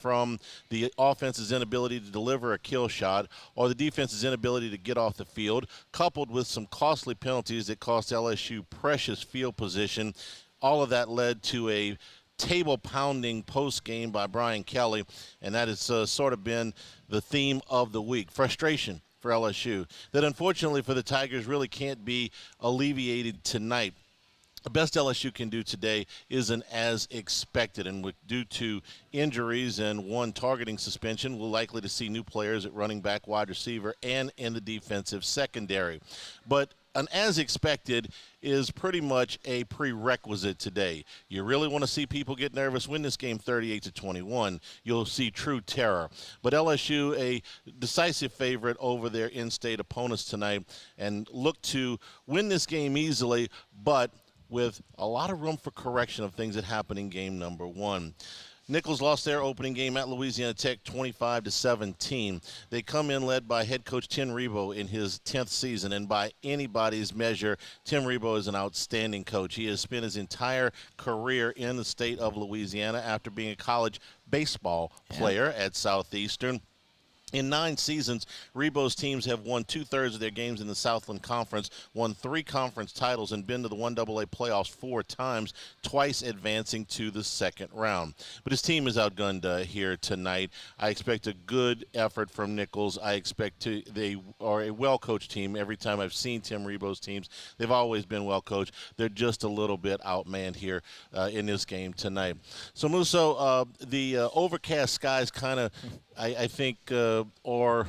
from the offense's inability to deliver a kill shot or the defense's inability to get off the field, coupled with some costly penalties that cost LSU precious field position. All of that led to a table-pounding post-game by Brian Kelly, and that has sort of been the theme of the week. Frustration for LSU that unfortunately for the Tigers really can't be alleviated tonight. The best LSU can do today isn't as expected, and due to injuries and one targeting suspension, we're likely to see new players at running back, wide receiver, and in the defensive secondary. But an as expected is pretty much a prerequisite today. You really want to see people get nervous, win this game 38-21. You'll see true terror. But LSU, a decisive favorite over their in-state opponents tonight, and look to win this game easily, but with a lot of room for correction of things that happened in game number one. Nicholls lost their opening game at Louisiana Tech 25-17. They come in led by head coach Tim Rebow in his 10th season, and by anybody's measure, Tim Rebow is an outstanding coach. He has spent his entire career in the state of Louisiana after being a college baseball player at Southeastern. In 9 seasons, Rebow's teams have won 2/3 of their games in the Southland Conference, won 3 conference titles, and been to the 1AA playoffs 4 times, twice advancing to the second round. But his team is outgunned here tonight. I expect a good effort from Nicholls. I expect they are a well-coached team. Every time I've seen Tim Rebow's teams, they've always been well-coached. They're just a little bit outmanned here in this game tonight. So, Musso, the overcast skies kind of, I think, or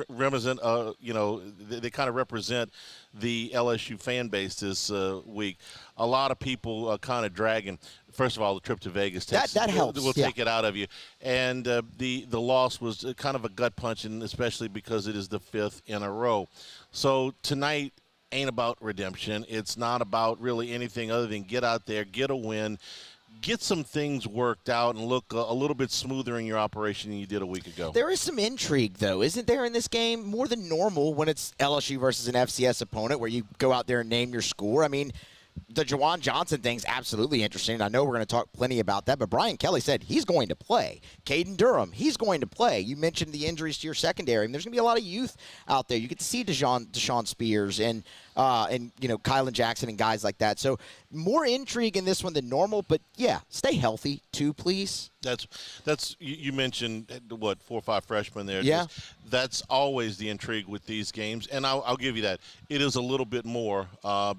represent, they kind of represent the LSU fan base this week. A lot of people kind of dragging. First of all, the trip to Vegas that helps. We'll take it out of you. And the loss was kind of a gut punch, and especially because it is the 5th in a row. So tonight ain't about redemption. It's not about really anything other than get out there, get a win, get some things worked out, and look a little bit smoother in your operation than you did a week ago. There is some intrigue, though, isn't there, in this game? More than normal when it's LSU versus an FCS opponent where you go out there and name your score. I mean, the Juwan Johnson thing's absolutely interesting. I know we're going to talk plenty about that, but Brian Kelly said he's going to play. Caden Durham, he's going to play. You mentioned the injuries to your secondary. I mean, there's going to be a lot of youth out there. You get to see Deshaun Spears and Kylan Jackson and guys like that. So more intrigue in this one than normal, but yeah, stay healthy too, please. That's you mentioned, what, 4 or 5 freshmen there. Yeah. That's always the intrigue with these games, and I'll give you that. It is a little bit more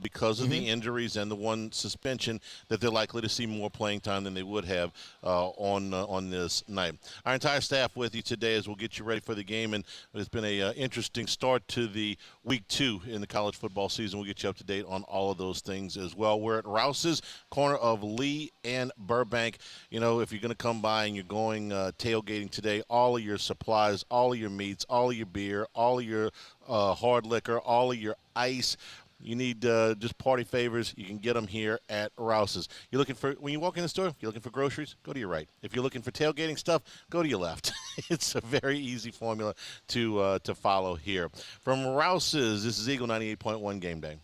because of the injuries and the one suspension that they're likely to see more playing time than they would have on this night. Our entire staff with you today as we'll get you ready for the game, and it's been a interesting start to the week 2 in the college football season. We'll get you up to date on all of those things as well. We're at Rouse's, corner of Lee and Burbank. You know, if you're going to come by and you're going tailgating today, all of your supplies, all of your meats, all of your beer, all of your hard liquor, all of your ice, you need just party favors, you can get them here at Rouse's. You're looking for, when you walk in the store, you're looking for groceries, go to your right. If you're looking for tailgating stuff, go to your left. It's a very easy formula to follow here. From Rouse's, this is Eagle 98.1 Game Day.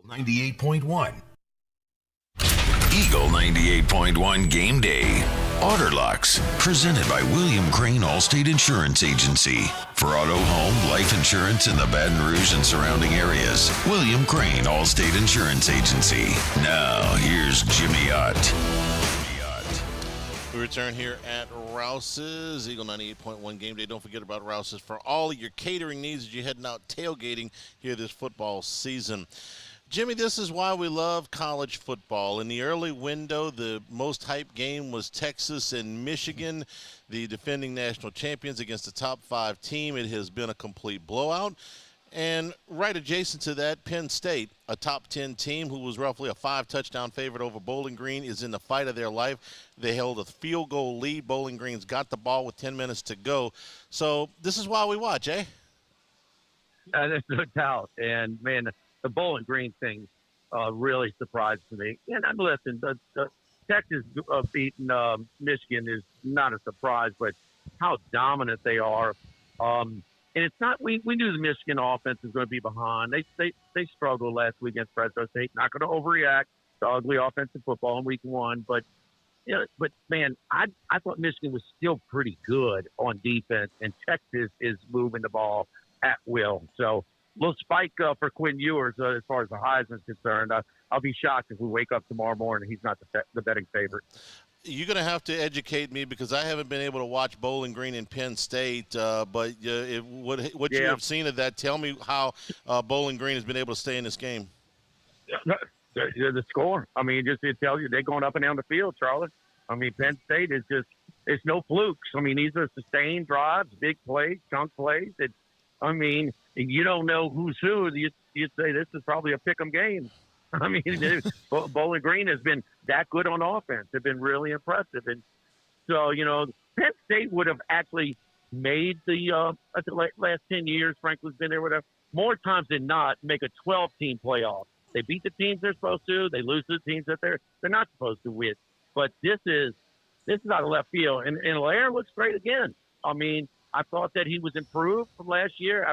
98.1. Eagle 98.1 Game Day. Autorlocks, presented by William Crane Allstate Insurance Agency. For auto, home, life insurance in the Baton Rouge and surrounding areas, William Crane Allstate Insurance Agency. Now, here's Jimmy Ott. We return here at Rouse's, Eagle 98.1 Game Day. Don't forget about Rouse's for all of your catering needs as you're heading out tailgating here this football season. Jimmy, this is why we love college football. In the early window, the most hyped game was Texas and Michigan, the defending national champions against the top 5 team. It has been a complete blowout. And right adjacent to that, Penn State, a top 10 team who was roughly a 5-touchdown favorite over Bowling Green, is in the fight of their life. They held a field goal lead. Bowling Green's got the ball with 10 minutes to go. So this is why we watch, eh? There's no doubt. And, man, the Bowling Green thing really surprised me. And listen, the Texas beating Michigan is not a surprise, but how dominant they are. And it's not. We knew the Michigan offense was going to be behind. They struggled last week against Fresno State. Not going to overreact to ugly offensive football in week 1, but man, I thought Michigan was still pretty good on defense, and Texas is moving the ball at will. So a little spike for Quinn Ewers as far as the Heisman is concerned. I'll be shocked if we wake up tomorrow morning and he's not the betting favorite. You're going to have to educate me because I haven't been able to watch Bowling Green and Penn State. But what you have seen of that, tell me how Bowling Green has been able to stay in this game. The score. I mean, it tells you they're going up and down the field, Charlotte. I mean, Penn State is just – it's no flukes. I mean, these are sustained drives, big plays, chunk plays. You don't know who's who. You'd say this is probably a pick-em game. I mean, Bowling Green has been that good on offense. They've been really impressive. And so, Penn State would have actually made the last 10 years, Franklin's been there, whatever, more times than not, make a 12-team playoff. They beat the teams they're supposed to. They lose to the teams that they're not supposed to win. But this is out of left field. And Lair looks great again. I mean, I thought that he was improved from last year,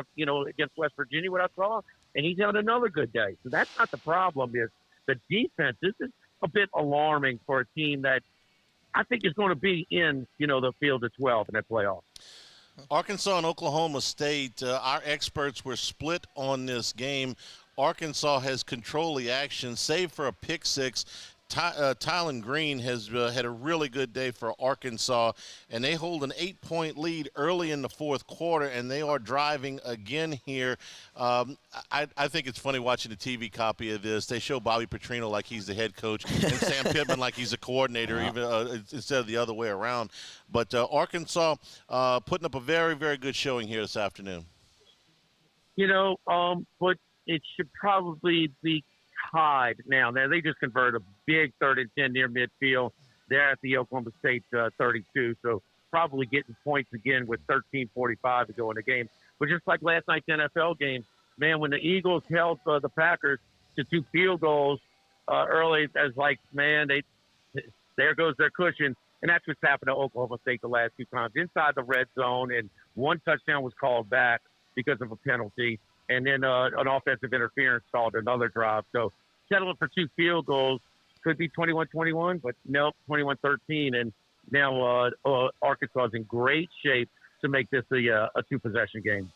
against West Virginia, what I saw. And he's having another good day. So that's not the problem. Is the defense. This is a bit alarming for a team that I think is going to be in, the field of 12 in that playoff. Arkansas and Oklahoma State, our experts were split on this game. Arkansas has controlled the action, save for a pick six. Tylen Green has had a really good day for Arkansas, and they hold an 8-point lead early in the fourth quarter, and they are driving again here. I think it's funny watching the TV copy of this. They show Bobby Petrino like he's the head coach and Sam Pittman like he's a coordinator, even instead of the other way around. But Arkansas putting up a very, very good showing here this afternoon. But it should probably be tied now. They just converted a big 3rd and 10 near midfield. They're at the Oklahoma State 32, so probably getting points again with 13:45 to go in the game. But just like last night's NFL game, man, when the Eagles held the Packers to 2 field goals early, as like, man, there goes their cushion. And that's what's happened to Oklahoma State the last 2 times. Inside the red zone, and 1 touchdown was called back because of a penalty. And then an offensive interference stalled another drive. So settling for 2 field goals could be 21-21, but nope, 21-13. And now Arkansas is in great shape to make this a 2-possession game.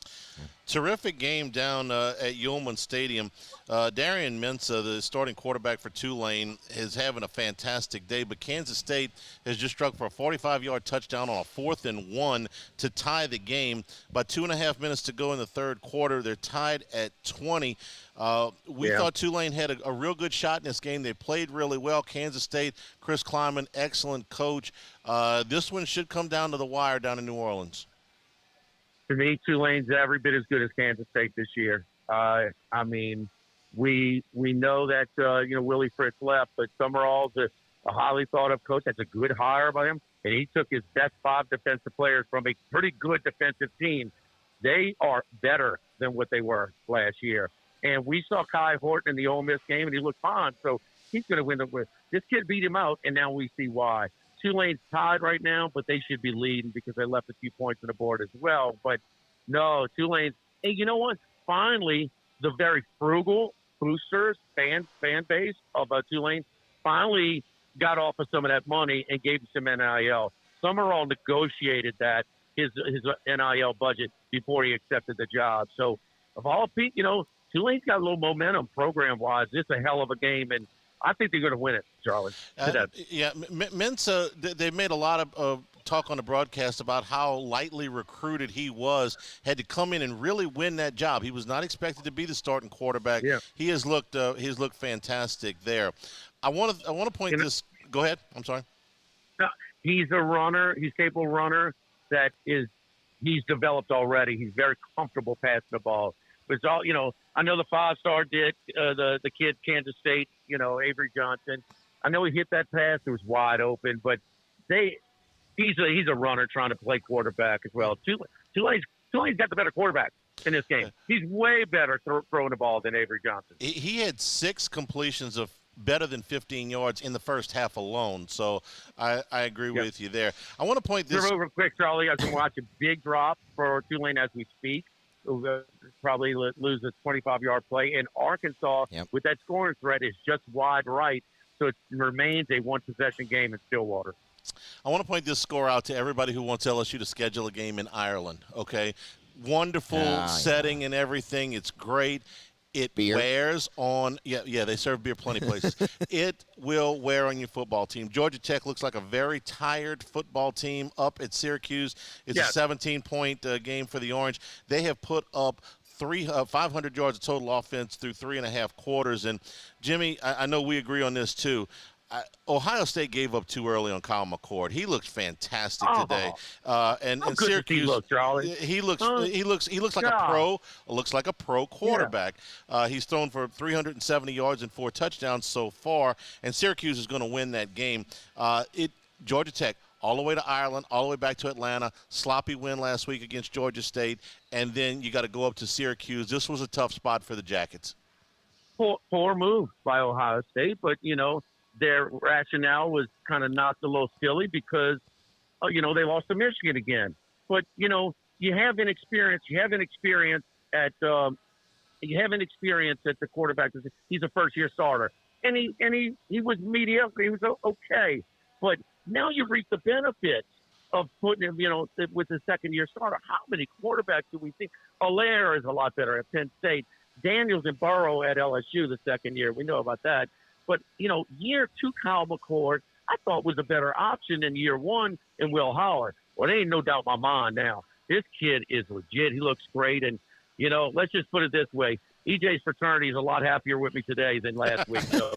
Terrific game down at Yulman Stadium. Darian Mensah, the starting quarterback for Tulane, is having a fantastic day, but Kansas State has just struck for a 45-yard touchdown on a 4th and 1 to tie the game. About 2.5 minutes to go in the third quarter. They're tied at 20. We thought Tulane had a real good shot in this game. They played really well. Kansas State, Chris Kleiman, excellent coach. This one should come down to the wire down in New Orleans. To me, Tulane's every bit as good as Kansas State this year. I mean, we know that, Willie Fritz left, but Summerall's a highly thought-of coach. That's a good hire by him, and he took his best 5 defensive players from a pretty good defensive team. They are better than what they were last year. And we saw Kai Horton in the Ole Miss game, and he looked fine, so he's going to win with. This kid beat him out, and now we see why. Tulane's tied right now, but they should be leading because they left a few points on the board as well. But no, Tulane's – hey, you know what? Finally, the very frugal, boosters, fan base of Tulane finally got off of some of that money and gave him some NIL. Summerall negotiated that his NIL budget before he accepted the job. So of all people, Tulane's got a little momentum program-wise. It's a hell of a game, and I think they're going to win it, Charlie. Mensa, they made a lot of talk on the broadcast about how lightly recruited he was, had to come in and really win that job. He was not expected to be the starting quarterback. Yeah. He has looked fantastic there. I want to point this. Go ahead. I'm sorry. No, he's a runner. He's a capable runner he's developed already. He's very comfortable passing the ball. But it's all, I know the 5-star did, the kid, Kansas State, Avery Johnson. I know he hit that pass. It was wide open, but he's a runner trying to play quarterback as well. Tulane's got the better quarterback in this game. He's way better throwing the ball than Avery Johnson. He had 6 completions of better than 15 yards in the first half alone. So I agree with you there. I want to point this. Real quick, Charlie, I've been watching big drop for Tulane as we speak. Probably lose a 25-yard play. And Arkansas, with that scoring threat, is just wide right. So it remains a one-possession game in Stillwater. I want to point this score out to everybody who wants LSU to schedule a game in Ireland, okay? Wonderful setting and everything. It's great. It wears on – they serve beer plenty of places. It will wear on your football team. Georgia Tech looks like a very tired football team up at Syracuse. It's a 17-point game for the Orange. They have put up 500 yards of total offense through 3.5 quarters. And, Jimmy, I know we agree on this too. Ohio State gave up too early on Kyle McCord. He looks fantastic today. And Syracuse, he looks like a pro. Looks like a pro quarterback. He's thrown for 370 yards and 4 touchdowns so far. And Syracuse is going to win that game. Georgia Tech, all the way to Ireland, all the way back to Atlanta. Sloppy win last week against Georgia State. And then you got to go up to Syracuse. This was a tough spot for the Jackets. Poor move by Ohio State, but, their rationale was kind of knocked a little silly because, they lost to Michigan again. But, you have an experience. You have an experience at the quarterback. He's a first-year starter. And he was mediocre. He was okay. But now you reap the benefits of putting him, with the second-year starter. How many quarterbacks do we think? Allaire is a lot better at Penn State. Daniels and Burrow at LSU the second year. We know about that. But, year 2 Kyle McCord, I thought was a better option than year 1 in Will Howard. Well, there ain't no doubt in my mind now. This kid is legit. He looks great. And, let's just put it this way. EJ's fraternity is a lot happier with me today than last week. So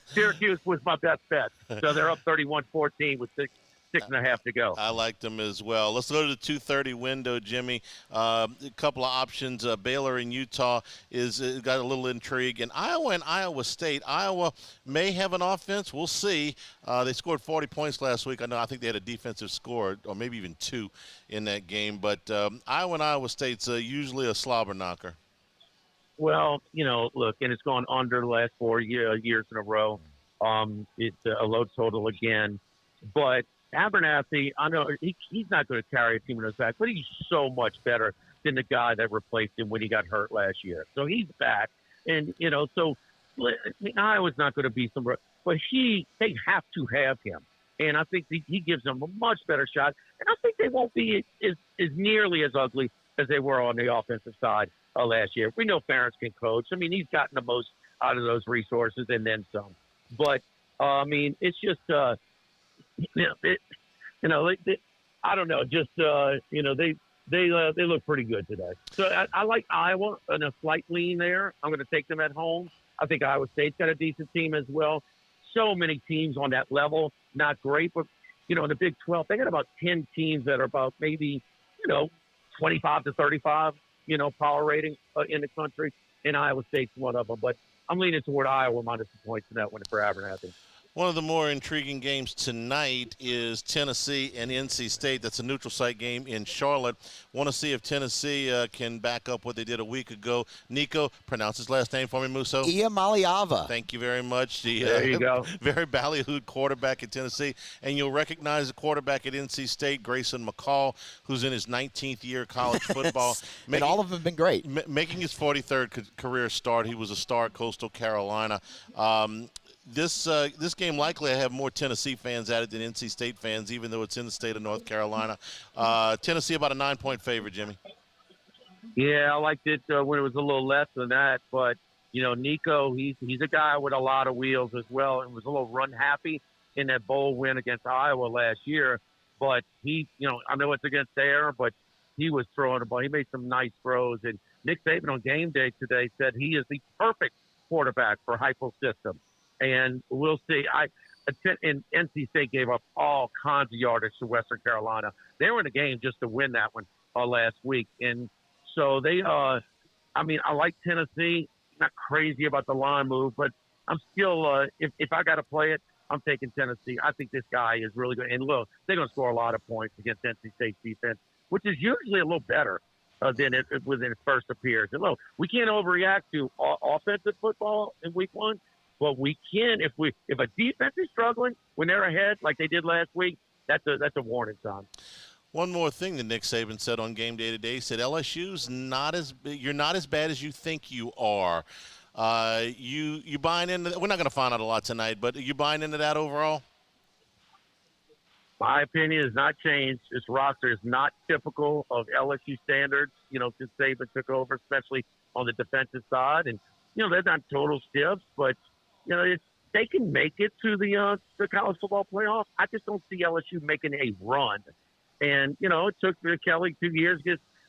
Syracuse was my best bet. So they're up 31-14 with 6.5 to go. I liked them as well. Let's go to the 2:30 window, Jimmy. A couple of options. Baylor and Utah is got a little intrigue. And Iowa and Iowa State. Iowa may have an offense. We'll see. They scored 40 points last week. I think they had a defensive score, or maybe even 2 in that game. But Iowa and Iowa State's usually a slobber knocker. Well, look, and it's gone under the last 4 years in a row. It's a low total again. But Abernathy, I know he's not going to carry a team in his back, but he's so much better than the guy that replaced him when he got hurt last year. So he's back. And, so Iowa's not going to be somewhere, but they have to have him. And I think he gives them a much better shot. And I think they won't be as nearly as ugly as they were on the offensive side last year. We know Ferentz can coach. I mean, he's gotten the most out of those resources and then some. But, it's just I don't know. Just they look pretty good today. So I like Iowa and a slight lean there. I'm going to take them at home. I think Iowa State's got a decent team as well. So many teams on that level, not great, but in the Big 12, they got about 10 teams that are about maybe 25 to 35 power rating in the country, and Iowa State's one of them. But I'm leaning toward Iowa minus the points in that one for Abernathy. One of the more intriguing games tonight is Tennessee and NC State. That's a neutral site game in Charlotte. Want to see if Tennessee can back up what they did a week ago. Nico, pronounce his last name for me, Musso. Iamaliava. Thank you very much. There you go. Very ballyhooed quarterback at Tennessee. And you'll recognize the quarterback at NC State, Grayson McCall, who's in his 19th year of college football. And all of them have been great. Making his 43rd career start. He was a star at Coastal Carolina. This game likely I have more Tennessee fans at it than NC State fans, even though it's in the state of North Carolina. Tennessee about a 9-point favorite, Jimmy. Yeah, I liked it when it was a little less than that. But, Nico, he's a guy with a lot of wheels as well, and was a little run happy in that bowl win against Iowa last year. But he, I know it's against there, but he was throwing the ball. He made some nice throws. And Nick Saban on game day today said he is the perfect quarterback for Heupel's system. And we'll see. And NC State gave up all kinds of yardage to Western Carolina. They were in the game just to win that one last week. And so they, I like Tennessee. Not crazy about the line move, but I'm still, if I got to play it, I'm taking Tennessee. I think this guy is really good. And look, they're going to score a lot of points against NC State's defense, which is usually a little better than it when it first appears. And look, we can't overreact to offensive football in week one. But we can, if a defense is struggling when they're ahead, like they did last week, that's a warning sign. One more thing that Nick Saban said on game day today. He said LSU's you're not as bad as you think you are. You buying into that? We're not going to find out a lot tonight, but are you buying into that overall? My opinion has not changed. This roster is not typical of LSU standards. Since Saban took over, especially on the defensive side, and they're not total stiffs, but they can make it to the college football playoff. I just don't see LSU making a run. And, it took Kelly 2 years.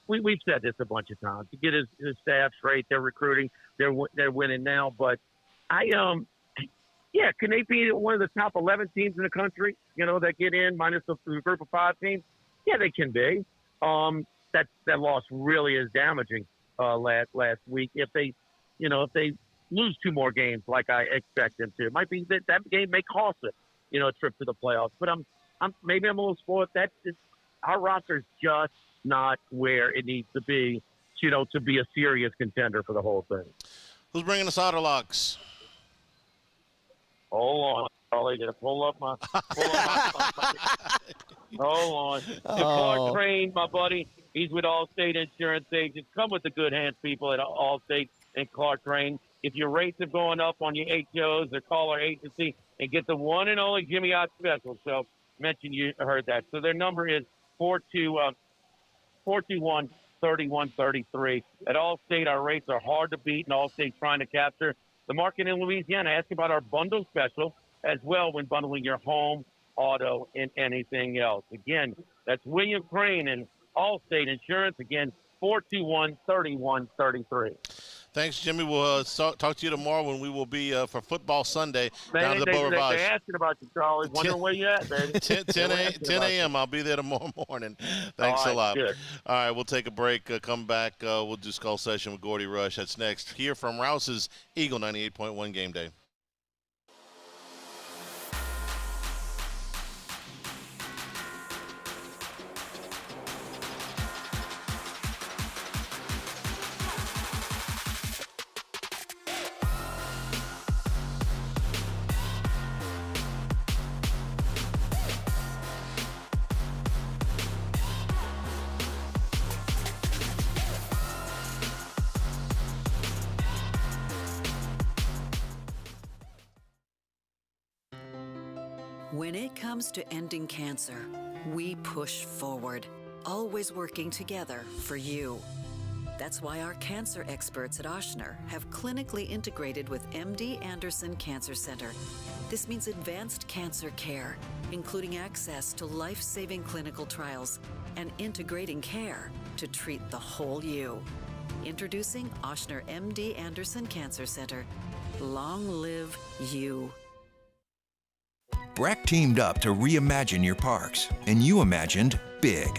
We've said this a bunch of times. To get his staff straight, they're recruiting, they're winning now. But can they be one of the top 11 teams in the country, that get in minus the group of 5 teams? Yeah, they can be. That loss really is damaging last week. If they lose 2 more games like I expect them to. It might be that game may cost it, a trip to the playoffs. But I'm a little spoiled. Our roster is just not where it needs to be, to be a serious contender for the whole thing. Who's bringing us Otter Locks? Hold on, Charlie. Gonna pull up my. Hold on. Clark Train, my buddy. He's with Allstate Insurance Agents. Come with the good hands, people at Allstate and Clark Train. If your rates are going up on your HOs or call our agency and get the one and only Jimmy Ott special. So mention you heard that. So their number is 421-3133. At Allstate, our rates are hard to beat, and Allstate's trying to capture the market in Louisiana. Ask about our bundle special as well when bundling your home, auto, and anything else. Again, that's William Crane and Allstate Insurance. Again, 421-3133. Thanks, Jimmy. We'll talk to you tomorrow when we will be for Football Sunday down at the Beau Rivage. They're asking about you, Charlie. Wondering where you at, baby. 10 a.m. I'll be there tomorrow morning. Thanks a lot. Good. All right, we'll take a break. Come back. We'll do Skull Session with Gordy Rush. That's next. Here from Rouse's Eagle 98.1 Game Day. When it comes to ending cancer, we push forward, always working together for you. That's why our cancer experts at Ochsner have clinically integrated with MD Anderson Cancer Center. This means advanced cancer care, including access to life-saving clinical trials and integrating care to treat the whole you. Introducing Ochsner MD Anderson Cancer Center. Long live you. BRAC teamed up to reimagine your parks, and you imagined big.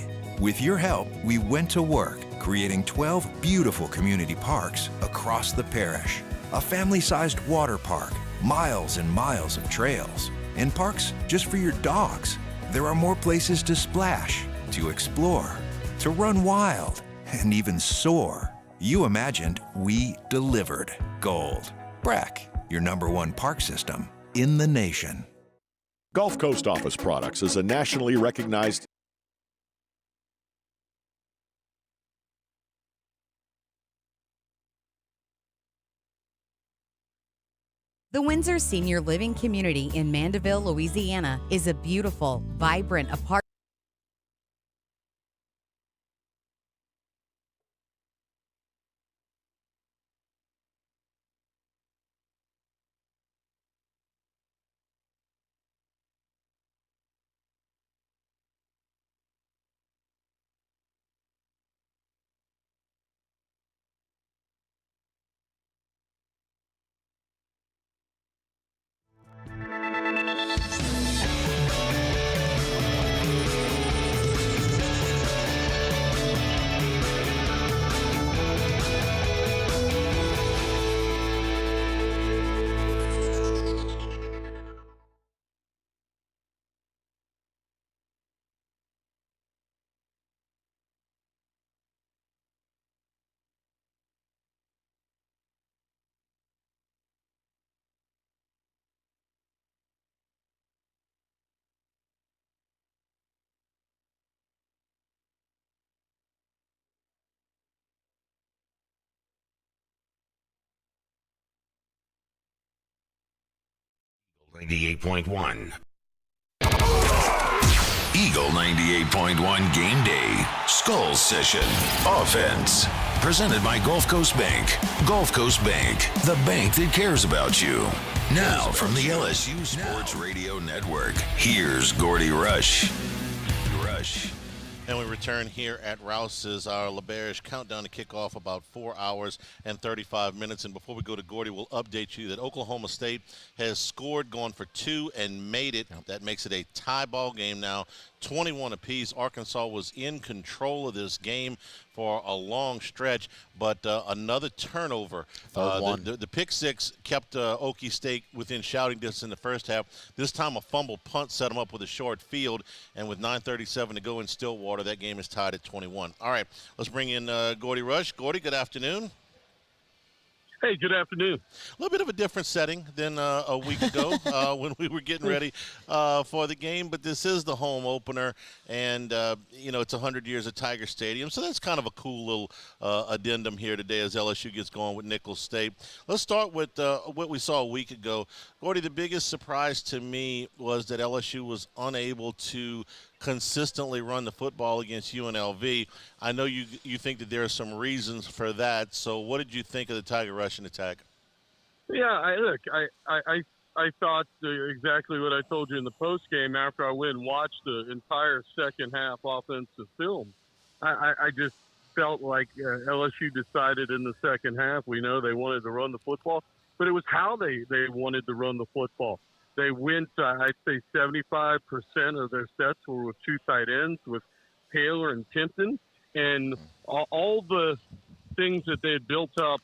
With your help, we went to work, creating 12 beautiful community parks across the parish. A family-sized water park, miles and miles of trails, and parks just for your dogs. There are more places to splash, to explore, to run wild, and even soar. You imagined, we delivered. Gold. Breck, your #1 park system in the nation. Gulf Coast Office Products is a nationally recognized The Windsor Senior Living Community in Mandeville, Louisiana is a beautiful, vibrant apartment. Eagle 98.1 Game Day. Skull Session. Offense. Presented by Gulf Coast Bank. Gulf Coast Bank, the bank that cares about you. Now from the LSU Sports Radio Network, here's Gordy Rush. And we return here at Rouse's, our LaBerge countdown to kick off about 4 hours and 35 minutes. And before we go to Gordy, we'll update you that Oklahoma State has scored, gone for 2, and made it. That makes it a tie ball game now, 21 apiece. Arkansas was in control of this game for a long stretch, but another turnover. The pick six kept Okie State within shouting distance in the first half. This time a fumbled punt set them up with a short field, and with 9:37 to go in Stillwater, that game is tied at 21. All right, let's bring in Gordy Rush. Gordy, good afternoon. Hey, good afternoon. A little bit of a different setting than a week ago when we were getting ready for the game, but this is the home opener, and, it's 100 years of Tiger Stadium, so that's kind of a cool little addendum here today as LSU gets going with Nicholls State. Let's start with what we saw a week ago. Gordy, the biggest surprise to me was that LSU was unable to consistently run the football against UNLV. I know you think that there are some reasons for that. So what did you think of the Tiger Russian attack? Yeah, I thought exactly what I told you in the post game after I went and watched the entire second half offensive film. I just felt like LSU decided in the second half. We know they wanted to run the football, but it was how they wanted to run the football. They went, I'd say 75% of their sets were with 2 tight ends, with Taylor and Timpton. And all the things that they had built up,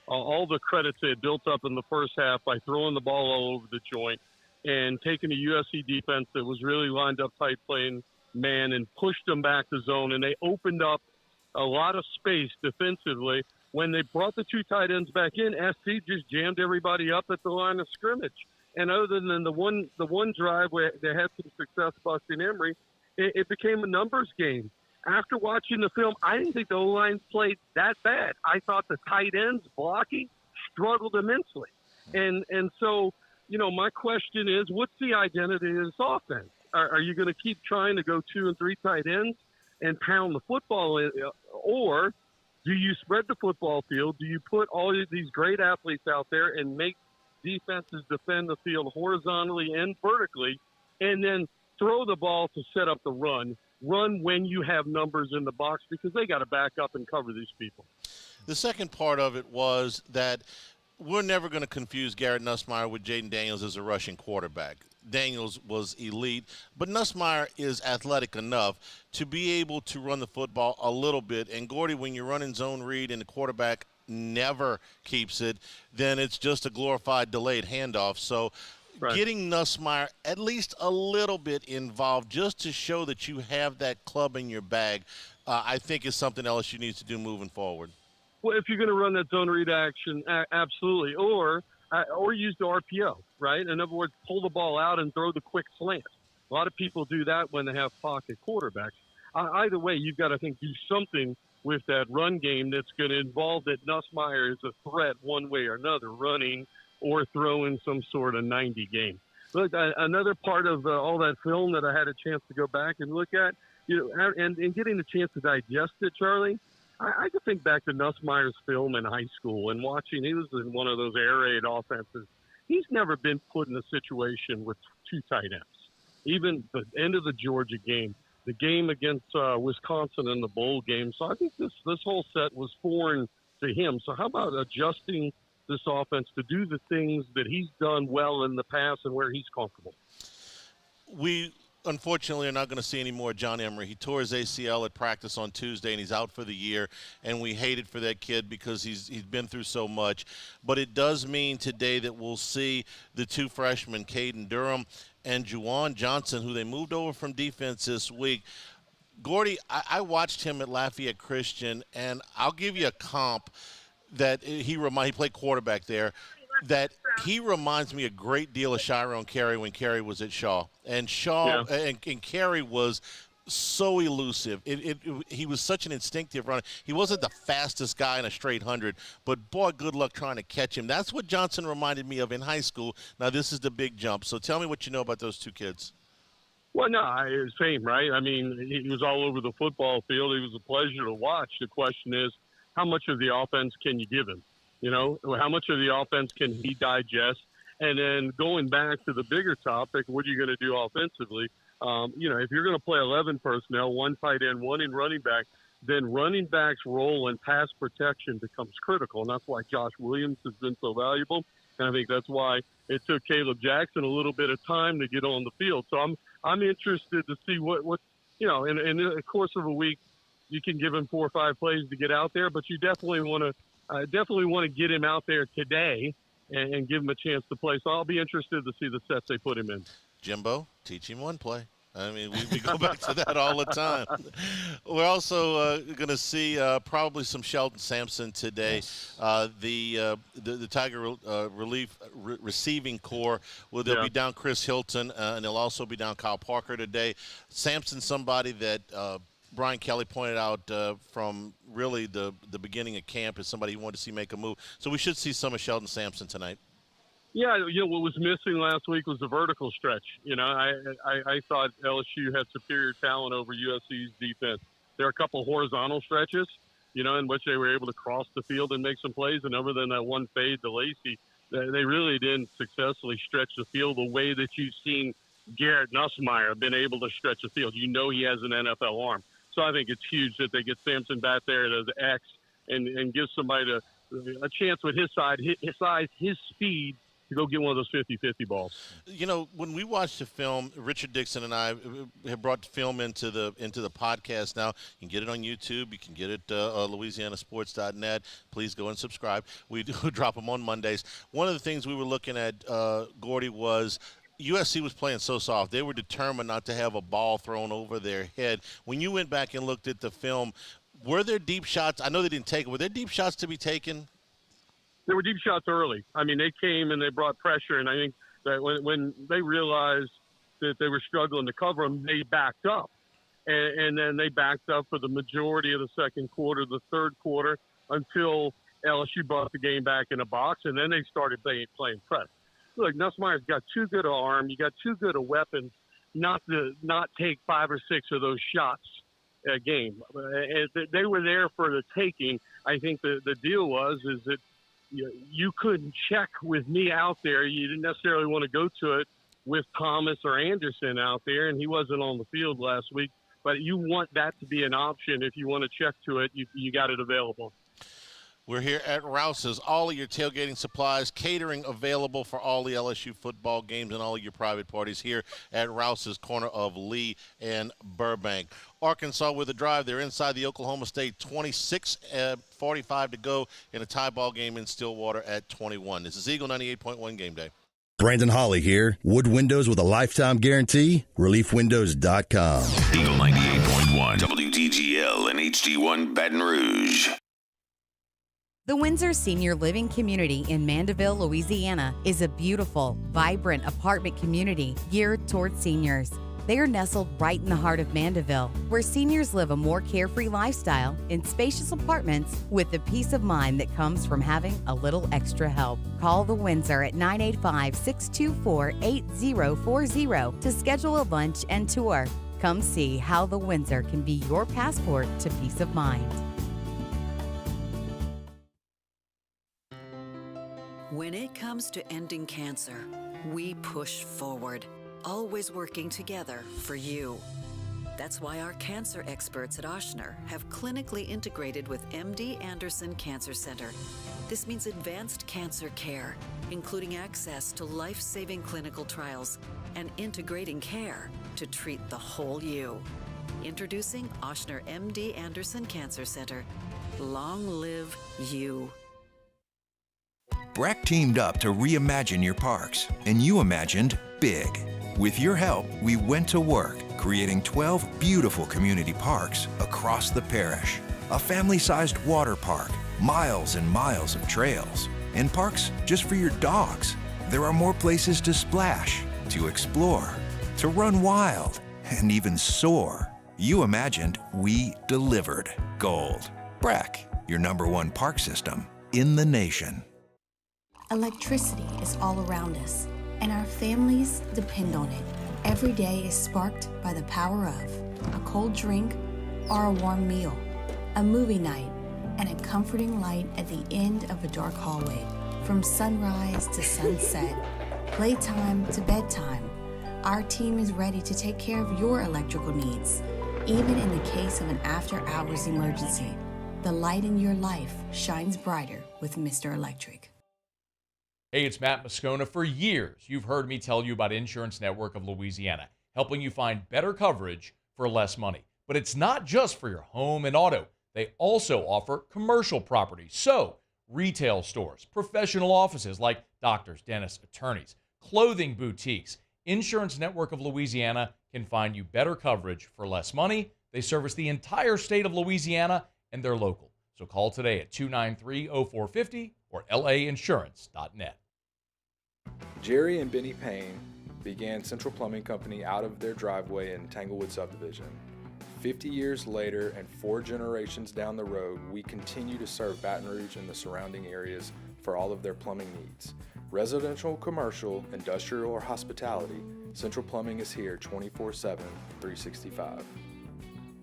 all the credits they had built up in the first half by throwing the ball all over the joint and taking a USC defense that was really lined up tight playing man and pushed them back to zone. And they opened up a lot of space defensively. When they brought the 2 tight ends back in, SC just jammed everybody up at the line of scrimmage. And other than the one drive where they had some success busting Emory, it became a numbers game. After watching the film, I didn't think the O-line played that bad. I thought the tight ends blocking struggled immensely. And so, my question is, what's the identity of this offense? Are you going to keep trying to go 2 and 3 tight ends and pound the football in, or do you spread the football field? Do you put all of these great athletes out there and make defenses defend the field horizontally and vertically, and then throw the ball to set up the run when you have numbers in the box, because they got to back up and cover these people. The second part of it was that we're never going to confuse Garrett Nussmeier with Jaden Daniels as a rushing quarterback. Daniels was elite, but Nussmeier is athletic enough to be able to run the football a little bit. And Gordy, when you're running zone read and the quarterback never keeps it, then it's just a glorified delayed handoff. So getting Nussmeier at least a little bit involved just to show that you have that club in your bag, I think is something LSU needs to do moving forward. Well, if you're going to run that zone read action, absolutely. Or use the RPO, right? In other words, pull the ball out and throw the quick slant. A lot of people do that when they have pocket quarterbacks. Either way, you've got to do something with that run game that's going to involve that Nussmeier is a threat one way or another, running or throwing some sort of 90 game. Look, another part of all that film that I had a chance to go back and look at, and getting a chance to digest it, Charlie, I could think back to Nussmeier's film in high school and watching. He was in one of those air raid offenses. He's never been put in a situation with two tight ends. Even the end of the Georgia game, the game against Wisconsin in the bowl game. So I think this whole set was foreign to him. So how about adjusting this offense to do the things that he's done well in the past and where he's comfortable? We unfortunately are not going to see any more John Emery. He tore his ACL at practice on Tuesday, and he's out for the year, and we hate it for that kid because he's been through so much. But it does mean today that we'll see the two freshmen, Caden Durham and Juwan Johnson, who they moved over from defense this week. Gordy, I watched him at Lafayette Christian, and I'll give you a comp that he played quarterback there, that he reminds me a great deal of Chiron Carey when Carey was at Shaw. And Shaw and Carey was so elusive. He was such an instinctive runner. He wasn't the fastest guy in a straight 100, but boy, good luck trying to catch him. That's what Johnson reminded me of in high school. Now, this is the big jump. So tell me what you know about those two kids. Well, no, same, right? I mean, he was all over the football field. He was a pleasure to watch. The question is, how much of the offense can you give him? You know, how much of the offense can he digest? And then going back to the bigger topic, what are you going to do offensively? If you're going to play 11 personnel, one tight end, one in running back, then running back's role in pass protection becomes critical. And that's why Josh Williams has been so valuable. And I think that's why it took Caleb Jackson a little bit of time to get on the field. So I'm interested to see what in the course of a week, you can give him 4 or 5 plays to get out there, but you definitely want to get him out there today and give him a chance to play. So I'll be interested to see the sets they put him in. Jimbo, teach him one play. I mean, we go back to that all the time. We're also going to see probably some Sheldon Sampson today. Yes. The Tiger receiving core, they'll be down Chris Hilton, and they'll also be down Kyle Parker today. Sampson, somebody that Brian Kelly pointed out from really the beginning of camp, is somebody he wanted to see make a move. So we should see some of Sheldon Sampson tonight. Yeah, what was missing last week was the vertical stretch. I thought LSU had superior talent over USC's defense. There are a couple horizontal stretches, in which they were able to cross the field and make some plays. And other than that one fade to Lacey, they really didn't successfully stretch the field the way that you've seen Garrett Nussmeier been able to stretch the field. He has an NFL arm. So I think it's huge that they get Sampson back there as X and give somebody a chance with his size, his speed, to go get one of those 50-50 balls. When we watch the film, Richard Dixon and I have brought the film into the podcast now. You can get it on YouTube. You can get it LouisianaSports.net. Please go and subscribe. We do drop them on Mondays. One of the things we were looking at, Gordy, was USC was playing so soft. They were determined not to have a ball thrown over their head. When you went back and looked at the film, were there deep shots? I know they didn't take it. Were there deep shots to be taken? There were deep shots early. I mean, they came and they brought pressure, and I think that when they realized that they were struggling to cover them, they backed up. And then they backed up for the majority of the second quarter, the third quarter, until LSU brought the game back in a box, and then they started playing press. Look, Nussmeier's got too good an arm. You got too good a weapon not take 5 or 6 of those shots a game. They were there for the taking. I think the deal is that you couldn't check with me out there. You didn't necessarily want to go to it with Thomas or Anderson out there, and he wasn't on the field last week. But you want that to be an option. If you want to check to it, you got it available. We're here at Rouse's. All of your tailgating supplies, catering available for all the LSU football games and all of your private parties here at Rouse's, corner of Lee and Burbank. Arkansas with a drive. They're inside the Oklahoma State 26-45 to go in a tie ball game in Stillwater at 21. This is Eagle 98.1 Game Day. Brandon Hawley here. Wood windows with a lifetime guarantee? ReliefWindows.com. Eagle 98.1, WTGL and HD1 Baton Rouge. The Windsor Senior Living Community in Mandeville, Louisiana is a beautiful, vibrant apartment community geared toward seniors. They are nestled right in the heart of Mandeville, where seniors live a more carefree lifestyle in spacious apartments with the peace of mind that comes from having a little extra help. Call the Windsor at 985-624-8040 to schedule a lunch and tour. Come see how the Windsor can be your passport to peace of mind. When it comes to ending cancer, we push forward, always working together for you. That's why our cancer experts at Ochsner have clinically integrated with MD Anderson Cancer Center. This means advanced cancer care, including access to life-saving clinical trials and integrating care to treat the whole you. Introducing Ochsner MD Anderson Cancer Center. Long live you. Breck teamed up to reimagine your parks, and you imagined big. With your help, we went to work creating 12 beautiful community parks across the parish. A family-sized water park, miles and miles of trails, and parks just for your dogs. There are more places to splash, to explore, to run wild, and even soar. You imagined, we delivered gold. Breck, your #1 park system in the nation. Electricity is all around us, and our families depend on it. Every day is sparked by the power of a cold drink or a warm meal, a movie night, and a comforting light at the end of a dark hallway. From sunrise to sunset, playtime to bedtime, our team is ready to take care of your electrical needs, even in the case of an after-hours emergency. The light in your life shines brighter with Mr. Electric. Hey, it's Matt Moscona. For years, you've heard me tell you about Insurance Network of Louisiana, helping you find better coverage for less money. But it's not just for your home and auto. They also offer commercial property. So, retail stores, professional offices like doctors, dentists, attorneys, clothing boutiques. Insurance Network of Louisiana can find you better coverage for less money. They service the entire state of Louisiana, and they're local. So call today at 293-0450 or lainsurance.net. Jerry and Benny Payne began Central Plumbing Company out of their driveway in Tanglewood subdivision. 50 years later and 4 generations down the road, we continue to serve Baton Rouge and the surrounding areas for all of their plumbing needs. Residential, commercial, industrial, or hospitality, Central Plumbing is here 24/7, 365.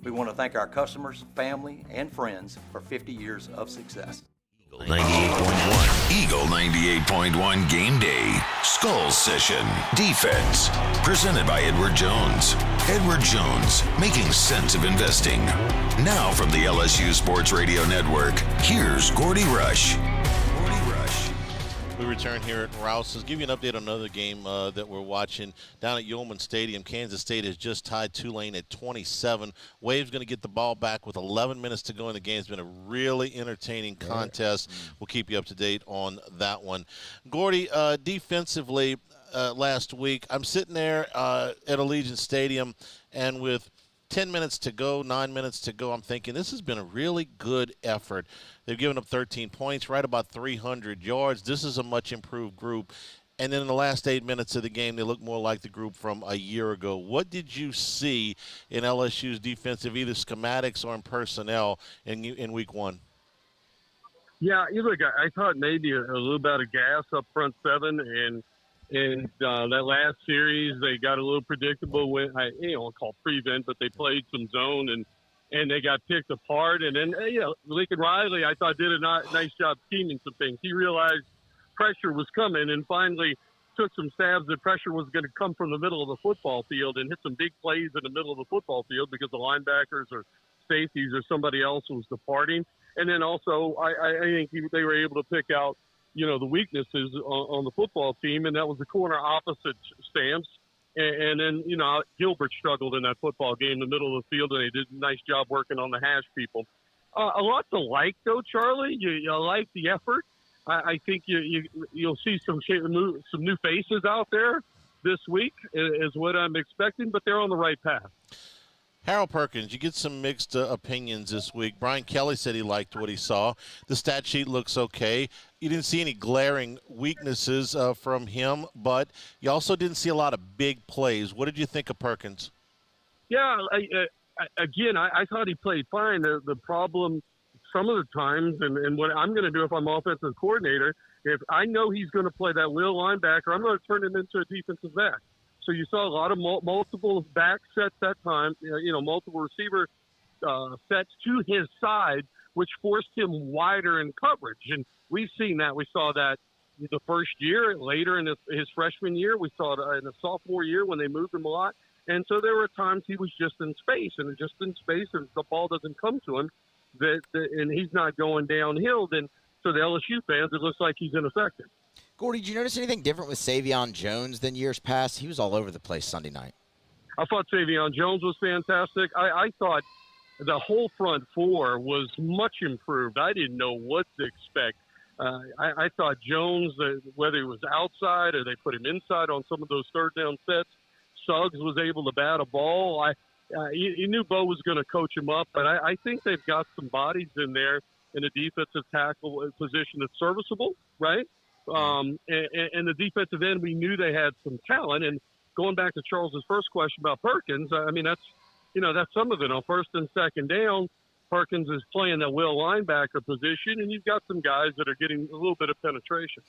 We want to thank our customers, family, and friends for 50 years of success. 98.1. Eagle 98.1 Game Day. Skull Session. Defense. Presented by Edward Jones. Edward Jones, making sense of investing. Now from the LSU Sports Radio Network, here's Gordy Rush. We return here at Rouse's. Give you an update on another game that we're watching down at Yeoman Stadium. Kansas State has just tied Tulane at 27. Wave's going to get the ball back with 11 minutes to go in the game. It's been a really entertaining contest. We'll keep you up to date on that one. Gordy, defensively last week, I'm sitting there at Allegiant Stadium, and with 10 minutes to go, 9 minutes to go, I'm thinking this has been a really good effort. They've given up 13 points, right about 300 yards. This is a much improved group. And then in the last 8 minutes of the game, they look more like the group from a year ago. What did you see in LSU's defensive, either schematics or in personnel, in week one? Yeah, look, I thought maybe a little bit of gas up front seven, and that last series they got a little predictable when I call prevent, but they played some zone and they got picked apart. And then Lincoln Riley, I thought did a nice job scheming some things. He realized pressure was coming and finally took some stabs that pressure was going to come from the middle of the football field and hit some big plays in the middle of the football field because the linebackers or safeties or somebody else was departing. And then also I think they were able to pick out the weaknesses on the football team, and that was the corner opposite Stamps. And then, Gilbert struggled in that football game in the middle of the field, and they did a nice job working on the hash people. A lot to like, though, Charlie. You like the effort. I think you'll see some new faces out there this week is what I'm expecting, but they're on the right path. Harold Perkins, you get some mixed opinions this week. Brian Kelly said he liked what he saw. The stat sheet looks okay. You didn't see any glaring weaknesses from him, but you also didn't see a lot of big plays. What did you think of Perkins? Yeah, I thought he played fine. The problem some of the times, and what I'm going to do if I'm offensive coordinator, if I know he's going to play that will linebacker, I'm going to turn him into a defensive back. So you saw a lot of multiple back sets that time, multiple receiver sets to his side, which forced him wider in coverage. And we've seen that. We saw that the first year, later in his freshman year. We saw it in the sophomore year when they moved him a lot. And so there were times he was just in space, and just in space, and the ball doesn't come to him, and he's not going downhill, then to the LSU fans, it looks like he's ineffective. Gordy, did you notice anything different with Savion Jones than years past? He was all over the place Sunday night. I thought Savion Jones was fantastic. I thought the whole front four was much improved. I didn't know what to expect. I thought Jones, whether he was outside or they put him inside on some of those third down sets, Suggs was able to bat a ball. You knew Bo was going to coach him up, but I think they've got some bodies in there in the defensive tackle position that's serviceable, right? And the defensive end, we knew they had some talent. And going back to Charles's first question about Perkins, I mean, that's some of it. On first and second down, Perkins is playing that will linebacker position, and you've got some guys that are getting a little bit of penetration.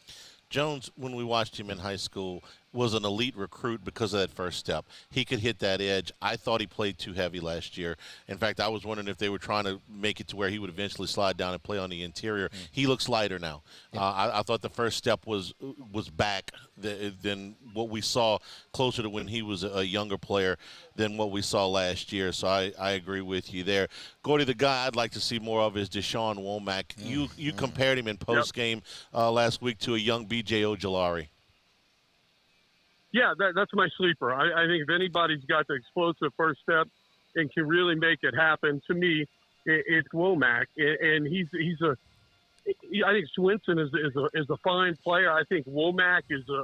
Jones, when we watched him in high school, was an elite recruit because of that first step. He could hit that edge. I thought he played too heavy last year. In fact, I was wondering if they were trying to make it to where he would eventually slide down and play on the interior. He looks lighter now. I thought the first step was back than what we saw, closer to when he was a younger player than what we saw last year. So I agree with you there. Gordy, the guy I'd like to see more of is Deshaun Womack. You compared him in postgame last week to a young B.J. Ojolari. Yeah, that's my sleeper. I think if anybody's got the explosive first step and can really make it happen, to me, it's Womack. And I think Swinson is a fine player. I think Womack is a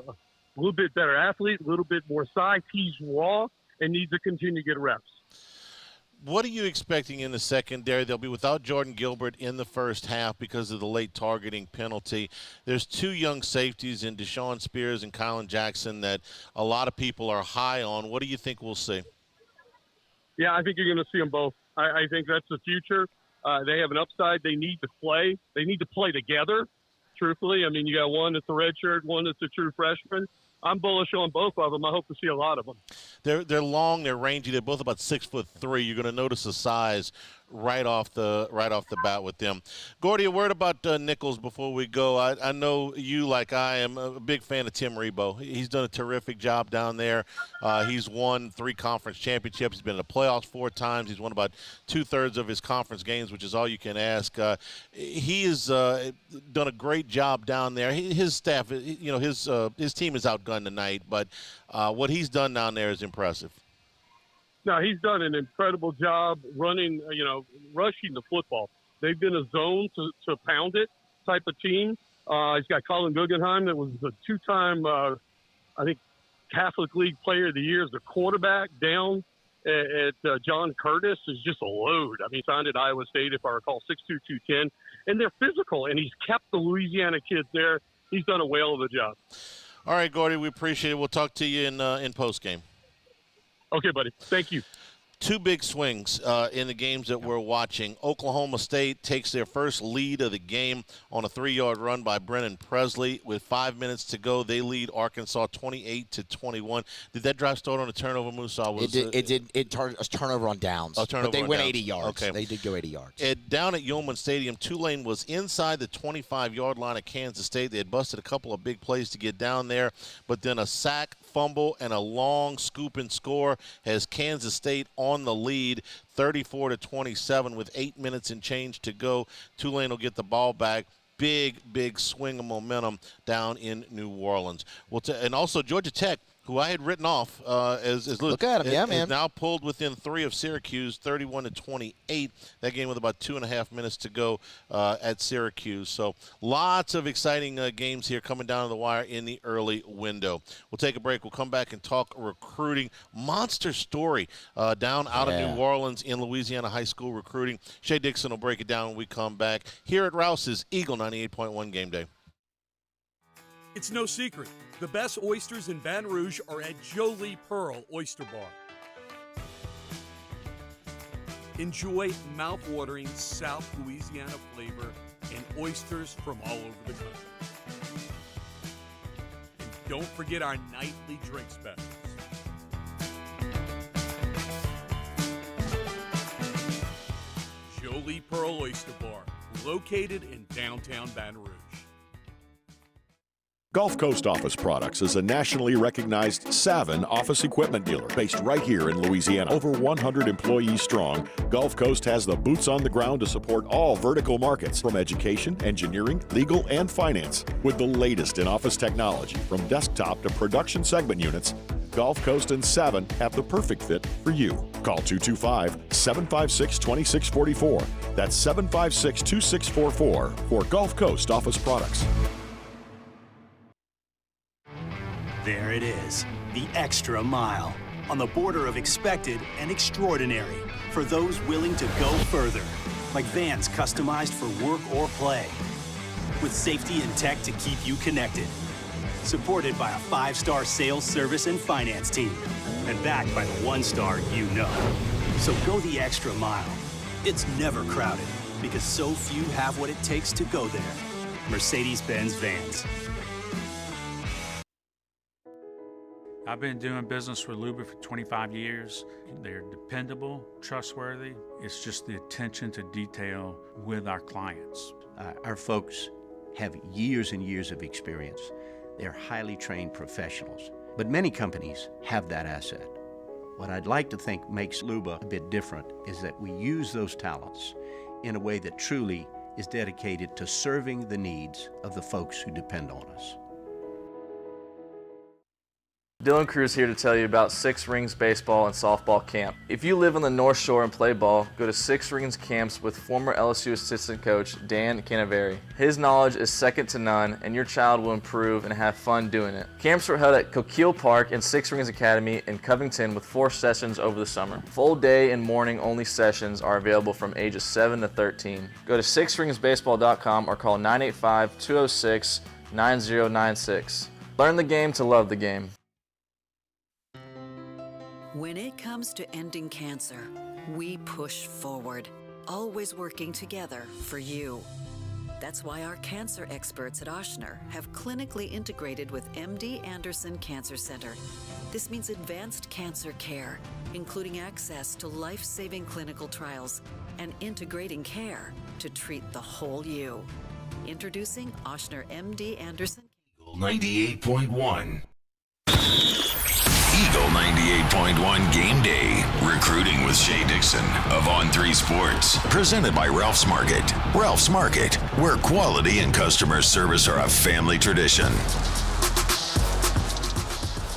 little bit better athlete, a little bit more size. He's raw and needs to continue to get reps. What are you expecting in the secondary? They'll be without Jordan Gilbert in the first half because of the late targeting penalty. There's two young safeties in Deshaun Spears and Kylan Jackson that a lot of people are high on. What do you think we'll see? Yeah, I think you're going to see them both. I think that's the future. They have an upside. They need to play. They need to play together, truthfully. I mean, you got one that's a redshirt, one that's a true freshman. I'm bullish on both of them. I hope to see a lot of them. They're long, they're rangy. They're both about 6'3". You're going to notice the size right off the bat with them. Gordy, a word about Nicholls before we go. I know you, like I am, a big fan of Tim Rebow. He's done a terrific job down there. He's won 3 conference championships. He's been in the playoffs 4 times. He's won about 2/3 of his conference games, which is all you can ask. He has done a great job down there. His staff, his team is outgunned tonight, but what he's done down there is impressive. No, he's done an incredible job running, rushing the football. They've been a zone to pound it type of team. He's got Colin Guggenheim that was a 2-time, I think, Catholic League Player of the Year as a quarterback down at John Curtis is just a load. I mean, signed at Iowa State, if I recall, 6'2", 210. And they're physical, and he's kept the Louisiana kids there. He's done a whale of a job. All right, Gordy, we appreciate it. We'll talk to you in postgame. Okay, buddy. Thank you. 2 big swings in the games that we're watching. Oklahoma State takes their first lead of the game on a 3-yard run by Brennan Presley. With 5 minutes to go, they lead Arkansas 28-21. Did that drive start on a turnover, Musa? It did. It a turnover on downs. But they went 80 yards. Okay. They did go 80 yards. Down at Yeoman Stadium, Tulane was inside the 25-yard line of Kansas State. They had busted a couple of big plays to get down there, but then a sack, fumble, and a long scoop and score has Kansas State on the lead, 34-27 with 8 minutes and change to go. Tulane will get the ball back. Big swing of momentum down in New Orleans. And also Georgia Tech who I had written off as look at him, man. is now pulled within 3 of Syracuse, 31-28. That game with about 2.5 minutes to go at Syracuse. So lots of exciting games here coming down to the wire in the early window. We'll take a break. We'll come back and talk recruiting. Monster story down out of New Orleans in Louisiana high school recruiting. Shay Dixon will break it down when we come back here at Rouse's Eagle 98.1 Game Day. It's no secret. The best oysters in Baton Rouge are at Jolie Pearl Oyster Bar. Enjoy mouth-watering South Louisiana flavor and oysters from all over the country. And don't forget our nightly drink specials. Jolie Pearl Oyster Bar, located in downtown Baton Rouge. Gulf Coast Office Products is a nationally recognized Savin office equipment dealer based right here in Louisiana. Over 100 employees strong, Gulf Coast has the boots on the ground to support all vertical markets from education, engineering, legal, and finance. With the latest in office technology from desktop to production segment units, Gulf Coast and Savin have the perfect fit for you. Call 225-756-2644. That's 756-2644 for Gulf Coast Office Products. There it is, the extra mile, on the border of expected and extraordinary for those willing to go further, like vans customized for work or play, with safety and tech to keep you connected, supported by a 5-star sales, service, and finance team, and backed by the 1-star you know. So go the extra mile. It's never crowded, because so few have what it takes to go there. Mercedes-Benz Vans. I've been doing business with Luba for 25 years. They're dependable, trustworthy. It's just the attention to detail with our clients. Our folks have years and years of experience. They're highly trained professionals, but many companies have that asset. What I'd like to think makes Luba a bit different is that we use those talents in a way that truly is dedicated to serving the needs of the folks who depend on us. Dylan Cruz here to tell you about Six Rings Baseball and Softball Camp. If you live on the North Shore and play ball, go to Six Rings Camps with former LSU assistant coach Dan Canaveri. His knowledge is second to none, and your child will improve and have fun doing it. Camps were held at Coquille Park and Six Rings Academy in Covington with 4 sessions over the summer. Full day and morning only sessions are available from ages 7 to 13. Go to sixringsbaseball.com or call 985-206-9096. Learn the game to love the game. When it comes to ending cancer, we push forward, always working together for you. That's why our cancer experts at Ochsner have clinically integrated with MD Anderson Cancer Center. This means advanced cancer care, including access to life-saving clinical trials and integrating care to treat the whole you. Introducing Ochsner MD Anderson 98.1. Eagle 98.1 Game Day. Recruiting with Shay Dixon of On3 Sports. Presented by Ralph's Market. Ralph's Market, where quality and customer service are a family tradition.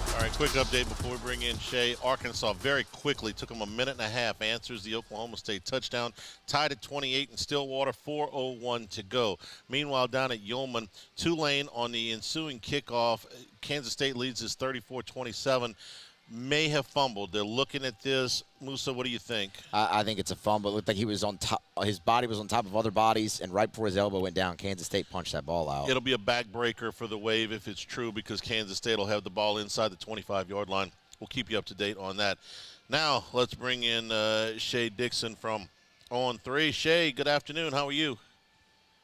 All right, quick update before we bring in Shay. Arkansas very quickly, took them a minute and a half, answers the Oklahoma State touchdown, tied at 28 in Stillwater, 4:01 to go. Meanwhile, down at Yeoman, Tulane on the ensuing kickoff, Kansas State leads us 34-27. May have fumbled. They're looking at this. Musa, what do you think? I think it's a fumble. It looked like he was on top. His body was on top of other bodies, and right before his elbow went down, Kansas State punched that ball out. It'll be a backbreaker for the Wave if it's true, because Kansas State will have the ball inside the 25-yard line. We'll keep you up to date on that. Now let's bring in Shay Dixon from On3. Shay, good afternoon. How are you?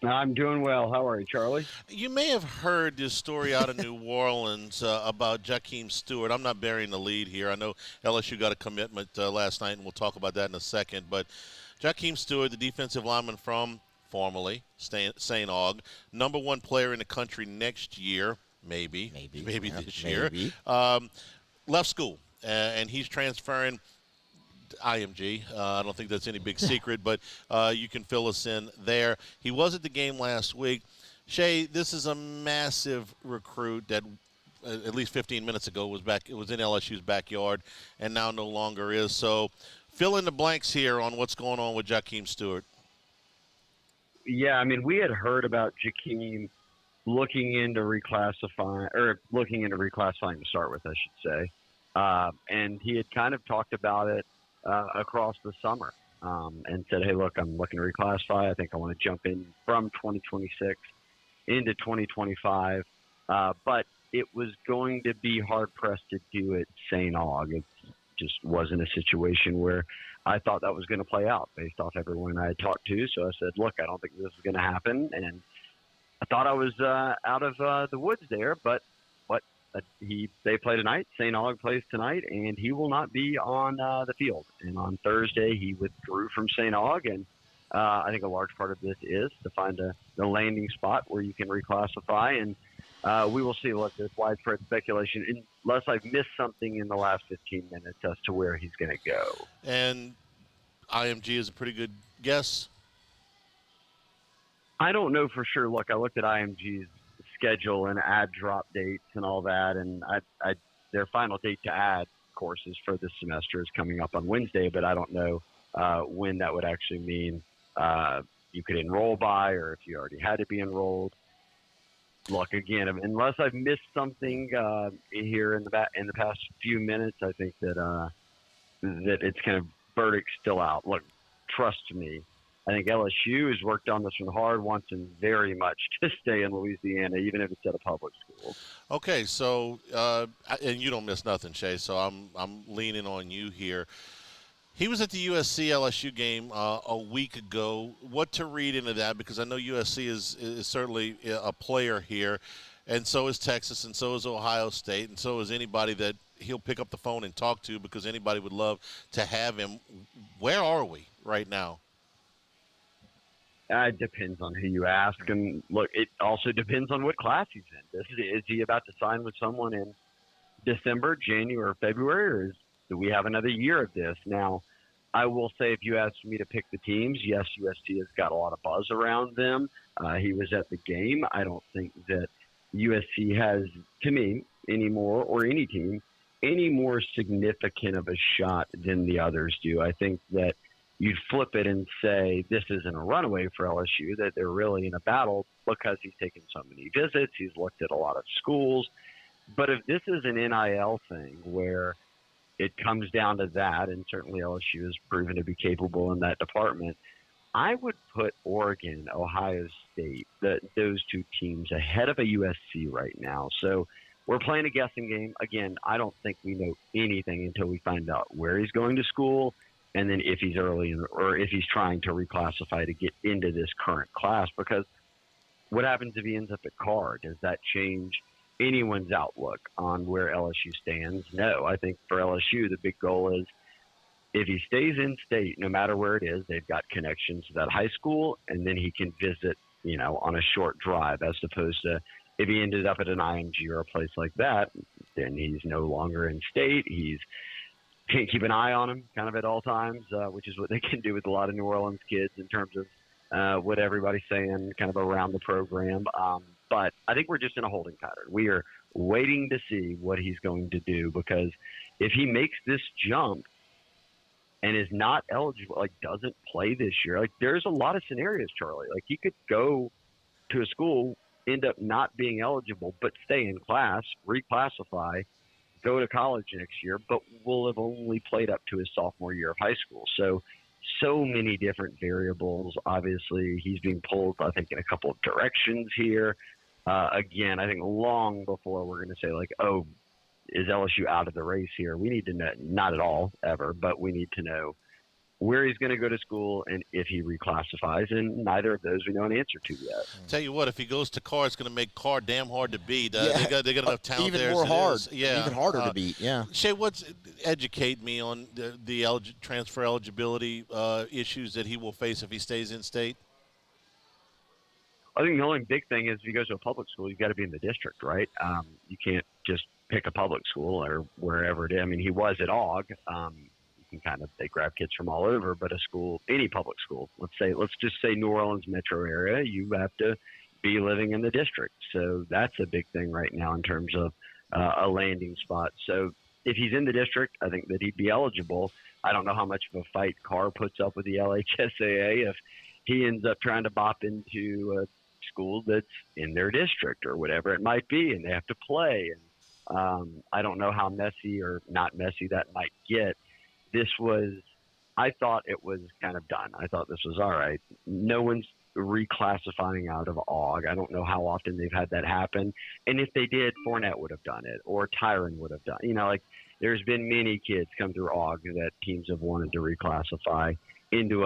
I'm doing well. How are you, Charlie? You may have heard this story out of New Orleans about Jakeem Stewart. I'm not burying the lead here. I know LSU got a commitment last night, and we'll talk about that in a second. But Jakeem Stewart, the defensive lineman from formerly St. Aug, number 1 player in the country next year, maybe this year, left school, and he's transferring IMG. I don't think that's any big secret, but you can fill us in there. He was at the game last week. Shay, this is a massive recruit that at least 15 minutes ago was back. It was in LSU's backyard, and now no longer is. So, fill in the blanks here on what's going on with Jakeem Stewart. Yeah, I mean, we had heard about Jakeem looking into reclassifying to start with, I should say. And he had kind of talked about it across the summer and said, hey, look, I'm looking to reclassify. I think I want to jump in from 2026 into 2025. But it was going to be hard-pressed to do at St. Aug. It just wasn't a situation where I thought that was going to play out based off everyone I had talked to. So I said, look, I don't think this is going to happen. And I thought I was out of the woods there, but they play tonight. St. Aug plays tonight, and he will not be on the field. And on Thursday, he withdrew from St. Aug, and I think a large part of this is to find the landing spot where you can reclassify. And we will see. Look, there's widespread speculation, unless I've missed something in the last 15 minutes as to where he's going to go. And IMG is a pretty good guess. I don't know for sure. Look, I looked at IMG's schedule and ad drop dates and all that, and their final date to add courses for this semester is coming up on Wednesday, but I don't know when that would actually mean you could enroll by, or if you already had to be enrolled. Look, again, unless I've missed something here in the past few minutes, I think that it's kind of verdict still out. Look, trust me. I think LSU has worked on this one hard, wants him very much to stay in Louisiana, even if it's at a public school. Okay, so and you don't miss nothing, Shay. So I'm leaning on you here. He was at the USC LSU game a week ago. What to read into that? Because I know USC is certainly a player here, and so is Texas, and so is Ohio State, and so is anybody that he'll pick up the phone and talk to, because anybody would love to have him. Where are we right now? It depends on who you ask. And look, it also depends on what class he's in. Is he about to sign with someone in December, January, or February, or do we have another year of this? Now, I will say, if you asked me to pick the teams, yes, USC has got a lot of buzz around them. He was at the game. I don't think that USC has, to me, anymore, or any team, any more significant of a shot than the others do. I think that you'd flip it and say this isn't a runaway for LSU, that they're really in a battle because he's taken so many visits. He's looked at a lot of schools. But if this is an NIL thing where it comes down to that, and certainly LSU has proven to be capable in that department, I would put Oregon, Ohio State, those two teams ahead of a USC right now. So we're playing a guessing game. Again, I don't think we know anything until we find out where he's going to school, and then if he's early or if he's trying to reclassify to get into this current class. Because what happens if he ends up at Carr? Does that change anyone's outlook on where LSU stands? No. I think for LSU, the big goal is if he stays in state, no matter where it is, they've got connections to that high school, and then he can visit, on a short drive, as opposed to if he ended up at an IMG or a place like that, then he's no longer in state. Can't keep an eye on him kind of at all times, which is what they can do with a lot of New Orleans kids in terms of what everybody's saying kind of around the program. But I think we're just in a holding pattern. We are waiting to see what he's going to do, because if he makes this jump and is not eligible, doesn't play this year, there's a lot of scenarios, Charlie. He could go to a school, end up not being eligible, but stay in class, reclassify, go to college next year, but will have only played up to his sophomore year of high school. So many different variables. Obviously, he's being pulled, I think, in a couple of directions here. Again, I think long before we're going to say, is LSU out of the race here? We need to know, not at all, ever, but we need to know where he's going to go to school and if he reclassifies, and neither of those we know an answer to yet. Tell you what, if he goes to Carr, it's going to make Carr damn hard to beat. They got enough talent even there. More hard. Yeah. Even harder to beat, yeah. Shay, educate me on the transfer eligibility issues that he will face if he stays in state? I think the only big thing is if he goes to a public school, you've got to be in the district, right? You can't just pick a public school or wherever it is. I mean, he was at Aug. They grab kids from all over, but a school, any public school, let's just say New Orleans metro area, you have to be living in the district. So that's a big thing right now in terms of a landing spot. So if he's in the district, I think that he'd be eligible. I don't know how much of a fight Carr puts up with the LHSAA if he ends up trying to bop into a school that's in their district or whatever it might be, and they have to play. And I don't know how messy or not messy that might get. I thought it was kind of done. I thought this was all right. No one's reclassifying out of AUG. I don't know how often they've had that happen. And if they did, Fournette would have done it, or Tyron would have done. There's been many kids come through AUG that teams have wanted to reclassify into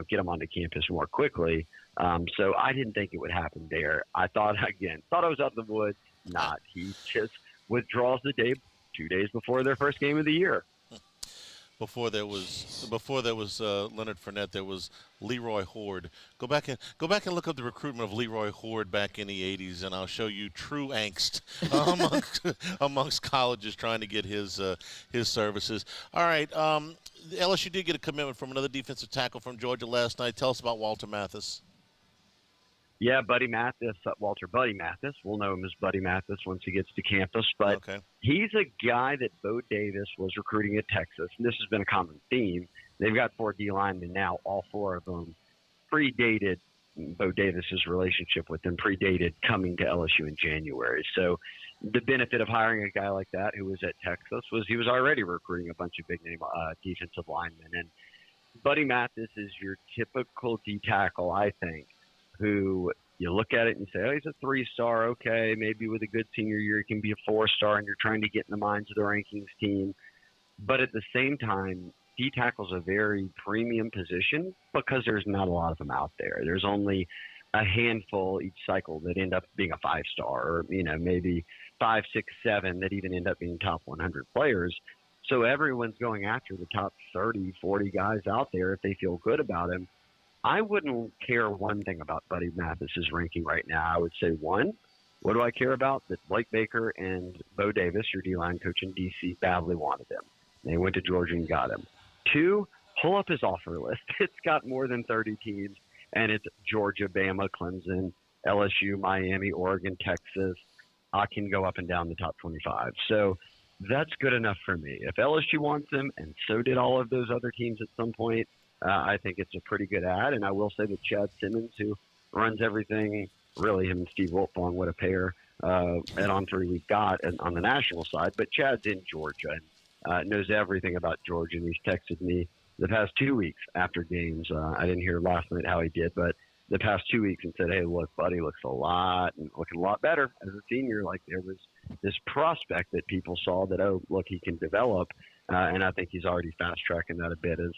get them onto campus more quickly. So I didn't think it would happen there. I thought I was out of the woods. Not. He just withdraws the day 2 days before their first game of the year. Before there was Leonard Fournette, there was Leroy Horde. Go back and look up the recruitment of Leroy Horde back in the 80s, and I'll show you true angst amongst colleges trying to get his services. All right, LSU did get a commitment from another defensive tackle from Georgia last night. Tell us about Walter Mathis. Yeah, Buddy Mathis, Walter Buddy Mathis. We'll know him as Buddy Mathis once he gets to campus. But he's a guy that Bo Davis was recruiting at Texas, and this has been a common theme. They've got 4 D linemen now. All 4 of them predated Bo Davis's relationship with them, predated coming to LSU in January. So the benefit of hiring a guy like that who was at Texas was he was already recruiting a bunch of big-name defensive linemen. And Buddy Mathis is your typical D tackle, I think, who you look at it and say, oh, he's a 3-star. Okay, maybe with a good senior year, he can be a 4-star, and you're trying to get in the minds of the rankings team. But at the same time, D tackle's a very premium position because there's not a lot of them out there. There's only a handful each cycle that end up being a 5-star, or maybe 5, 6, 7 that even end up being top 100 players. So everyone's going after the top 30, 40 guys out there if they feel good about him. I wouldn't care one thing about Buddy Mathis's ranking right now. I would say, one, what do I care about? That Blake Baker and Bo Davis, your D-line coach in D.C., badly wanted him. They went to Georgia and got him. 2, pull up his offer list. It's got more than 30 teams, and it's Georgia, Bama, Clemson, LSU, Miami, Oregon, Texas. I can go up and down the top 25. So that's good enough for me. If LSU wants him, and so did all of those other teams at some point, I think it's a pretty good ad. And I will say that Chad Simmons, who runs everything, really him and Steve Wiltfong, what a pair at On 3 we've got on the national side. But Chad's in Georgia and knows everything about Georgia. And he's texted me the past 2 weeks after games. I didn't hear last night how he did, but the past 2 weeks, and said, hey, look, Buddy looks looking a lot better as a senior. Like, there was this prospect that people saw that, oh, look, he can develop. And I think he's already fast-tracking that a bit as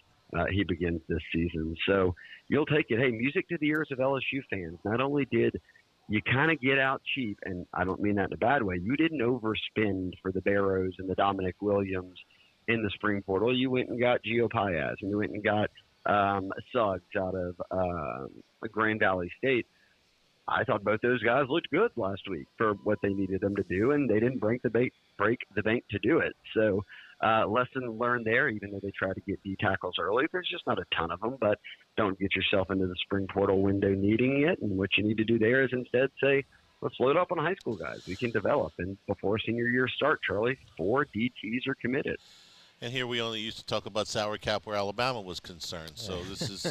he begins this season. So you'll take it. Hey, music to the ears of LSU fans. Not only did you kind of get out cheap, and I don't mean that in a bad way, you didn't overspend for the Barrows and the Dominic Williams in the spring portal. You went and got Gio Paez, and you went and got Suggs out of Grand Valley State. I thought both those guys looked good last week for what they needed them to do, and they didn't break the bank to do it. So lesson learned there, even though they try to get D tackles early. There's just not a ton of them, but don't get yourself into the spring portal window needing it. And what you need to do there is instead say, let's load up on high school guys. We can develop. And before senior year start, Charlie, 4 DTs are committed. And here we only used to talk about salary cap where Alabama was concerned. So this is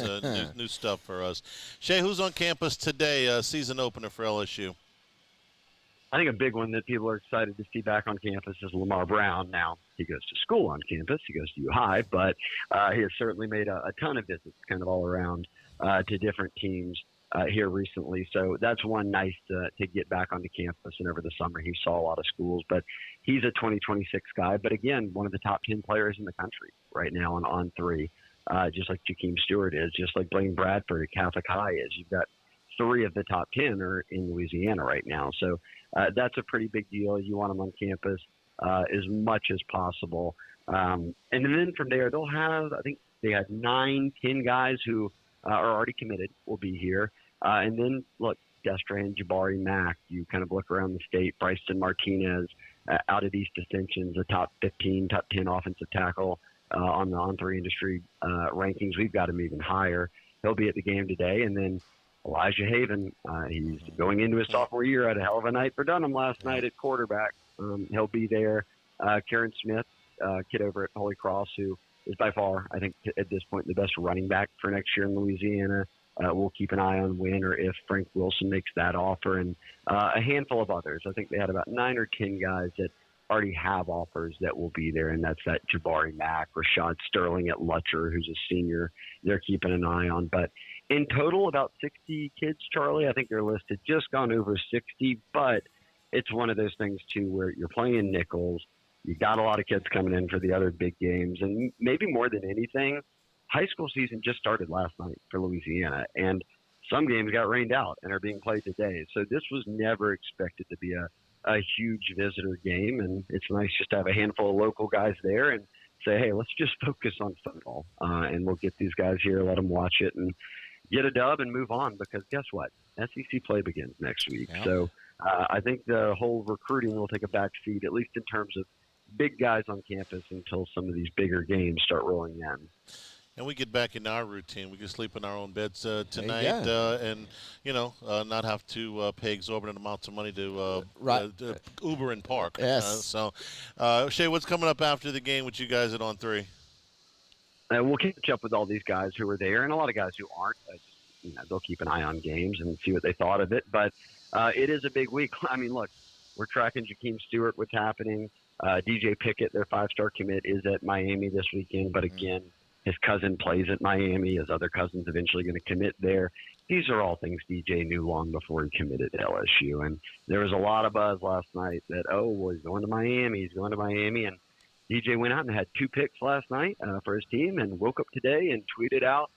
new stuff for us. Shay, who's on campus today, season opener for LSU? I think a big one that people are excited to see back on campus is Lamar Brown. Now, he goes to school on campus. He goes to U-High, but he has certainly made a ton of visits kind of all around to different teams here recently. So that's one nice to get back onto campus. And over the summer, he saw a lot of schools. But he's a 2026 guy. But, again, one of the top 10 players in the country right now on 3, just like Jakeem Stewart is, just like Blaine Bradford at Catholic High is. You've got 3 of the top 10 are in Louisiana right now. So that's a pretty big deal. You want them on campus as much as possible. And then from there, they'll have, I think they had 9, 10 guys who are already committed will be here. And then, look, Destran, Jabari Mack, you kind of look around the state, Bryson Martinez out of East Ascension's a top 15, top 10 offensive tackle on the On3 industry rankings. We've got him even higher. He'll be at the game today. And then Elijah Haven, he's going into his sophomore year. Had a hell of a night for Dunham last night at quarterback. He'll be there. Karen Smith, kid over at Holy Cross, who is by far, I think, at this point, the best running back for next year in Louisiana. We'll keep an eye on when or if Frank Wilson makes that offer, and a handful of others. I think they had about 9 or 10 guys that already have offers that will be there, and that's that Jabari Mack, Rashad Sterling at Lutcher, who's a senior. They're keeping an eye on. But in total, about 60 kids, Charlie. I think they're listed just gone over 60, but it's one of those things, too, where you're playing in Nicholls. You got a lot of kids coming in for the other big games, and maybe more than anything, high school season just started last night for Louisiana, and some games got rained out and are being played today. So this was never expected to be a huge visitor game, and it's nice just to have a handful of local guys there and say, hey, let's just focus on football, and we'll get these guys here, let them watch it, and get a dub and move on, because guess what? SEC play begins next week. Yeah. So I think the whole recruiting will take a back seat, at least in terms of big guys on campus, until some of these bigger games start rolling in. And we get back in our routine. We can sleep in our own beds tonight, and not have to pay exorbitant amounts of money to Uber and park. Yes. Shay, what's coming up after the game with you guys at On 3? We'll catch up with all these guys who are there, and a lot of guys who aren't. They'll keep an eye on games and see what they thought of it. But it is a big week. I mean, look, we're tracking Jakeem Stewart, what's happening. DJ Pickett, their 5-star commit, is at Miami this weekend, but again, his cousin plays at Miami. His other cousin's eventually going to commit there. These are all things DJ knew long before he committed to LSU. And there was a lot of buzz last night that, he's going to Miami. He's going to Miami. And DJ went out and had 2 picks last night for his team, and woke up today and tweeted out,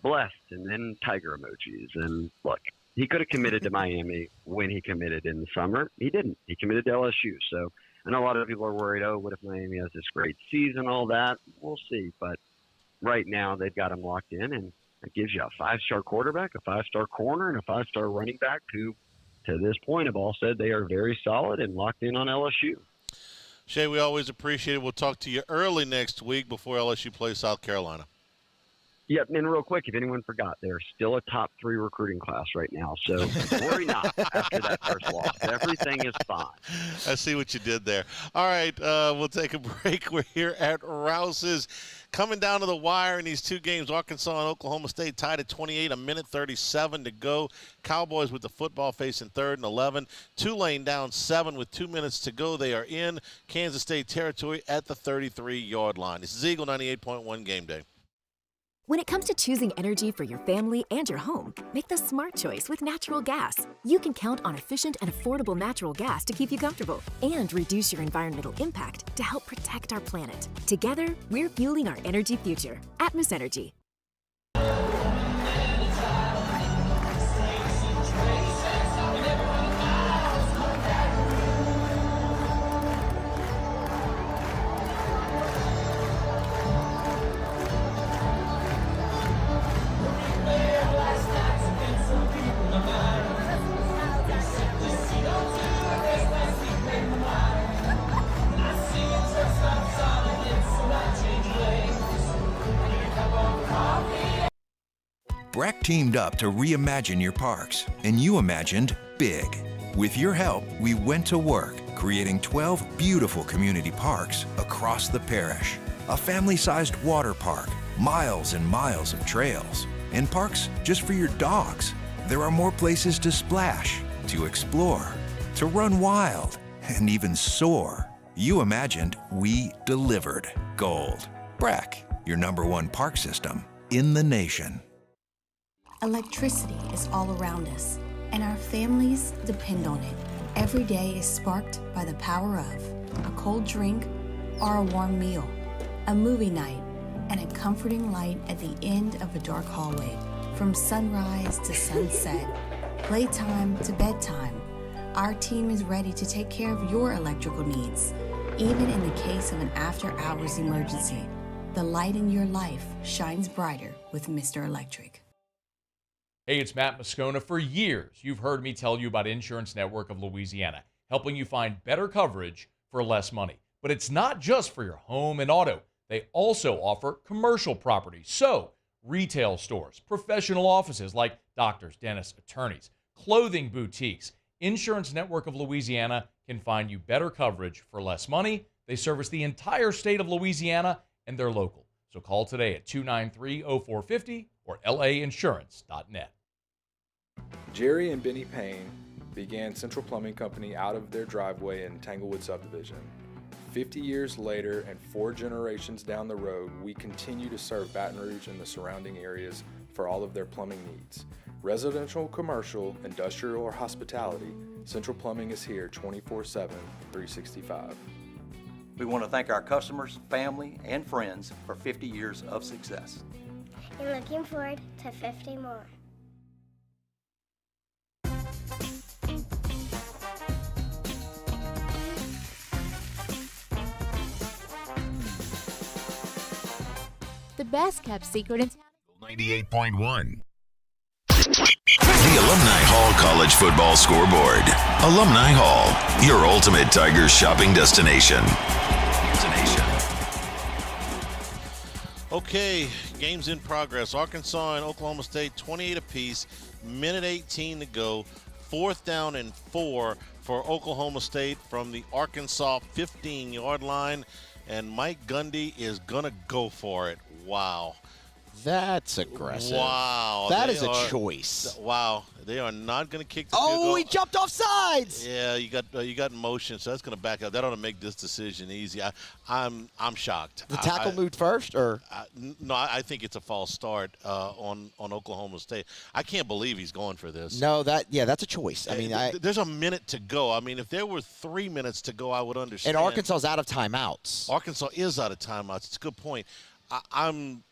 blessed, and then tiger emojis. And look, he could have committed to Miami when he committed in the summer. He didn't. He committed to LSU. So I know a lot of people are worried, what if Miami has this great season, all that? We'll see. But right now, they've got him locked in, and it gives you a 5-star quarterback, a 5-star corner, and a 5-star running back who, to this point, have all said they are very solid and locked in on LSU. Shay, we always appreciate it. We'll talk to you early next week before LSU plays South Carolina. Yeah, and real quick, if anyone forgot, they're still a top 3 recruiting class right now. So worry not after that first loss. Everything is fine. I see what you did there. All right, we'll take a break. We're here at Rouse's. Coming down to the wire in these 2 games, Arkansas and Oklahoma State tied at 28, a minute 37 to go. Cowboys with the football facing 3rd and 11. Tulane down 7 with 2 minutes to go. They are in Kansas State territory at the 33-yard line. This is Eagle 98.1 Game Day. When it comes to choosing energy for your family and your home, make the smart choice with natural gas. You can count on efficient and affordable natural gas to keep you comfortable and reduce your environmental impact to help protect our planet. Together, we're fueling our energy future. Atmos Energy. Breck teamed up to reimagine your parks, and you imagined big. With your help, we went to work, creating 12 beautiful community parks across the parish. A family-sized water park, miles and miles of trails, and parks just for your dogs. There are more places to splash, to explore, to run wild, and even soar. You imagined, we delivered. Gold. Breck, your #1 park system in the nation. Electricity is all around us, and our families depend on it. Every day is sparked by the power of a cold drink or a warm meal, a movie night, and a comforting light at the end of a dark hallway. From sunrise to sunset, playtime to bedtime, our team is ready to take care of your electrical needs. Even in the case of an after-hours emergency, the light in your life shines brighter with Mr. Electric. Hey, it's Matt Moscona. For years, you've heard me tell you about Insurance Network of Louisiana, helping you find better coverage for less money. But it's not just for your home and auto. They also offer commercial property. So, retail stores, professional offices like doctors, dentists, attorneys, clothing boutiques. Insurance Network of Louisiana can find you better coverage for less money. They service the entire state of Louisiana, and they're local. So call today at 293-0450 or lainsurance.net. Jerry and Benny Payne began Central Plumbing Company out of their driveway in Tanglewood subdivision. 50 years later and 4 generations down the road, we continue to serve Baton Rouge and the surrounding areas for all of their plumbing needs. Residential, commercial, industrial, or hospitality, Central Plumbing is here 24/7, 365. We want to thank our customers, family, and friends for 50 years of success. And looking forward to 50 more. The best kept secret in 98.1. The Alumni Hall College Football Scoreboard. Alumni Hall, your ultimate Tigers shopping destination. Okay, games in progress. Arkansas and Oklahoma State, 28 apiece. Minute 18 to go. 4th down and 4 for Oklahoma State from the Arkansas 15-yard line. And Mike Gundy is going to go for it. Wow. That's aggressive. Wow. That is a choice. Wow. They are not going to kick the field goal. Oh, he jumped off sides. Yeah, you got motion, so that's going to back up. That ought to make this decision easy. I'm shocked. The tackle moved first, or no? I think it's a false start on Oklahoma State. I can't believe he's going for this. No, that's a choice. I mean, there's a minute to go. I mean, if there were 3 minutes to go, I would understand. And Arkansas's out of timeouts. Arkansas is out of timeouts. It's a good point. I'm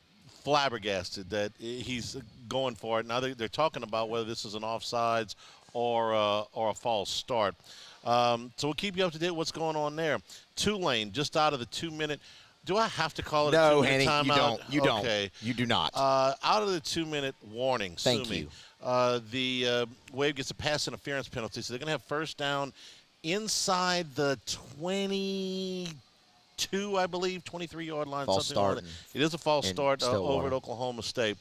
flabbergasted that he's going for it. Now they're talking about whether this is an offsides or a false start. So we'll keep you up to date what's going on there. Tulane just out of the 2-minute. Do I have to call it a 2-minute timeout? No, you don't. Okay. You do not. Out of the 2-minute warning, Thank you. The Wave gets a pass interference penalty, so they're going to have first down inside the 22, I believe, 23-yard line. False start. Like it is a false start over at Oklahoma State.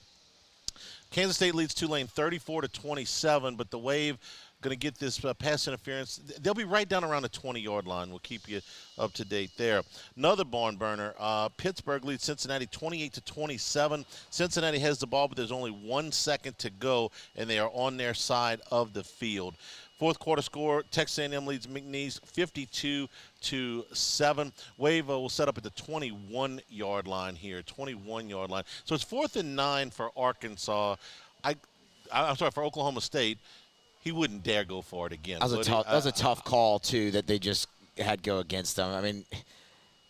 Kansas State leads Tulane 34-27, but the Wave going to get this pass interference. They'll be right down around the 20-yard line. We'll keep you up to date there. Another barn burner. Pittsburgh leads Cincinnati 28-27. Cincinnati has the ball, but there's only 1 second to go, and they are on their side of the field. Fourth quarter score, Texas A&M leads McNeese 52-7. Wave will set up at the 21-yard line here, 21-yard line. So it's 4th and 9 for Arkansas. I'm sorry, for Oklahoma State. He wouldn't dare go for it again. That was a tough call, too, that they just had go against them. I mean,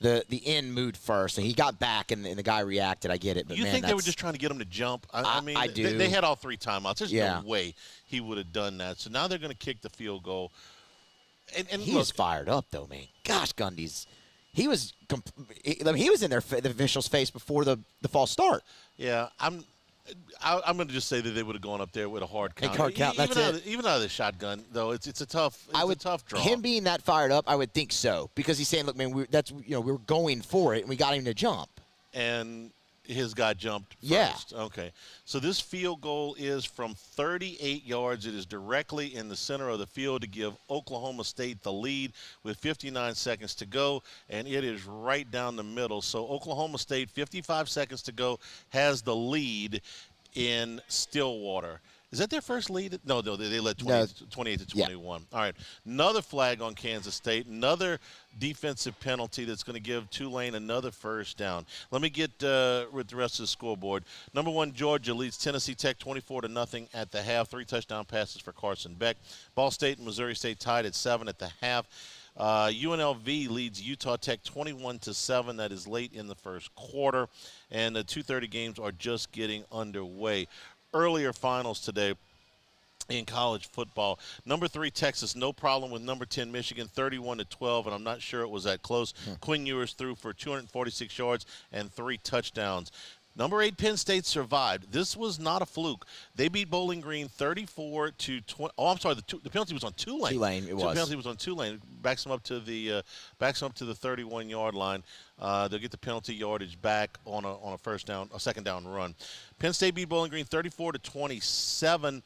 the end moved first, and he got back, and the guy reacted. I get it. But you think they were just trying to get him to jump? I mean, I do. They had all 3 timeouts. There's no way he would have done that. So now they're going to kick the field goal. And he was fired up, though, man. Gosh, Gundy's. He was in the official's face before the false start. Yeah, I'm going to just say that they would have gone up there with a hard count. Even out of the shotgun, though, it's a tough draw. Him being that fired up, I would think so, because he's saying, "Look, man, we were going for it, and we got him to jump." And his guy jumped first. Yeah. Okay. So this field goal is from 38 yards. It is directly in the center of the field to give Oklahoma State the lead with 59 seconds to go, and it is right down the middle. So Oklahoma State, 55 seconds to go, has the lead in Stillwater. Is that their first lead? No, they led 28-21. Yeah. All right. Another flag on Kansas State. Another defensive penalty that's going to give Tulane another first down. Let me get with the rest of the scoreboard. Number 1, Georgia leads Tennessee Tech 24-0 at the half. 3 touchdown passes for Carson Beck. Ball State and Missouri State tied at 7 at the half. UNLV leads Utah Tech 21-7. That is late in the first quarter. And the 2:30 games are just getting underway. Earlier finals today in college football. Number 3, Texas, no problem with number 10, Michigan, 31-12, and I'm not sure it was that close. Quinn Ewers threw for 246 yards and 3 touchdowns. Number 8, Penn State survived. This was not a fluke. They beat Bowling Green 34-20. Oh, I'm sorry. The penalty was on Tulane. It was. The penalty was on Tulane. Backs them up to the 31-yard line. They'll get the penalty yardage back on a second down run. Penn State beat Bowling Green 34-27.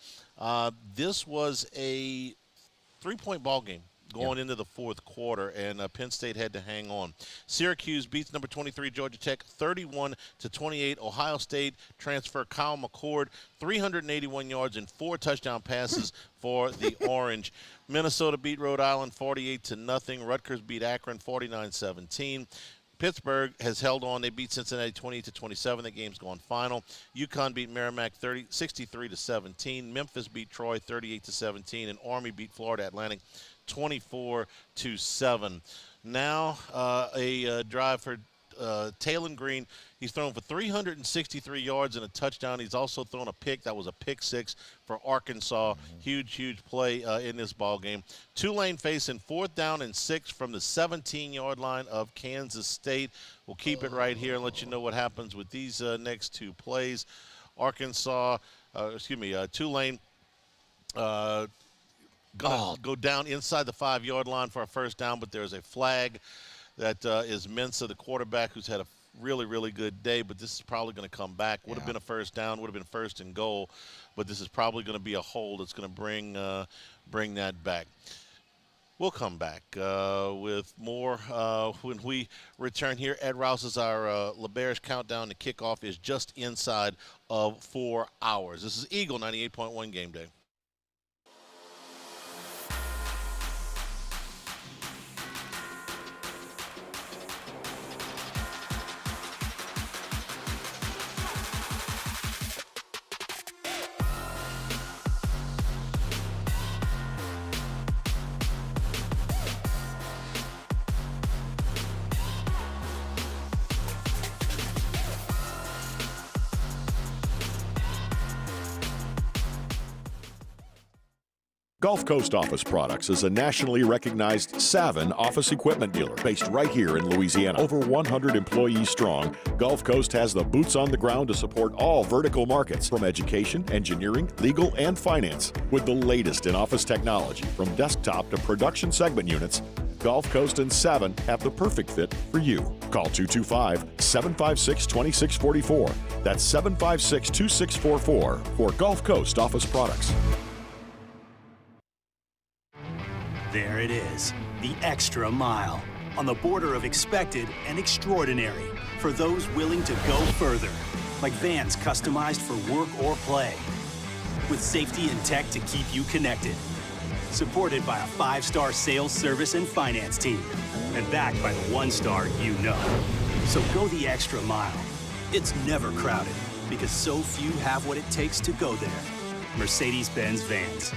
This was a 3-point ball game going into the fourth quarter, and Penn State had to hang on. Syracuse beats number 23 Georgia Tech 31-28. Ohio State transfer Kyle McCord 381 yards and 4 touchdown passes for the Orange. Minnesota beat Rhode Island 48-0. Rutgers beat Akron 49-17. Pittsburgh has held on. They beat Cincinnati 28-27. The game's gone final. UConn beat Merrimack 63-17. Memphis beat Troy 38-17, and Army beat Florida Atlantic 24-7. Now a drive for Taylon Green. He's thrown for 363 yards and a touchdown. He's also thrown a pick. That was a pick six for Arkansas. Huge play in this ball game. Tulane facing 4th down and 6 from the 17-yard line of Kansas State. We'll keep it right here and let you know what happens with these next two plays. Tulane gonna go down inside the 5-yard line for a first down, but there's a flag that is Mensah, the quarterback, who's had a really good day, but this is probably going to come back. Would have been a first down, would have been first and goal, but this is probably going to be a hold that's going to bring that back. We'll come back with more when we return here. Ed Rouse's our LeBear's countdown to kickoff is just inside of 4 hours. This is Eagle 98.1 Game Day. Gulf Coast Office Products is a nationally recognized Savin office equipment dealer based right here in Louisiana. Over 100 employees strong, Gulf Coast has the boots on the ground to support all vertical markets from education, engineering, legal, and finance. With the latest in office technology from desktop to production segment units, Gulf Coast and Savin have the perfect fit for you. Call 225-756-2644. That's 756-2644 for Gulf Coast Office Products. There it is, the extra mile, on the border of expected and extraordinary for those willing to go further, like vans customized for work or play, with safety and tech to keep you connected, supported by a 5-star sales, service, and finance team, and backed by the 1-star you know. So go the extra mile. It's never crowded, because so few have what it takes to go there. Mercedes-Benz Vans.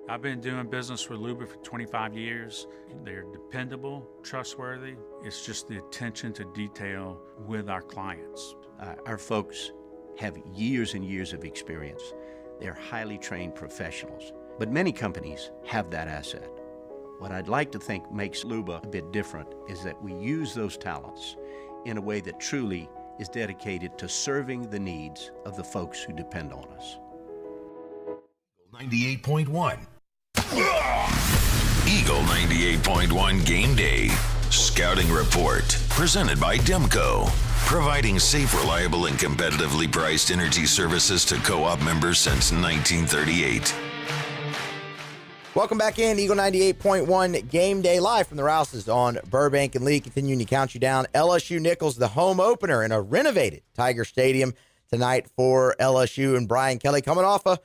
I've been doing business with Luba for 25 years. They're dependable, trustworthy. It's just the attention to detail with our clients. Our folks have years and years of experience. They're highly trained professionals, but many companies have that asset. What I'd like to think makes Luba a bit different is that we use those talents in a way that truly is dedicated to serving the needs of the folks who depend on us. 98.1. Eagle 98.1 Game Day Scouting Report, presented by Demco, providing safe, reliable, and competitively priced energy services to co-op members since 1938. Welcome back in, Eagle 98.1 Game Day, live from the Rouses on Burbank and Lee, continuing to count you down. LSU Nicholls, the home opener in a renovated Tiger Stadium tonight for LSU, and Brian Kelly coming off a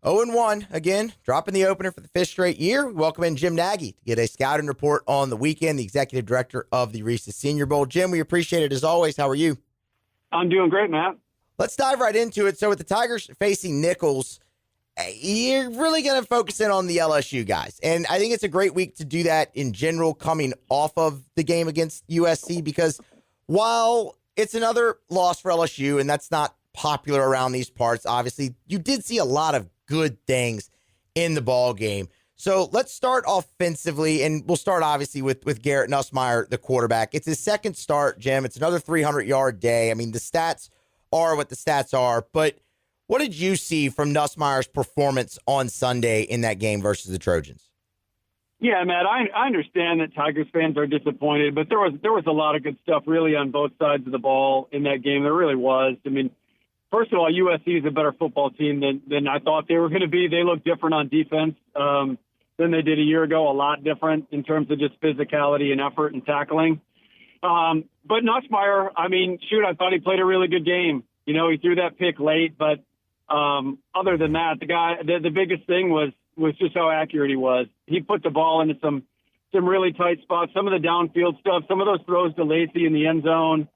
0-1, again, dropping the opener for the 5th straight year. We welcome in Jim Nagy to get a scouting report on the weekend, the executive director of the Reese's Senior Bowl. Jim, we appreciate it as always. How are you? I'm doing great, Matt. Let's dive right into it. So with the Tigers facing Nicholls, you're really going to focus in on the LSU guys. And I think it's a great week to do that in general, coming off of the game against USC, because while it's another loss for LSU, and that's not popular around these parts, obviously, you did see a lot of good things in the ball game. So let's start offensively, and we'll start obviously with Garrett Nussmeier, the quarterback. It's his second start, Jim. It's another 300-yard day. I mean, the stats are what the stats are, but what did you see from Nussmeier's performance on Sunday in that game versus the Trojans? Yeah, Matt, I understand that Tigers fans are disappointed, but there was a lot of good stuff really on both sides of the ball in that game. There really was. I mean, first of all, USC is a better football team than I thought they were going to be. They look different on defense than they did a year ago, a lot different in terms of just physicality and effort and tackling. But Nussmeier, I mean, shoot, I thought he played a really good game. You know, he threw that pick late, but other than that, the biggest thing was just how accurate he was. He put the ball into some really tight spots, some of the downfield stuff, some of those throws to Lacey in the end zone,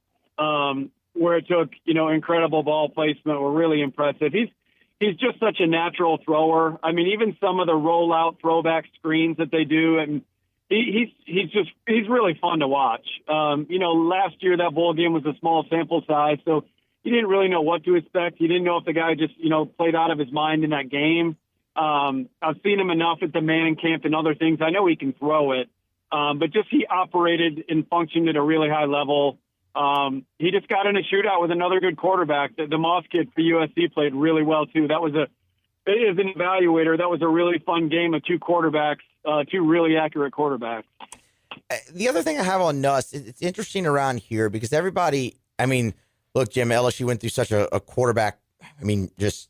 where it took, incredible ball placement were really impressive. He's just such a natural thrower. I mean, even some of the rollout throwback screens that they do, and he's really fun to watch. Last year that bowl game was a small sample size, so you didn't really know what to expect. You didn't know if the guy just, played out of his mind in that game. I've seen him enough at the Manning camp and other things. I know he can throw it, but just he operated and functioned at a really high level. He just got in a shootout with another good quarterback. The Moss kid for USC played really well too. As an evaluator, that was a really fun game of two quarterbacks, two really accurate quarterbacks. The other thing I have on Nuss, it's interesting around here because everybody, I mean, look, Jim, LSU went through such a quarterback, I mean, just,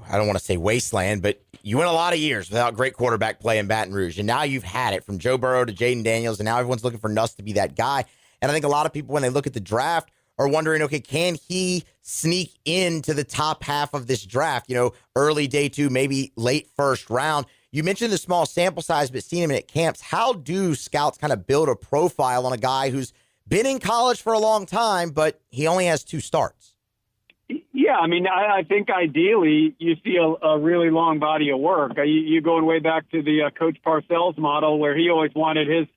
I don't want to say wasteland, but you went a lot of years without great quarterback play in Baton Rouge. And now you've had it from Joe Burrow to Jaden Daniels, and now everyone's looking for Nuss to be that guy. And I think a lot of people, when they look at the draft, are wondering, okay, can he sneak into the top half of this draft? Early day 2, maybe late first round. You mentioned the small sample size, but seeing him at camps, how do scouts kind of build a profile on a guy who's been in college for a long time, but he only has 2 starts? Yeah, I mean, I think ideally you see a really long body of work. You going way back to the Coach Parcells model where he always wanted his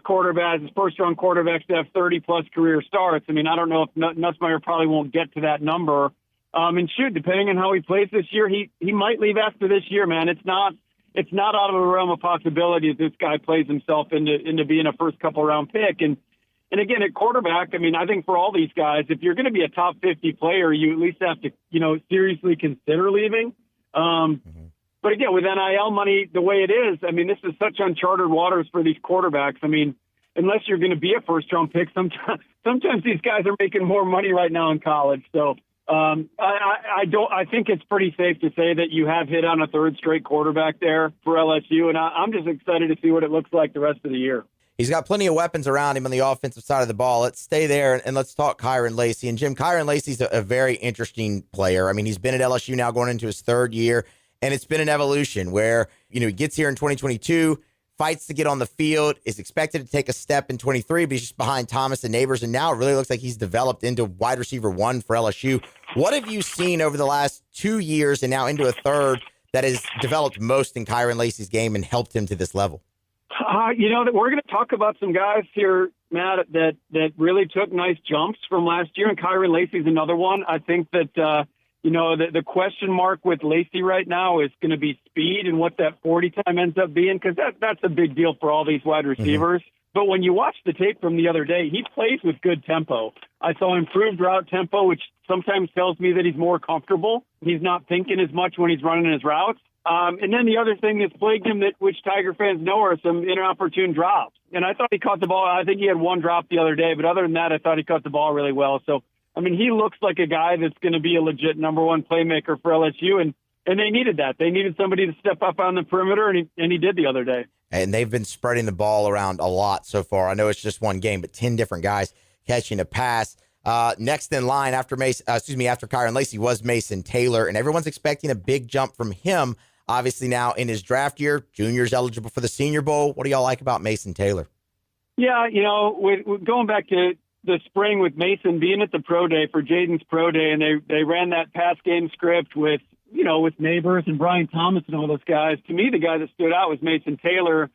quarterbacks, his first-round quarterbacks to have 30-plus career starts. I mean, I don't know if Nussmeier probably won't get to that number. And shoot, depending on how he plays this year, he might leave after this year, man. It's not out of the realm of possibility that this guy plays himself into being a first couple-round pick. And again, at quarterback, I mean, I think for all these guys, if you're going to be a top 50 player, you at least have to, seriously consider leaving. But again, with NIL money the way it is, I mean, this is such uncharted waters for these quarterbacks. I mean, unless you're going to be a first-round pick, sometimes these guys are making more money right now in college. So I think it's pretty safe to say that you have hit on a third straight quarterback there for LSU, and I'm just excited to see what it looks like the rest of the year. He's got plenty of weapons around him on the offensive side of the ball. Let's stay there and let's talk Kyron Lacey. And Jim, Kyron Lacey's a very interesting player. I mean, he's been at LSU now going into his 3rd year, and it's been an evolution where, he gets here in 2022, fights to get on the field, is expected to take a step in 23, but he's just behind Thomas and Neighbors, and now it really looks like he's developed into wide receiver 1 for LSU. What have you seen over the last 2 years and now into a 3rd that has developed most in Kyron Lacey's game and helped him to this level? That we're going to talk about some guys here, Matt, that really took nice jumps from last year, and Kyron Lacey's another one. I think that, the question mark with Lacey right now is going to be speed and what that 40 time ends up being, because that's a big deal for all these wide receivers. Mm-hmm. But when you watch the tape from the other day, he plays with good tempo. I saw improved route tempo, which sometimes tells me that he's more comfortable. He's not thinking as much when he's running his routes. And then the other thing that's plagued him, which Tiger fans know, are some inopportune drops. And I thought he caught the ball. I think he had 1 drop the other day, but other than that, I thought he caught the ball really well. So, I mean, he looks like a guy that's going to be a legit number 1 playmaker for LSU, and they needed that. They needed somebody to step up on the perimeter, and he did the other day. And they've been spreading the ball around a lot so far. I know it's just 1 game, but 10 different guys catching a pass. Next in line after Kyron Lacey was Mason Taylor, and everyone's expecting a big jump from him. Obviously now in his draft year, junior's eligible for the Senior Bowl. What do y'all like about Mason Taylor? Yeah, with going back to the spring with Mason being at the pro day for Jaden's pro day, and they ran that pass game script with Neighbors and Brian Thomas and all those guys. To me, the guy that stood out was Mason Taylor,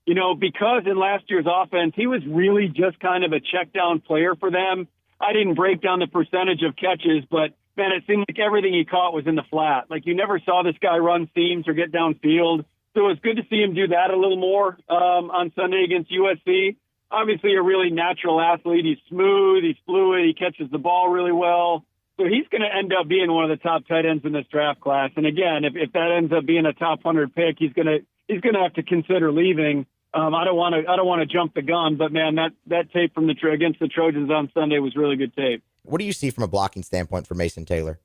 because in last year's offense, he was really just kind of a check down player for them. I didn't break down the percentage of catches, but man, it seemed like everything he caught was in the flat. Like you never saw this guy run seams or get downfield. So it was good to see him do that a little more on Sunday against USC. Obviously a really natural athlete. He's smooth. He's fluid. He catches the ball really well. So he's going to end up being one of the top tight ends in this draft class. And again, if that ends up being a top 100 pick, he's going to have to consider leaving. I don't want to jump the gun, but man, that tape from against the Trojans on Sunday was really good tape. What do you see from a blocking standpoint for Mason Taylor?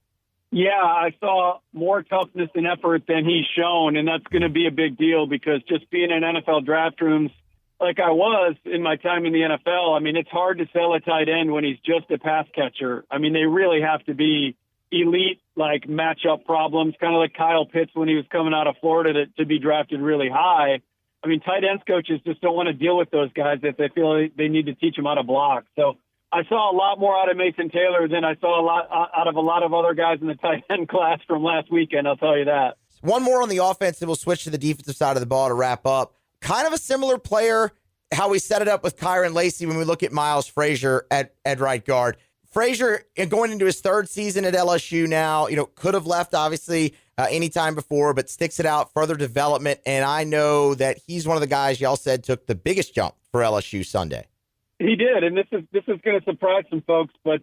Yeah, I saw more toughness and effort than he's shown, and that's going to be a big deal because just being in NFL draft rooms like I was in my time in the NFL, I mean, it's hard to sell a tight end when he's just a pass catcher. I mean, they really have to be elite, like matchup problems, kind of like Kyle Pitts when he was coming out of Florida to be drafted really high. I mean, tight ends coaches just don't want to deal with those guys if they feel they need to teach them how to block. So I saw a lot more out of Mason Taylor than I saw a lot out of a lot of other guys in the tight end class from last weekend, I'll tell you that. One more on the offense, and we'll switch to the defensive side of the ball to wrap up. Kind of a similar player, how we set it up with Kyron Lacey when we look at Miles Frazier at right guard. Frazier, going into his third season at LSU now, could have left, obviously, anytime before, but sticks it out, further development, and I know that he's one of the guys y'all said took the biggest jump for LSU Sunday. He did, and this is going to surprise some folks, but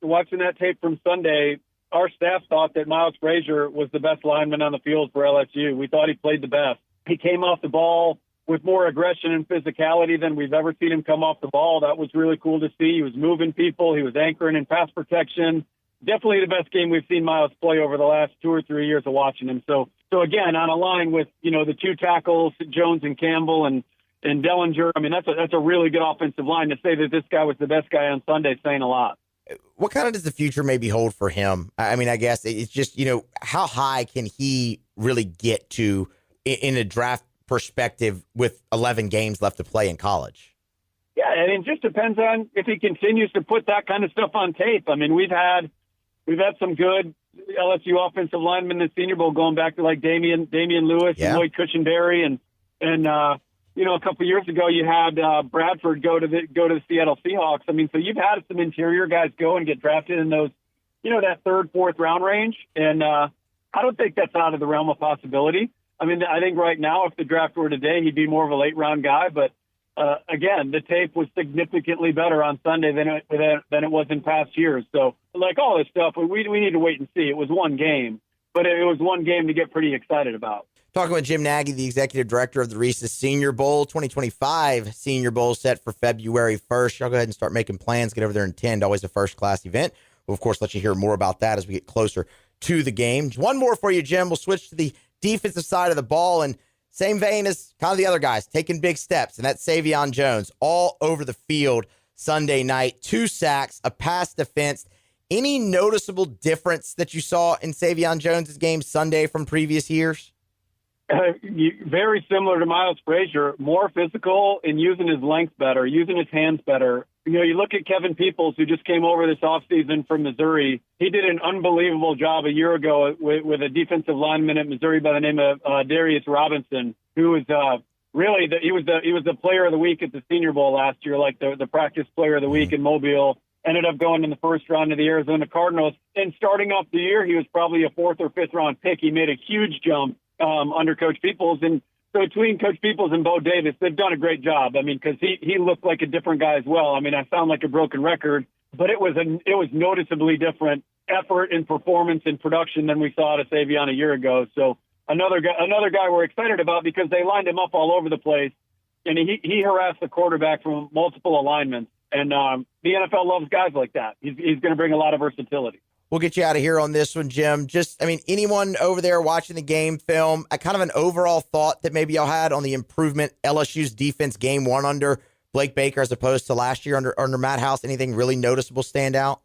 watching that tape from Sunday, our staff thought that Miles Frazier was the best lineman on the field for LSU. We thought he played the best. He came off the ball with more aggression and physicality than we've ever seen him come off the ball. That was really cool to see. He was moving people. He was anchoring in pass protection. Definitely the best game we've seen Miles play over the last 2 or 3 years of watching him. So again, on a line with, the two tackles, Jones and Campbell and Dellinger, I mean, that's a really good offensive line. To say that this guy was the best guy on Sunday, saying a lot. What kind of does the future maybe hold for him? I mean, I guess it's just, how high can he really get to in a draft perspective with 11 games left to play in college? Yeah, and it just depends on if he continues to put that kind of stuff on tape. I mean, we've had some good LSU offensive linemen in the Senior Bowl going back to like Damian Lewis and Lloyd Cushenberry and a couple of years ago you had Bradford go to the Seattle Seahawks. I mean, so you've had some interior guys go and get drafted in those, that third, fourth round range, and I don't think that's out of the realm of possibility. I mean, I think right now, if the draft were today, he'd be more of a late-round guy. But, again, the tape was significantly better on Sunday than it was in past years. So, like all this stuff, we need to wait and see. It was one game, but it was one game to get pretty excited about. Talking with Jim Nagy, the executive director of the Reese's Senior Bowl, 2025 Senior Bowl set for February 1st. Y'all go ahead and start making plans. Get over there and attend. Always a first-class event. We'll, of course, let you hear more about that as we get closer to the game. One more for you, Jim. We'll switch to the defensive side of the ball, and same vein as kind of the other guys, taking big steps, and that's Savion Jones all over the field Sunday night. 2 sacks, a pass defense. Any noticeable difference that you saw in Savion Jones' game Sunday from previous years? Very similar to Miles Frazier, more physical and using his length better, using his hands better. You look at Kevin Peoples, who just came over this offseason from Missouri. He did an unbelievable job a year ago with a defensive lineman at Missouri by the name of Darius Robinson, who was he was the player of the week at the Senior Bowl last year, like the practice player of the week in Mobile. Ended up going in the first round of the Arizona Cardinals. And starting off the year, he was probably a 4th or 5th round pick. He made a huge jump under Coach Peoples. And so between Coach Peoples and Bo Davis, they've done a great job. I mean, because he looked like a different guy as well. I mean, I sound like a broken record, but it was noticeably different effort and performance and production than we saw out of Savion a year ago. So another guy we're excited about because they lined him up all over the place, and he harassed the quarterback from multiple alignments. And the NFL loves guys like that. He's going to bring a lot of versatility. We'll get you out of here on this one, Jim. Anyone over there watching the game film, kind of an overall thought that maybe y'all had on the improvement LSU's defense game 1 under Blake Baker as opposed to last year under Matt House? Anything really noticeable stand out?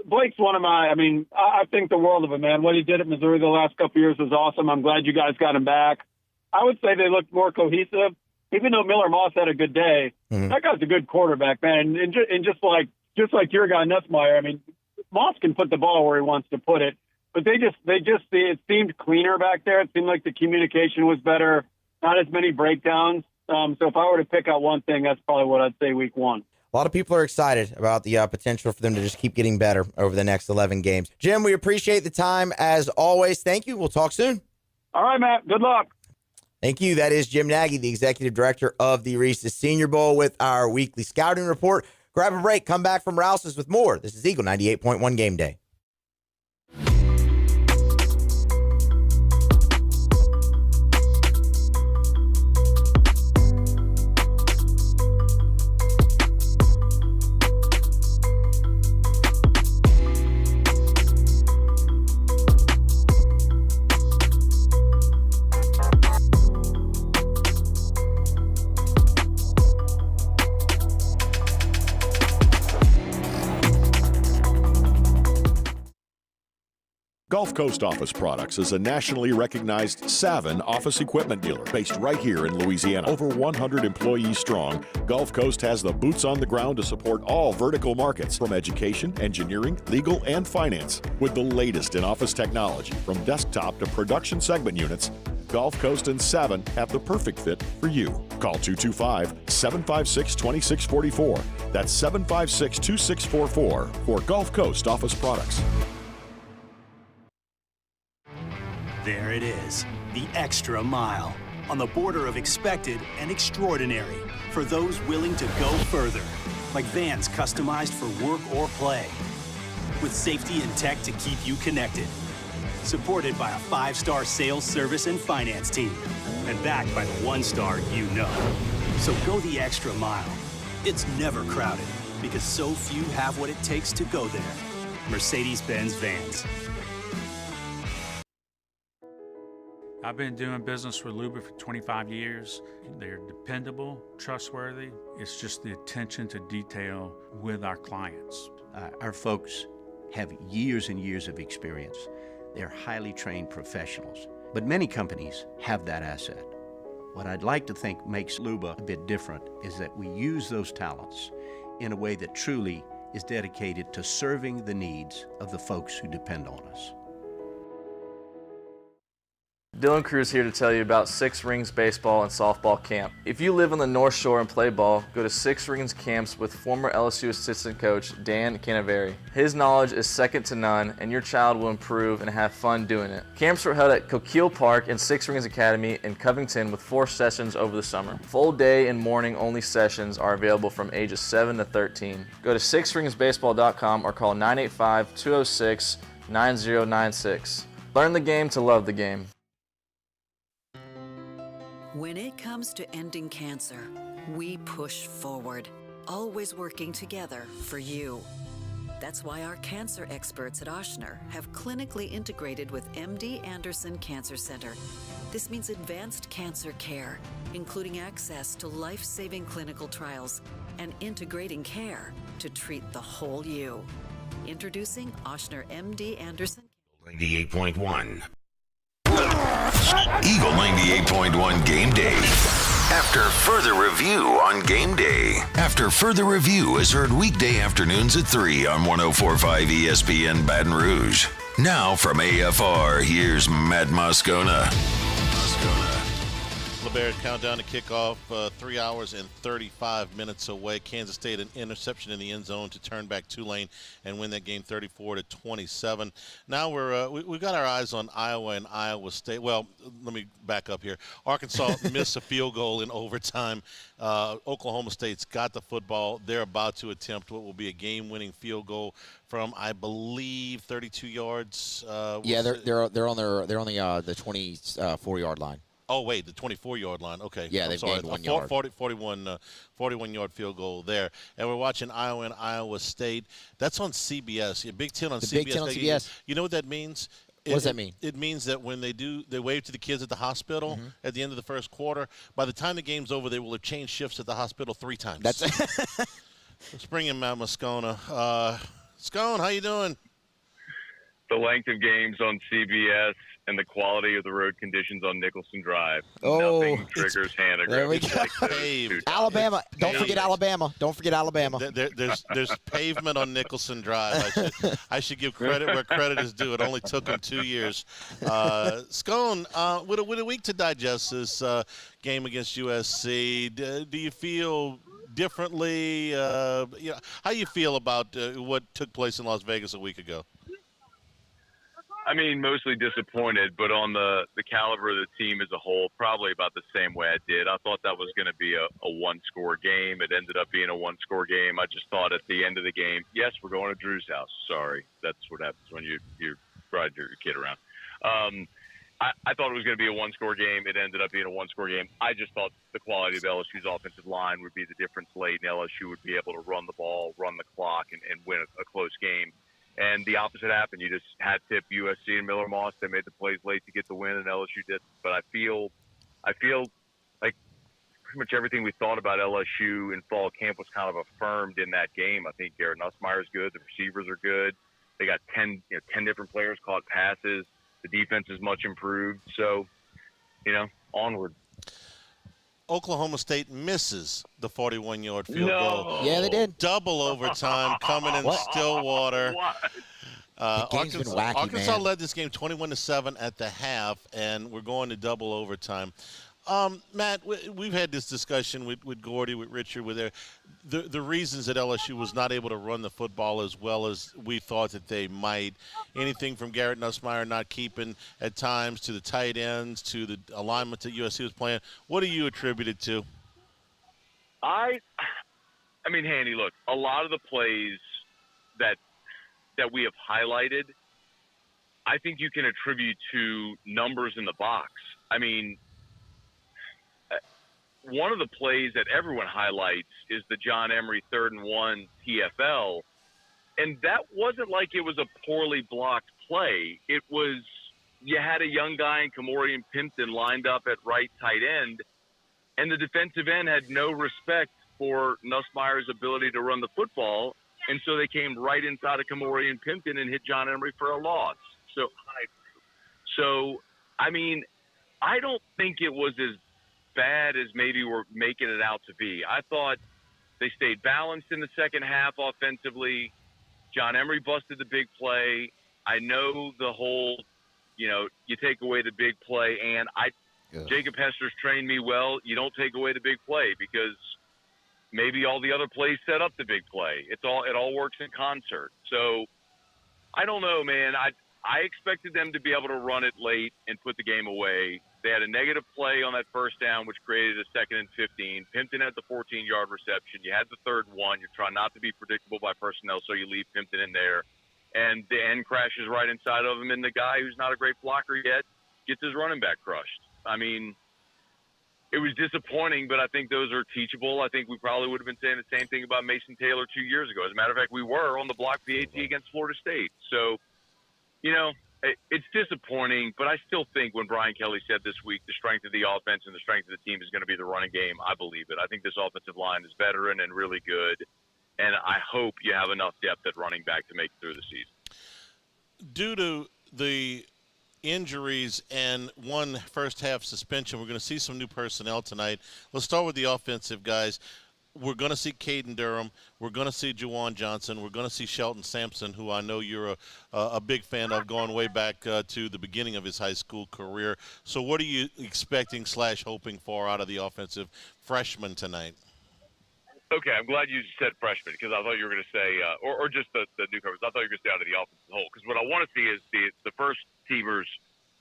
Blake's I think the world of him, man. What he did at Missouri the last couple of years was awesome. I'm glad you guys got him back. I would say they looked more cohesive. Even though Miller Moss had a good day, that guy's a good quarterback, man. And just like your guy Nussmeier, I mean, Moss can put the ball where he wants to put it, but it seemed cleaner back there. It seemed like the communication was better, not as many breakdowns. So if I were to pick out one thing, that's probably what I'd say week 1. A lot of people are excited about the potential for them to just keep getting better over the next 11 games. Jim, we appreciate the time as always. Thank you. We'll talk soon. All right, Matt. Good luck. Thank you. That is Jim Nagy, the executive director of the Reese's Senior Bowl, with our weekly scouting report. Grab a break. Come back from Rouse's with more. This is Eagle 98.1 Game Day. Gulf Coast Office Products is a nationally recognized Savin office equipment dealer based right here in Louisiana. Over 100 employees strong, Gulf Coast has the boots on the ground to support all vertical markets, from education, engineering, legal, and finance. With the latest in office technology, from desktop to production segment units, Gulf Coast and Savin have the perfect fit for you. Call 225-756-2644. That's 756-2644 for Gulf Coast Office Products. There it is, the extra mile, on the border of expected and extraordinary, for those willing to go further, like vans customized for work or play, with safety and tech to keep you connected. Supported by a 5-star sales, service, and finance team, and backed by the 1-star you know. So go the extra mile. It's never crowded, because so few have what it takes to go there. Mercedes-Benz Vans. I've been doing business with Luba for 25 years. They're dependable, trustworthy. It's just the attention to detail with our clients. Our folks have years and years of experience. They're highly trained professionals, but many companies have that asset. What I'd like to think makes Luba a bit different is that we use those talents in a way that truly is dedicated to serving the needs of the folks who depend on us. Dylan Cruz here to tell you about Six Rings Baseball and Softball Camp. If you live on the North Shore and play ball, go to Six Rings Camps with former LSU assistant coach Dan Canaveri. His knowledge is second to none, and your child will improve and have fun doing it. Camps were held at Coquille Park and Six Rings Academy in Covington with 4 sessions over the summer. Full day and morning only sessions are available from ages 7 to 13. Go to sixringsbaseball.com or call 985-206-9096. Learn the game to love the game. When it comes to ending cancer, we push forward, always working together for you. That's why our cancer experts at Ochsner have clinically integrated with MD Anderson Cancer Center. This means advanced cancer care, including access to life-saving clinical trials and integrating care to treat the whole you. Introducing Ochsner MD Anderson. 98.1. Eagle 98.1 Game Day. After Further Review on Game Day. After Further Review is heard weekday afternoons at 3 on 104.5 ESPN Baton Rouge. Now from AFR, here's Matt Moscona. Bears countdown to kickoff, 3 hours and 35 minutes away. Kansas State an interception in the end zone to turn back Tulane and win that game 34-27. Now we've got our eyes on Iowa and Iowa State. Well, let me back up here. Arkansas missed a field goal in overtime. Oklahoma State's got the football. They're about to attempt what will be a game-winning field goal from, I believe, 32 yards. Yeah, they're on the 24-yard line. Oh, wait, the 24-yard line. Okay. Yeah, they've gained 1 yard. 41-yard field goal there. And we're watching Iowa and Iowa State. That's on CBS. Yeah, Big Ten on CBS. Big Ten on CBS. You know what that means? What does that mean? It means that when they wave to the kids at the hospital at the end of the first quarter, by the time the game's over, they will have changed shifts at the hospital 3 times. Let's bring in Matt Moscona. Scone, how you doing? The length of games on CBS and the quality of the road conditions on Nicholson Drive. Oh, nothing triggers Hannah. There we go. Alabama. Don't forget Alabama. Don't forget Alabama. There's pavement on Nicholson Drive. I should give credit where credit is due. It only took them 2 years. Scone, with a week to digest this game against USC, do you feel differently? How do you feel about what took place in Las Vegas a week ago? I mean, mostly disappointed, but on the caliber of the team as a whole, probably about the same way I did. I thought that was going to be a one-score game. It ended up being a one-score game. I just thought at the end of the game, yes, we're going to Drew's house. Sorry. That's what happens when you ride your kid around. I thought it was going to be a one-score game. It ended up being a one-score game. I just thought the quality of LSU's offensive line would be the difference late, and LSU would be able to run the ball, run the clock, and win a close game. And the opposite happened. You just had tip USC and Miller Moss. They made the plays late to get the win, and LSU did. But I feel like pretty much everything we thought about LSU in fall camp was kind of affirmed in that game. I think Garrett Nussmeier is good. The receivers are good. They got 10 different players caught passes. The defense is much improved. So, onward. Oklahoma State misses the 41-yard field goal. Yeah, they did. Double overtime coming in Stillwater. The game's been wacky, Arkansas man. led this game 21-7 at the half, and we're going to double overtime. Matt, we've had this discussion with Gordy, with Richard, with the reasons that LSU was not able to run the football as well as we thought that they might. Anything from Garrett Nussmeier not keeping at times to the tight ends to the alignment that USC was playing. What do you attribute it to? I mean, Handy, look, a lot of the plays that we have highlighted, I think you can attribute to numbers in the box. I mean, one of the plays that everyone highlights is the John Emery 3rd and 1 TFL, and that wasn't like it was a poorly blocked play. It was, you had a young guy in Kamorian Pimpton lined up at right tight end, and the defensive end had no respect for Nussmeier's ability to run the football, and so they came right inside of Kamorian Pimpton and hit John Emery for a loss. So, I mean, I don't think it was as bad as maybe we're making it out to be. I thought they stayed balanced in the second half offensively. John Emery busted the big play. I know the whole, you take away the big play, and Jacob Hester's trained me well. You don't take away the big play because maybe all the other plays set up the big play. It all works in concert. So I don't know, man. I expected them to be able to run it late and put the game away. They had a negative play on that first down, which created a 2nd and 15. Pimpton had the 14-yard reception. You had the 3rd one. You're trying not to be predictable by personnel, so you leave Pimpton in there. And the end crashes right inside of him, and the guy who's not a great blocker yet gets his running back crushed. I mean, it was disappointing, but I think those are teachable. I think we probably would have been saying the same thing about Mason Taylor 2 years ago. As a matter of fact, we were on the block PAT against Florida State. So, it's disappointing, but I still think when Brian Kelly said this week the strength of the offense and the strength of the team is going to be the running game, I believe it. I think this offensive line is veteran and really good, and I hope you have enough depth at running back to make it through the season. Due to the injuries and one first-half suspension, we're going to see some new personnel tonight. Let's start with the offensive guys. We're going to see Caden Durham. We're going to see Juwan Johnson. We're going to see Shelton Sampson, who I know you're a big fan of, going way back to the beginning of his high school career. So what are you expecting / hoping for out of the offensive freshmen tonight? Okay, I'm glad you said freshmen because I thought you were going to say or just the newcomers. I thought you were going to say out of the offense as a whole because what I want to see is the first teamers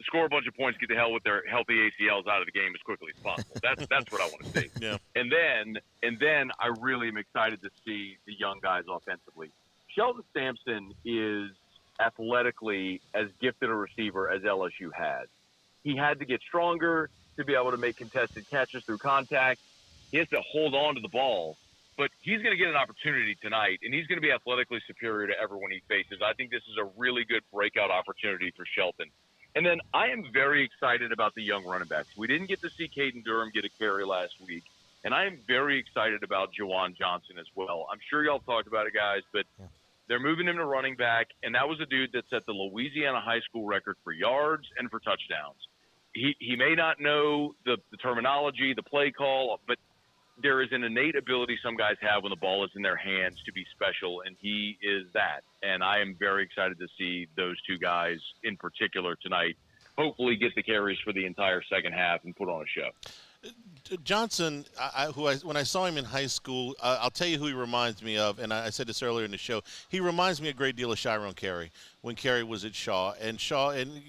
score a bunch of points, get the hell with their healthy ACLs out of the game as quickly as possible. That's what I want to see. Yeah. And then I really am excited to see the young guys offensively. Shelton Sampson is athletically as gifted a receiver as LSU has. He had to get stronger to be able to make contested catches through contact. He has to hold on to the ball. But he's going to get an opportunity tonight, and he's going to be athletically superior to everyone he faces. I think this is a really good breakout opportunity for Shelton. And then I am very excited about the young running backs. We didn't get to see Caden Durham get a carry last week, and I am very excited about Juwan Johnson as well. I'm sure y'all talked about it, guys, but they're moving him to running back, and that was a dude that set the Louisiana high school record for yards and for touchdowns. He may not know the terminology, the play call, but there is an innate ability some guys have when the ball is in their hands to be special, and he is that. And I am very excited to see those two guys in particular tonight hopefully get the carries for the entire second half and put on a show. Johnson, when I saw him in high school, I'll tell you who he reminds me of, and I said this earlier in the show. He reminds me a great deal of Chiron Carey when Carey was at Shaw. And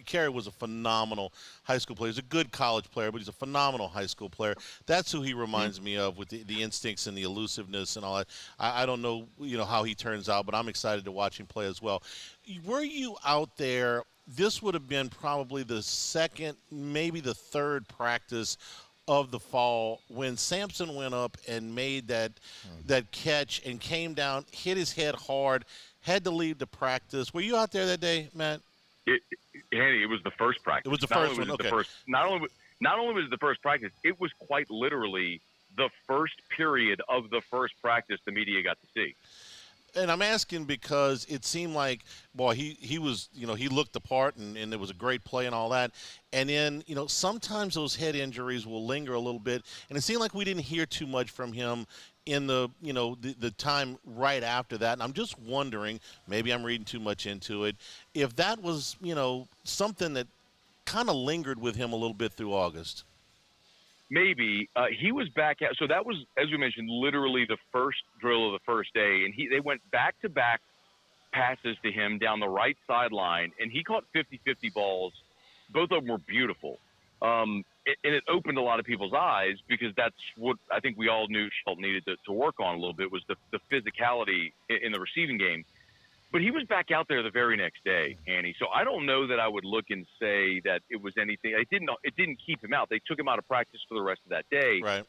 Carey was a phenomenal high school player. He's a good college player, but he's a phenomenal high school player. That's who he reminds me of with the instincts and the elusiveness and all that. I don't know, how he turns out, but I'm excited to watch him play as well. Were you out there? This would have been probably the second, maybe the third practice of the fall when Sampson went up and made that catch and came down, hit his head hard, had to leave the practice. Were you out there that day, Matt? It was the first practice. It was the first one. Okay. Not only was it the first practice, it was quite literally the first period of the first practice the media got to see. And I'm asking because it seemed like, boy, he was, he looked the part, and it was a great play and all that. And then, sometimes those head injuries will linger a little bit, and it seemed like we didn't hear too much from him in the time right after that. And I'm just wondering, maybe I'm reading too much into it, if that was, something that kind of lingered with him a little bit through August. Maybe. He was back out. So that was, as we mentioned, literally the first drill of the first day. And they went back-to-back passes to him down the right sideline, and he caught 50-50 balls. Both of them were beautiful. And it opened a lot of people's eyes, because that's what I think we all knew Shelton needed to work on a little bit, was the physicality in the receiving game. But he was back out there the very next day, Annie. So I don't know that I would look and say that it was anything. It didn't keep him out. They took him out of practice for the rest of that day. Right.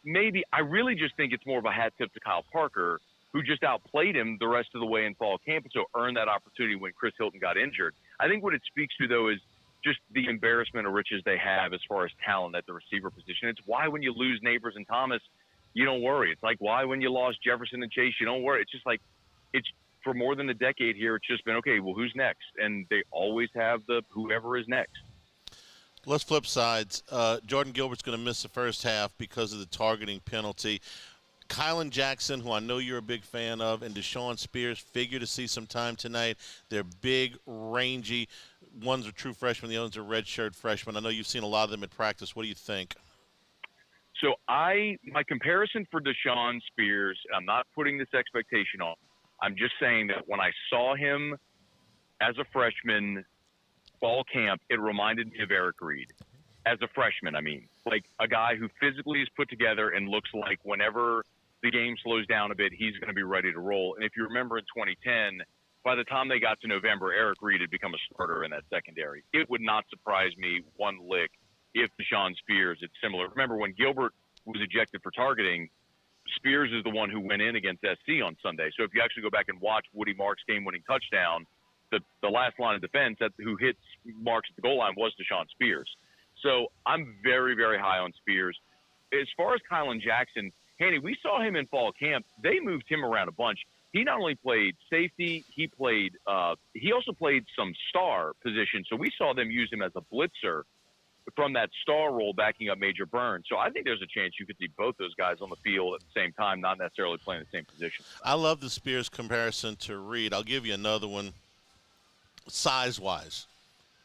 Maybe I really just think it's more of a hat tip to Kyle Parker, who just outplayed him the rest of the way in fall camp, and so earned that opportunity when Chris Hilton got injured. I think what it speaks to, though, is just the embarrassment of riches they have as far as talent at the receiver position. It's why when you lose Neighbors and Thomas, you don't worry. It's like why when you lost Jefferson and Chase, you don't worry. It's just like for more than a decade here, it's just been, okay, well, who's next? And they always have the whoever is next. Let's flip sides. Jordan Gilbert's going to miss the first half because of the targeting penalty. Kylan Jackson, who I know you're a big fan of, and Deshaun Spears figure to see some time tonight. They're big, rangy. One's a true freshman, the other's a redshirt freshman. I know you've seen a lot of them in practice. What do you think? So my comparison for Deshaun Spears, I'm not putting this expectation on. I'm just saying that when I saw him as a freshman fall camp, it reminded me of Eric Reed. As a freshman, I mean. Like a guy who physically is put together and looks like whenever the game slows down a bit, he's going to be ready to roll. And if you remember in 2010, by the time they got to November, Eric Reed had become a starter in that secondary. It would not surprise me one lick if Deshaun Spears, it's similar. Remember when Gilbert was ejected for targeting, Spears is the one who went in against SC on Sunday. So if you actually go back and watch Woody Marks' game-winning touchdown, the last line of defense who hits Marks at the goal line was Deshaun Spears. So I'm very, very high on Spears. As far as Kylan Jackson, Hanny, we saw him in fall camp. They moved him around a bunch. He not only played safety, he also played some star position. So we saw them use him as a blitzer from that star role backing up Major Burns. So I think there's a chance you could see both those guys on the field at the same time, not necessarily playing the same position. I love the Spears comparison to Reed. I'll give you another one. Size-wise,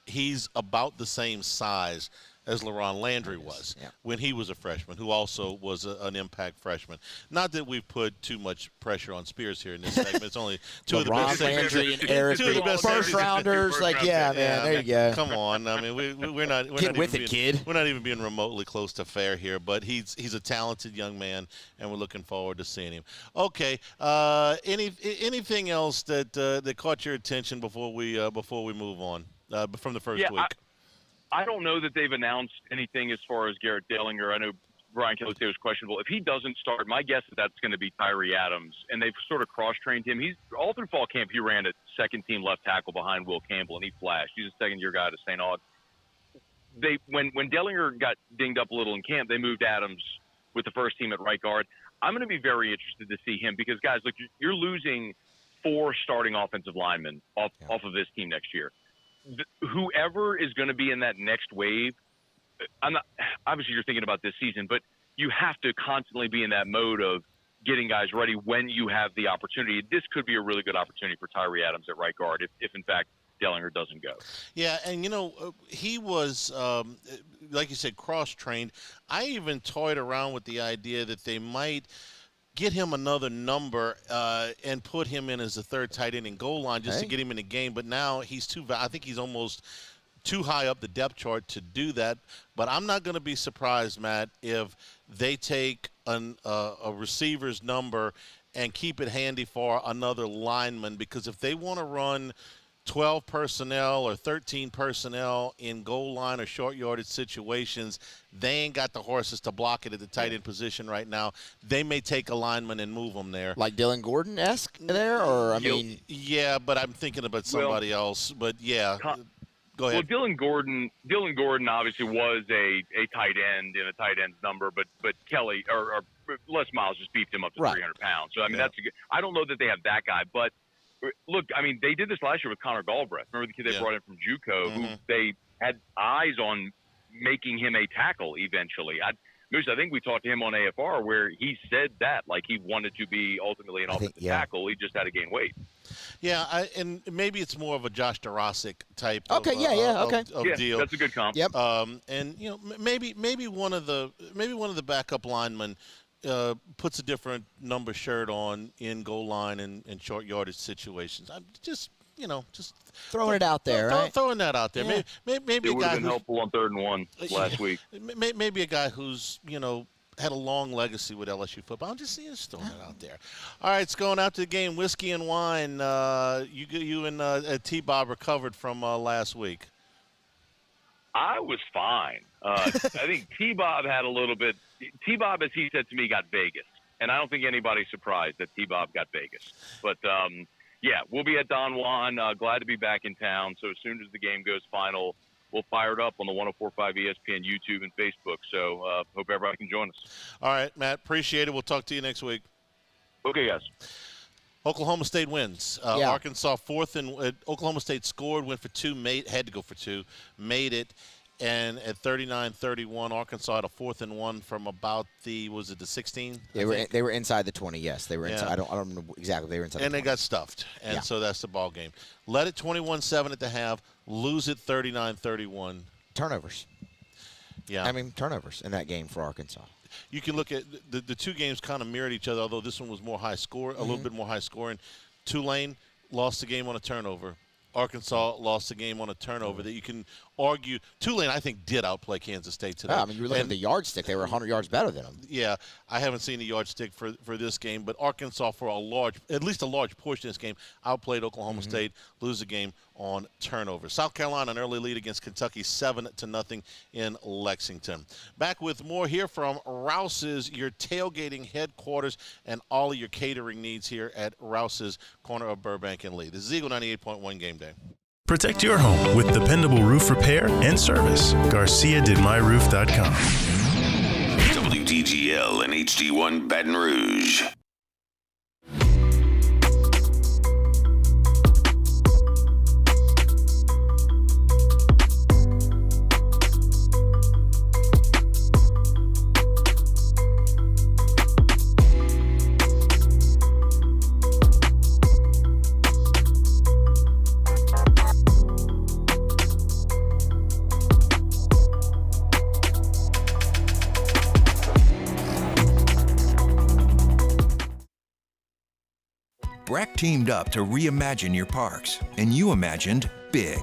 he's about the same size as LaRon Landry was when he was a freshman, who also was an impact freshman. Not that we've put too much pressure on Spears here in this segment. It's only two of the best Landry and Eric, first rounders. Like, man, there you go. Come on. I mean, we're not even being remotely close to fair here. But he's a talented young man, and we're looking forward to seeing him. Okay. Anything else that caught your attention before we move on from the first week? I don't know that they've announced anything as far as Garrett Dellinger. I know Brian Kelly was questionable. If he doesn't start, my guess is that's going to be Tyree Adams, and they've sort of cross-trained him. He's all through fall camp. He ran at second-team left tackle behind Will Campbell, and he flashed. He's a second-year guy to St. Aug. When Dellinger got dinged up a little in camp, they moved Adams with the first team at right guard. I'm going to be very interested to see him because, guys, look, you're losing 4 starting offensive linemen off of this team next year. Whoever is going to be in that next wave, obviously you're thinking about this season, but you have to constantly be in that mode of getting guys ready when you have the opportunity. This could be a really good opportunity for Tyree Adams at right guard if in fact, Dellinger doesn't go. Yeah, and, he was, like you said, cross-trained. I even toyed around with the idea that they might – get him another number and put him in as a third tight end and goal line just to get him in the game. But now I think he's almost too high up the depth chart to do that. But I'm not going to be surprised, Matt, if they take a receiver's number and keep it handy for another lineman, because if they want to run 12 personnel or 13 personnel in goal line or short yardage situations, they ain't got the horses to block it at the tight end position right now. They may take a lineman and move them there. Like Dylan Gordon-esque there? Or, yeah, but I'm thinking about somebody else. But, yeah, go ahead. Well, Dylan Gordon obviously was a tight end in a tight end's number, but Kelly or Les Miles just beefed him up to Right. 300 pounds. So, I mean, that's a good – I don't know that they have that guy. But, look, I mean, they did this last year with Connor Galbraith. Remember the kid they brought in from JUCO who they had eyes on making him a tackle eventually. Moose, I think we talked to him on AFR where he said that, like he wanted to be ultimately an offensive tackle. He just had to gain weight. Yeah, and maybe it's more of a Josh Dorosic type Okay, of, deal. That's a good comp. Yep. And you know, maybe one of the backup linemen puts a different number shirt on in goal line and short yardage situations. I'm just throwing it out there, right? Throwing that out there. Yeah. Maybe It a would guy have been helpful on 3rd and 1 last week. Maybe a guy who's had a long legacy with LSU football. I'm just throwing it out there. All right, it's going out to the game. Whiskey and wine. You and T-Bob recovered from last week. I was fine. I think T-Bob had a little bit. T-Bob, as he said to me, got Vegas. And I don't think anybody's surprised that T-Bob got Vegas. But, yeah, we'll be at Don Juan. Glad to be back in town. So as soon as the game goes final, we'll fire it up on the 104.5 ESPN YouTube and Facebook. So hope everybody can join us. All right, Matt. Appreciate it. We'll talk to you next week. Okay, guys. Oklahoma State wins. Arkansas Oklahoma State scored, went for 2, had to go for 2, made it. And at 39-31, Arkansas had a 4th and 1 from about the 16? They were inside the 20. Yes, they were inside. I don't know exactly. They were inside. And the 20. they got stuffed. And so that's the ball game. Led it 21-7 at the half. Lose it 39-31. Turnovers. Yeah. I mean, turnovers in that game for Arkansas. You can look at the two games kind of mirrored each other, although this one was more high score, a little bit more high scoring. Tulane lost the game on a turnover. Arkansas lost the game on a turnover that you can argue. Tulane, I think, did outplay Kansas State today. Yeah, I mean, you were looking at the yardstick. They were 100 yards better than them. Yeah, I haven't seen the yardstick for this game, but Arkansas, for at least a large portion of this game, outplayed Oklahoma State, lose the game on turnover. South Carolina, an early lead against Kentucky, 7-0 in Lexington. Back with more here from Rouse's, your tailgating headquarters, and all of your catering needs here at Rouse's, corner of Burbank and Lee. This is Eagle 98.1 Game Day. Protect your home with dependable roof repair and service. GarciaDidMyRoof.com. WDGL and HD1 Baton Rouge. Breck teamed up to reimagine your parks, and you imagined big.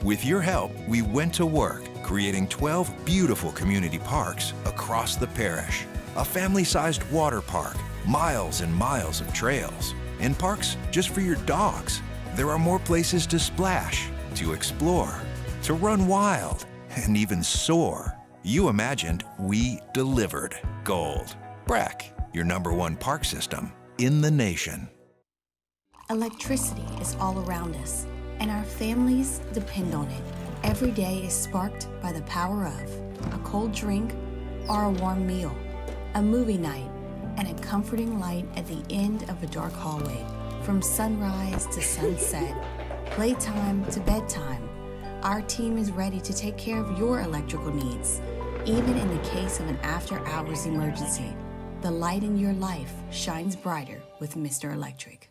With your help, we went to work, creating 12 beautiful community parks across the parish. A family-sized water park, miles and miles of trails, and parks just for your dogs. There are more places to splash, to explore, to run wild, and even soar. You imagined, we delivered. Gold. Breck, your #1 park system in the nation. Electricity is all around us, and our families depend on it. Every day is sparked by the power of a cold drink or a warm meal, a movie night, and a comforting light at the end of a dark hallway. From sunrise to sunset, playtime to bedtime, our team is ready to take care of your electrical needs, even in the case of an after-hours emergency. The light in your life shines brighter with Mr. Electric.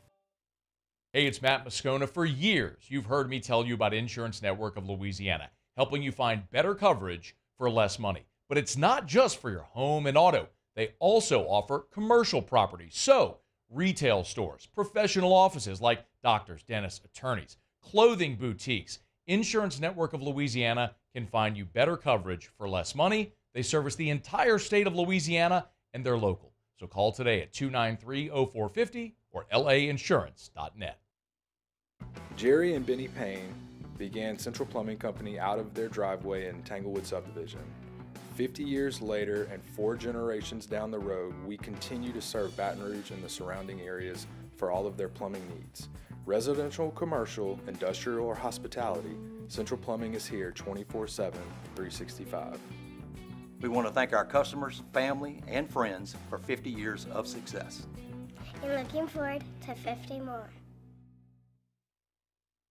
Hey, it's Matt Moscona. For years, you've heard me tell you about Insurance Network of Louisiana, helping you find better coverage for less money. But it's not just for your home and auto. They also offer commercial property. So, retail stores, professional offices like doctors, dentists, attorneys, clothing boutiques. Insurance Network of Louisiana can find you better coverage for less money. They service the entire state of Louisiana, and they're local. So call today at 293-0450 or lainsurance.net. Jerry and Benny Payne began Central Plumbing Company out of their driveway in Tanglewood Subdivision. 50 years later and 4 generations down the road, we continue to serve Baton Rouge and the surrounding areas for all of their plumbing needs. Residential, commercial, industrial, or hospitality, Central Plumbing is here 24/7, 365. We want to thank our customers, family, and friends for 50 years of success. And looking forward to 50 more.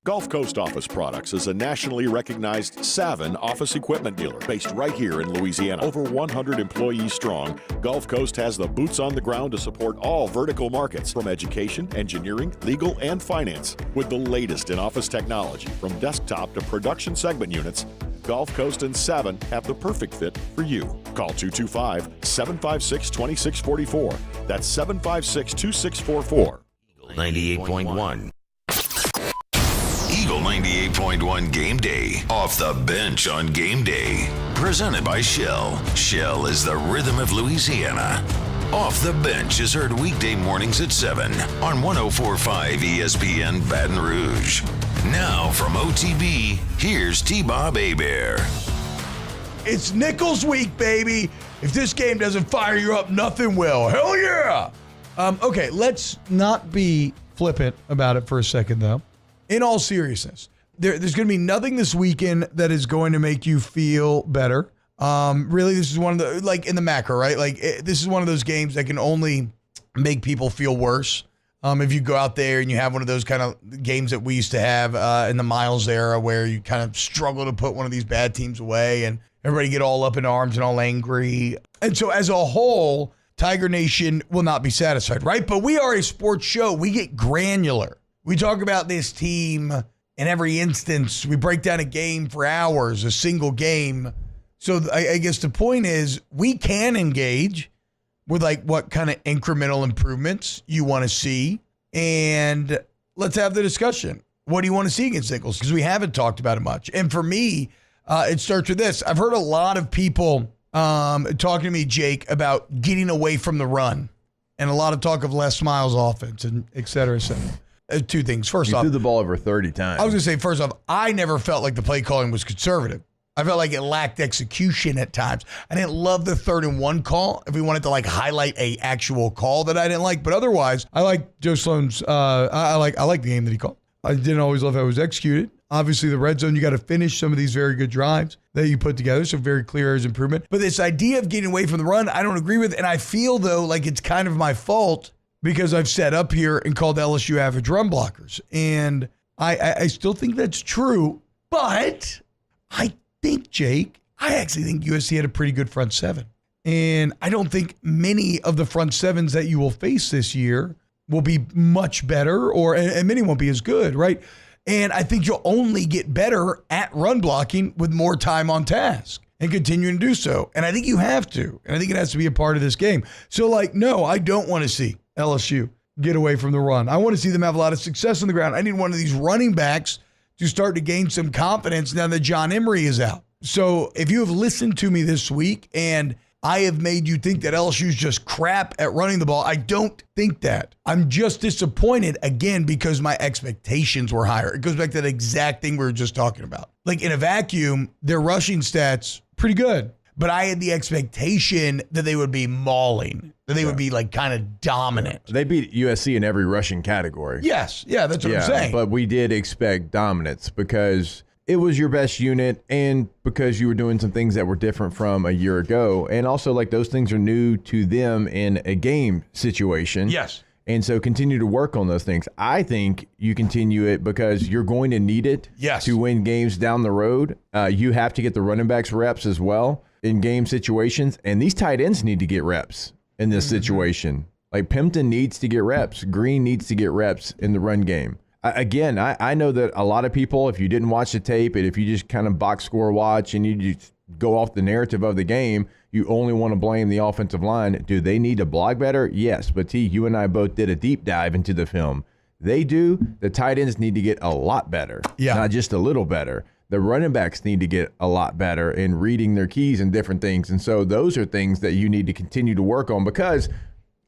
Gulf Coast Office Products is a nationally recognized Savin office equipment dealer based right here in Louisiana. Over 100 employees strong, Gulf Coast has the boots on the ground to support all vertical markets, from education, engineering, legal, and finance. With the latest in office technology, from desktop to production segment units, Gulf Coast and Savin have the perfect fit for you. Call 225-756-2644. That's 756-2644. 98.1. Eagle 98.1 Game Day. Off the bench on Game Day. Presented by Shell. Shell is the rhythm of Louisiana. Off the Bench is heard weekday mornings at 7 on 104.5 ESPN Baton Rouge. Now from OTB, here's T-Bob Hebert. It's Nicholls week, baby. If this game doesn't fire you up, nothing will. Hell yeah! Okay, let's not be flippant about it for a second, though. In all seriousness, there's going to be nothing this weekend that is going to make you feel better. Really, this is one of the, like in the macro, right? Like this is one of those games that can only make people feel worse. If you go out there and you have one of those kind of games that we used to have in the Miles era where you kind of struggle to put one of these bad teams away and everybody get all up in arms and all angry. And so as a whole, Tiger Nation will not be satisfied, right? But we are a sports show. We get granular. We talk about this team in every instance. We break down a game for hours, a single game. So I guess the point is we can engage with like what kind of incremental improvements you want to see. And let's have the discussion. What do you want to see against Nicholls? Because we haven't talked about it much. And for me, it starts with this. I've heard a lot of people talking to me, Jake, about getting away from the run. And a lot of talk of Les Miles offense and et cetera, et cetera. Two things. First off, you threw the ball over 30 times. I was going to say, first off, I never felt like the play calling was conservative. I felt like it lacked execution at times. I didn't love the 3rd-and-1 call. If we wanted to like highlight a actual call that I didn't like, but otherwise, I like Joe Sloan's. I like the game that he called. I didn't always love how it was executed. Obviously, the red zone, you got to finish some of these very good drives that you put together. So very clear areas of improvement. But this idea of getting away from the run, I don't agree with. And I feel though like it's kind of my fault, because I've sat up here and called LSU average run blockers. And I still think that's true. But I think, Jake, I actually think USC had a pretty good front seven. And I don't think many of the front sevens that you will face this year will be much better, and many won't be as good, right? And I think you'll only get better at run blocking with more time on task and continuing to do so. And I think you have to. And I think it has to be a part of this game. So, like, no, I don't want to see LSU get away from the run. I want to see them have a lot of success on the ground. I need one of these running backs to start to gain some confidence now that John Emery is out. So if you have listened to me this week and I have made you think that LSU is just crap at running the ball, I don't think that. I'm just disappointed, again, because my expectations were higher. It goes back to that exact thing we were just talking about. Like in a vacuum, their rushing stats, pretty good. But I had the expectation that they would be mauling, that they would be like kind of dominant. They beat USC in every rushing category. Yes. Yeah, that's what I'm saying. But we did expect dominance because it was your best unit and because you were doing some things that were different from a year ago. And also, like, those things are new to them in a game situation. Yes. And so continue to work on those things. I think you continue it because you're going to need it to win games down the road. You have to get the running backs reps as well in game situations. And these tight ends need to get reps in this situation. Like, Pimpton needs to get reps. Green needs to get reps in the run game. I know that a lot of people, if you didn't watch the tape and if you just kind of box score watch and you just go off the narrative of the game, you only want to blame the offensive line. Do they need to block better? Yes. But T, you and I both did a deep dive into the film. They do. The tight ends need to get a lot better. Yeah. Not just a little better. The running backs need to get a lot better in reading their keys and different things. And so those are things that you need to continue to work on, because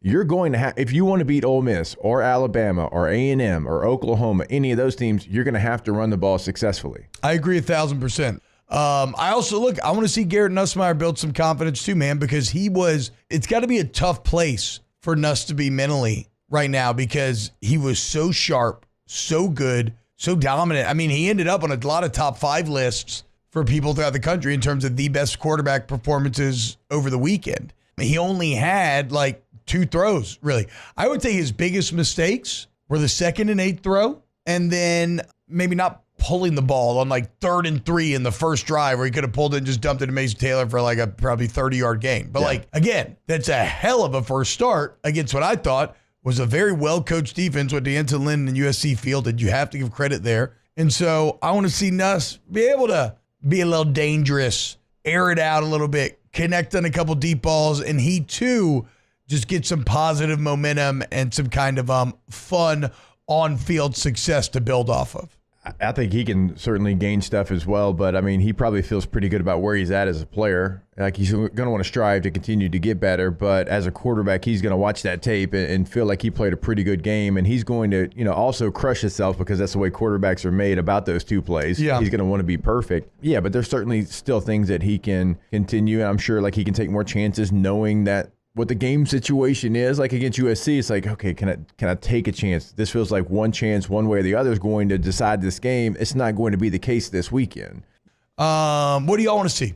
you're going to have, if you want to beat Ole Miss or Alabama or A&M or Oklahoma, any of those teams, you're going to have to run the ball successfully. I agree 1,000%. I also, I want to see Garrett Nussmeier build some confidence too, man, because it's got to be a tough place for Nuss to be mentally right now, because he was so sharp, so good, so dominant. I mean, he ended up on a lot of top 5 lists for people throughout the country in terms of the best quarterback performances over the weekend. He only had like 2 throws, really. I would say his biggest mistakes were the 2nd and 8 throw, and then maybe not pulling the ball on like 3rd and 3 in the first drive where he could have pulled it and just dumped it to Mason Taylor for like a probably 30-yard gain. But like, again, that's a hell of a first start against what I thought was a very well-coached defense with D'Anton Lynn and USC fielded. You have to give credit there. And so I want to see Nuss be able to be a little dangerous, air it out a little bit, connect on a couple deep balls, and he too just get some positive momentum and some kind of fun on-field success to build off of. I think he can certainly gain stuff as well, but I mean, he probably feels pretty good about where he's at as a player. Like, he's going to want to strive to continue to get better, but as a quarterback, he's going to watch that tape and feel like he played a pretty good game, and he's going to, also crush himself because that's the way quarterbacks are made about those 2 plays. Yeah. He's going to want to be perfect. Yeah, but there's certainly still things that he can continue, and I'm sure like he can take more chances knowing that what the game situation is. Like against USC, it's like, okay, can I take a chance? This feels like one chance one way or the other is going to decide this game. It's not going to be the case this weekend. What do y'all want to see?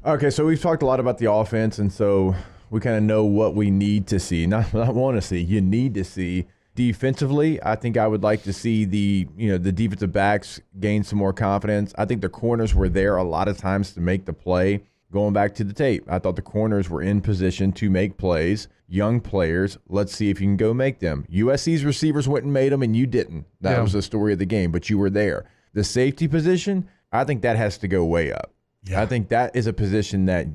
Okay, so we've talked a lot about the offense, and so we kind of know what we need to see. Not want to see. You need to see. Defensively, I think I would like to see the defensive backs gain some more confidence. I think the corners were there a lot of times to make the play. Going back to the tape, I thought the corners were in position to make plays. Young players, let's see if you can go make them. USC's receivers went and made them, and you didn't. That was the story of the game, but you were there. The safety position, I think that has to go way up. Yeah. I think that is a position that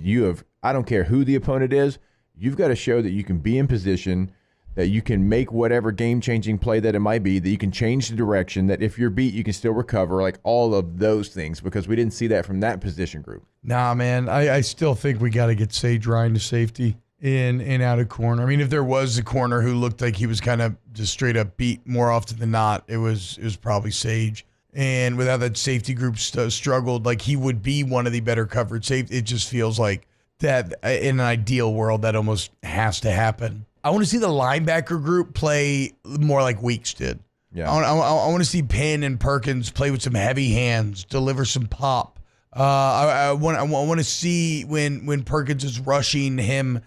I don't care who the opponent is, you've got to show that you can be in position, that you can make whatever game-changing play that it might be, that you can change the direction, that if you're beat, you can still recover, like all of those things, because we didn't see that from that position group. Nah, man, I still think we got to get Sage Ryan to safety in and out of corner. I mean, if there was a corner who looked like he was kind of just straight up beat more often than not, it was probably Sage. And without that safety group struggled, like he would be one of the better covered safety. It just feels like that in an ideal world that almost has to happen. I want to see the linebacker group play more like Weeks did. Yeah. I want to see Penn and Perkins play with some heavy hands, deliver some pop. I want to see when Perkins is rushing him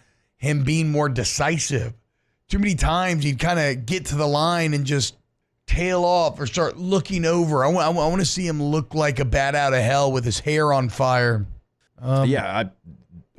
being more decisive. Too many times he'd kind of get to the line and just tail off or start looking over. I want to see him look like a bat out of hell with his hair on fire. I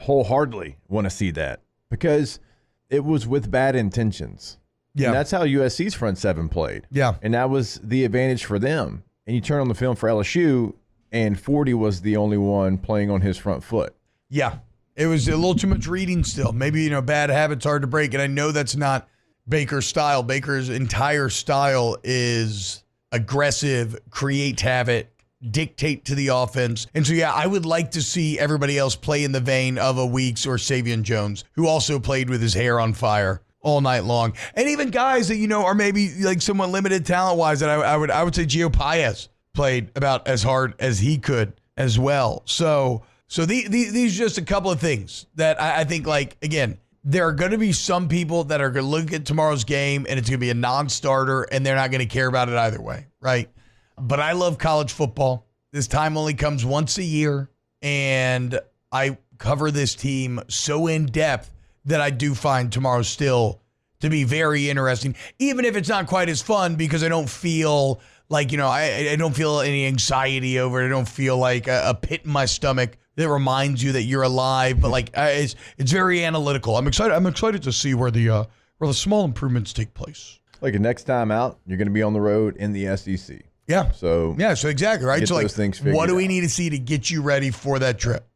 wholeheartedly want to see that because it was with bad intentions. Yeah. And that's how USC's front seven played. Yeah. And that was the advantage for them. And you turn on the film for LSU, and 40 was the only one playing on his front foot. Yeah. It was a little too much reading still. Maybe, bad habits hard to break. And I know that's not Baker's style. Baker's entire style is aggressive, create havoc, dictate to the offense. And so, I would like to see everybody else play in the vein of a Weeks or Savion Jones, who also played with his hair on fire all night long. And even guys that, are maybe like somewhat limited talent-wise, that I would say Gio Paez played about as hard as he could as well. So these are just a couple of things that I think, like, again, there are going to be some people that are going to look at tomorrow's game and it's going to be a non-starter and they're not going to care about it either way, right? But I love college football. This time only comes once a year, and I cover this team so in depth that I do find tomorrow still to be very interesting, even if it's not quite as fun, because I don't feel like, I don't feel any anxiety over it. I don't feel like a pit in my stomach that reminds you that you're alive, but like it's very analytical. I'm excited to see where the small improvements take place. Like next time out, you're going to be on the road in the SEC. Yeah. So exactly, right? Get so those things figured what do we out. need to see to get you ready for that trip?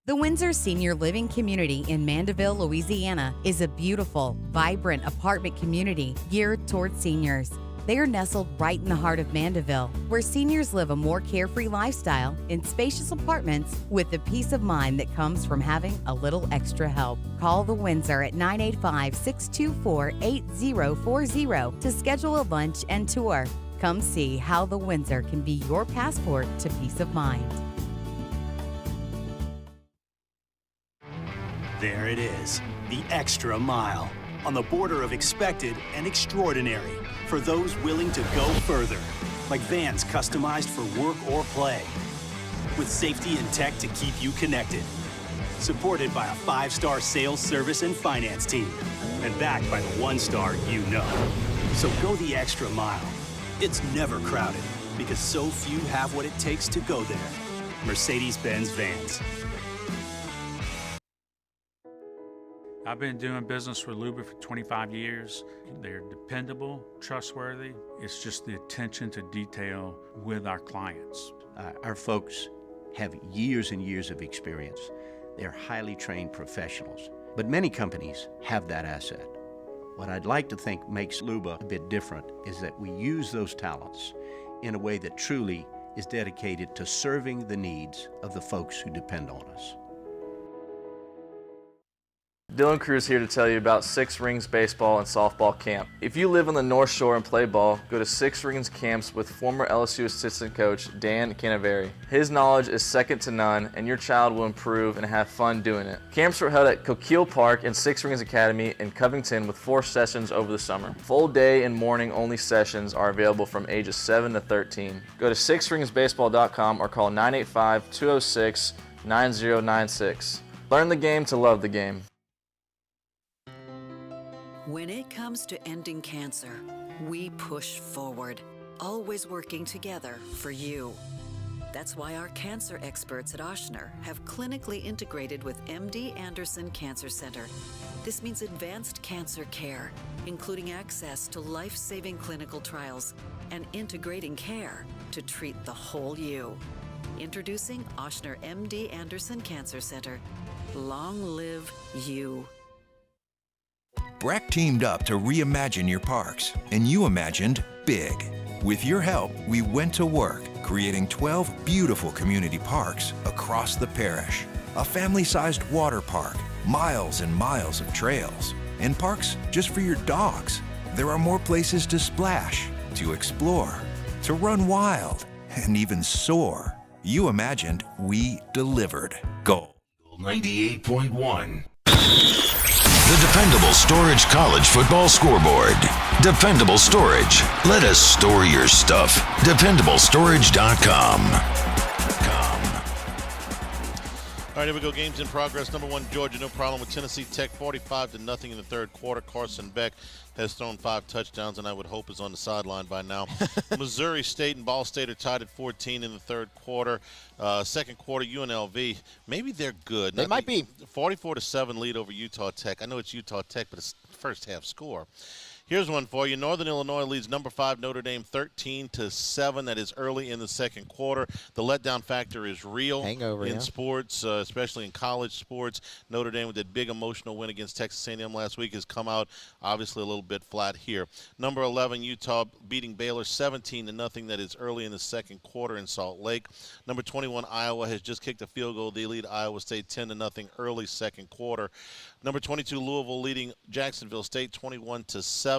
The Windsor Senior Living Community in Mandeville, Louisiana is a beautiful, vibrant apartment community geared toward seniors. They are nestled right in the heart of Mandeville, where seniors live a more carefree lifestyle in spacious apartments with the peace of mind that comes from having a little extra help. Call the Windsor at 985-624-8040 to schedule a lunch and tour. Come see how the Windsor can be your passport to peace of mind. There it is, the extra mile, on the border of expected and extraordinary, for those willing to go further. like vans customized for work or play, with safety and tech to keep you connected. Supported by a 5-star sales, service, and finance team, and backed by the 1-star you know. So go the extra mile. It's never crowded, because so few have what it takes to go there. Mercedes-Benz Vans. I've been doing business with Luba for 25 years. They're dependable, trustworthy. It's just the attention to detail with our clients. Our folks have years and years of experience. They're highly trained professionals, but many companies have that asset. What I'd like to think makes Luba a bit different is that we use those talents in a way that truly is dedicated to serving the needs of the folks who depend on us. Dylan Cruz here to tell you about Six Rings Baseball and Softball Camp. If you live on the North Shore and play ball, go to Six Rings Camps with former LSU assistant coach Dan Canaveri. His knowledge is second to none, and your child will improve and have fun doing it. Camps were held at Coquille Park and Six Rings Academy in Covington with 4 sessions over the summer. Full day and morning only sessions are available from ages 7 to 13. Go to sixringsbaseball.com or call 985-206-9096. Learn the game to love the game. When it comes to ending cancer, we push forward, always working together for you. That's why our cancer experts at Ochsner have clinically integrated with MD Anderson Cancer Center. This means advanced cancer care, including access to life-saving clinical trials and integrating care to treat the whole you. Introducing Ochsner MD Anderson Cancer Center. Long live you. Breck teamed up to reimagine your parks, and you imagined big. With your help, we went to work, creating 12 beautiful community parks across the parish. A family-sized water park, miles and miles of trails, and parks just for your dogs. There are more places to splash, to explore, to run wild, and even soar. You imagined, we delivered. Gold 98.1. The dependable Storage College Football Scoreboard. Dependable Storage. Let us store your stuff. DependableStorage.com. All right, here we go. Games in progress. Number 1, Georgia, no problem with Tennessee Tech, 45-0 in the third quarter. Carson Beck has thrown 5 touchdowns, and I would hope is on the sideline by now. Missouri State and Ball State are tied at 14 in the third quarter. Second quarter, UNLV, maybe they're good. They might be. 44-7 lead over Utah Tech. I know it's Utah Tech, but it's first half score. Here's one for you. Northern Illinois leads number 5 Notre Dame 13-7. That is early in the second quarter. The letdown factor is real in sports, especially in college sports. Notre Dame with that big emotional win against Texas A&M last week has come out obviously a little bit flat here. Number 11 Utah beating Baylor 17-0. That is early in the second quarter in Salt Lake. Number 21 Iowa has just kicked a field goal. They lead Iowa State 10-0 early second quarter. Number 22 Louisville leading Jacksonville State 21-7.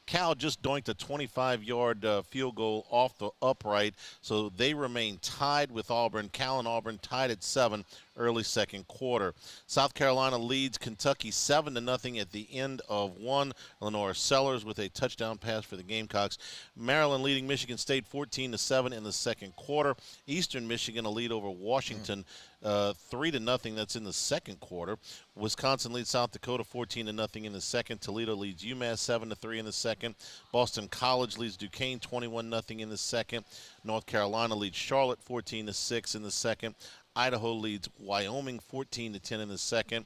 Cal just doinked a 25-yard field goal off the upright, so they remain tied with Auburn. Cal and Auburn tied at 7 early second quarter. South Carolina leads Kentucky 7-0 at the end of one. Lenore Sellers with a touchdown pass for the Gamecocks. Maryland leading Michigan State 14-7 in the second quarter. Eastern Michigan a lead over Washington 3-0. That's in the second quarter. Wisconsin leads South Dakota 14-0 in the second. Toledo leads UMass 7-3 in the second. Boston College leads Duquesne 21-0 in the second. North Carolina leads Charlotte 14-6 in the second. Idaho leads Wyoming 14-10 in the second.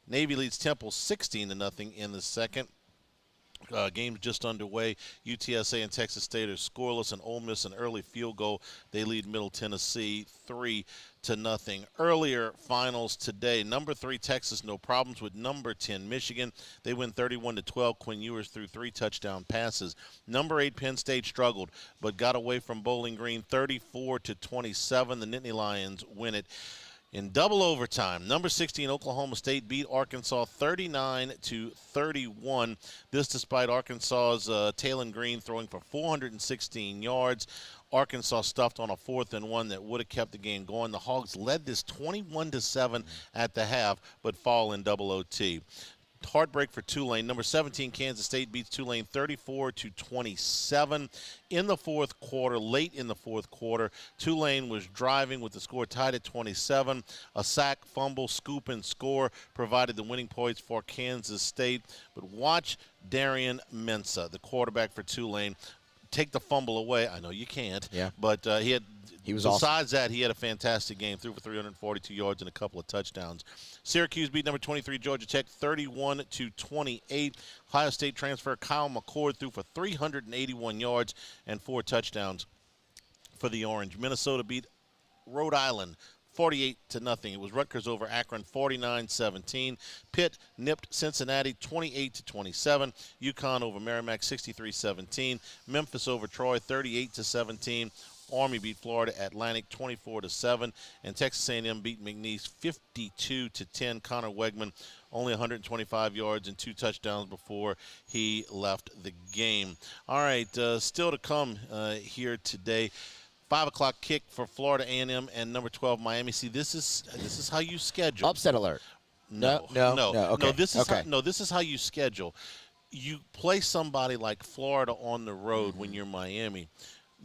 Navy leads Temple 16-0 in the second. Games just underway. UTSA and Texas State are scoreless, and Ole Miss an early field goal. They lead Middle Tennessee 3-0. Earlier finals today. Number 3 Texas, no problems with number 10 Michigan. They win 31-12. Quinn Ewers threw 3 touchdown passes. Number 8 Penn State struggled, but got away from Bowling Green 34-27. The Nittany Lions win it in double overtime. Number 16 Oklahoma State beat Arkansas 39-31. This despite Arkansas's Taylon Green throwing for 416 yards. Arkansas stuffed on a 4th and 1 that would have kept the game going. The Hogs led this 21-7 at the half, but fall in double OT. heartbreak for Tulane. Number 17, Kansas State beats Tulane 34-27 in the fourth quarter. Late in the fourth quarter, Tulane was driving with the score tied at 27. A sack, fumble, scoop, and score provided the winning points for Kansas State. But watch Darian Mensah, the quarterback for Tulane, take the fumble away. I know you can't. Yeah. But he was besides awesome. that, he had a fantastic game. Threw for 342 yards and a couple of touchdowns. Syracuse beat number 23 Georgia Tech 31-28. Ohio State transfer Kyle McCord threw for 381 yards and 4 touchdowns for the Orange. Minnesota beat Rhode Island 48-0. It was Rutgers over Akron 49-17. Pitt nipped Cincinnati 28-27. UConn over Merrimack 63-17. Memphis over Troy 38-17. Army beat Florida Atlantic 24-7, and Texas A&M beat McNeese 52-10. Connor Wegman only 125 yards and 2 touchdowns before he left the game. All right, still to come here today. 5 o'clock kick for Florida A&M and number 12 Miami. See, this is how you schedule. Upset alert. No. Okay. This is how you schedule. You play somebody like Florida on the road when you're Miami.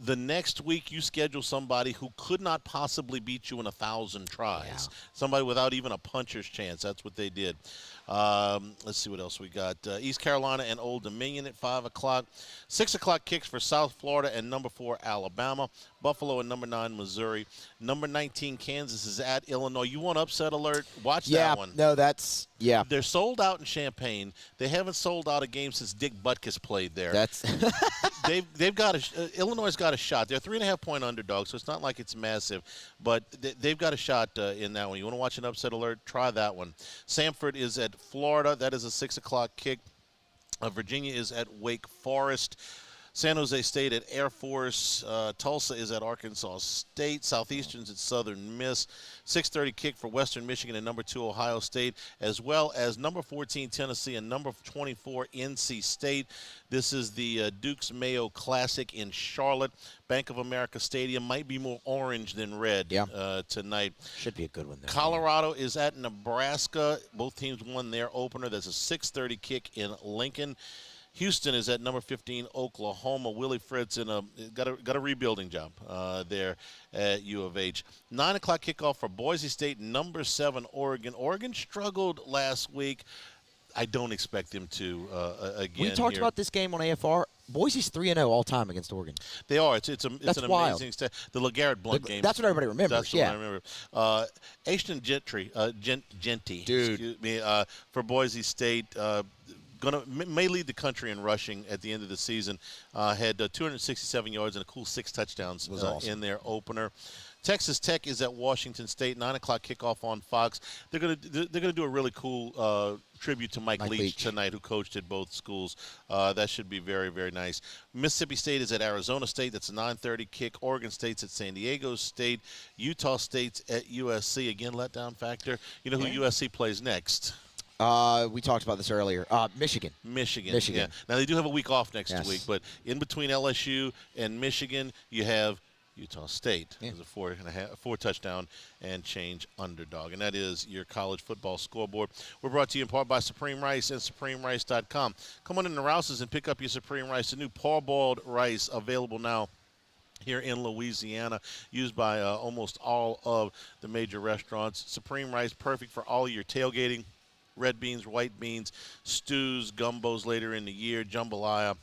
The next week, you schedule somebody who could not possibly beat you in 1,000 tries. Yeah. Somebody without even a puncher's chance. That's what they did. Let's see what else we got. East Carolina and Old Dominion at 5 o'clock. 6 o'clock kicks for South Florida and number 4 Alabama. Buffalo and number 9 Missouri. Number 19 Kansas is at Illinois. You want upset alert? Watch that one. No, that's – yeah. They're sold out in Champaign. They haven't sold out a game since Dick Butkus played there. That's they've got Illinois got a shot. They're 3.5-point underdogs, so it's not like it's massive, but they've got a shot in that one. You want to watch an upset alert? Try that one. Samford is at Florida. That is a 6 o'clock kick. Virginia is at Wake Forest. San Jose State at Air Force. Tulsa is at Arkansas State. Southeastern's at Southern Miss. 6:30 kick for Western Michigan and number 2 Ohio State, as well as number 14 Tennessee and number 24 NC State. This is the Dukes Mayo Classic in Charlotte. Bank of America Stadium might be more orange than red tonight. Should be a good one there. Colorado is at Nebraska. Both teams won their opener. That's a 6:30 kick in Lincoln. Houston is at number 15, Oklahoma. Willie Fritz got a rebuilding job there at U of H. 9 o'clock kickoff for Boise State, number 7, Oregon. Oregon struggled last week. I don't expect them to again. We talked about this game on AFR. Boise's 3-0 all time against Oregon. They are. It's an amazing stat. The LeGarrette Blount game. That's what everybody remembers. That's what I remember. Ashton Gentry, Genty, excuse me, for Boise State. May lead the country in rushing at the end of the season. Had 267 yards and a cool 6 touchdowns in their opener. Texas Tech is at Washington State. 9 o'clock kickoff on Fox. They're gonna do a really cool tribute to Mike Leach tonight, who coached at both schools. That should be very, very nice. Mississippi State is at Arizona State. That's a 9:30 kick. Oregon State's at San Diego State. Utah State's at USC. Again, letdown factor. You know who USC plays next? We talked about this earlier. Michigan. Yeah. Now, they do have a week off next week, but in between LSU and Michigan, you have Utah State as a 4 touchdown and change underdog. And that is your college football scoreboard. We're brought to you in part by Supreme Rice and SupremeRice.com. Come on in the Rouses and pick up your Supreme Rice, the new parboiled rice available now here in Louisiana, used by almost all of the major restaurants. Supreme Rice, perfect for all your tailgating. Red beans, white beans, stews, gumbos later in the year, jambalaya.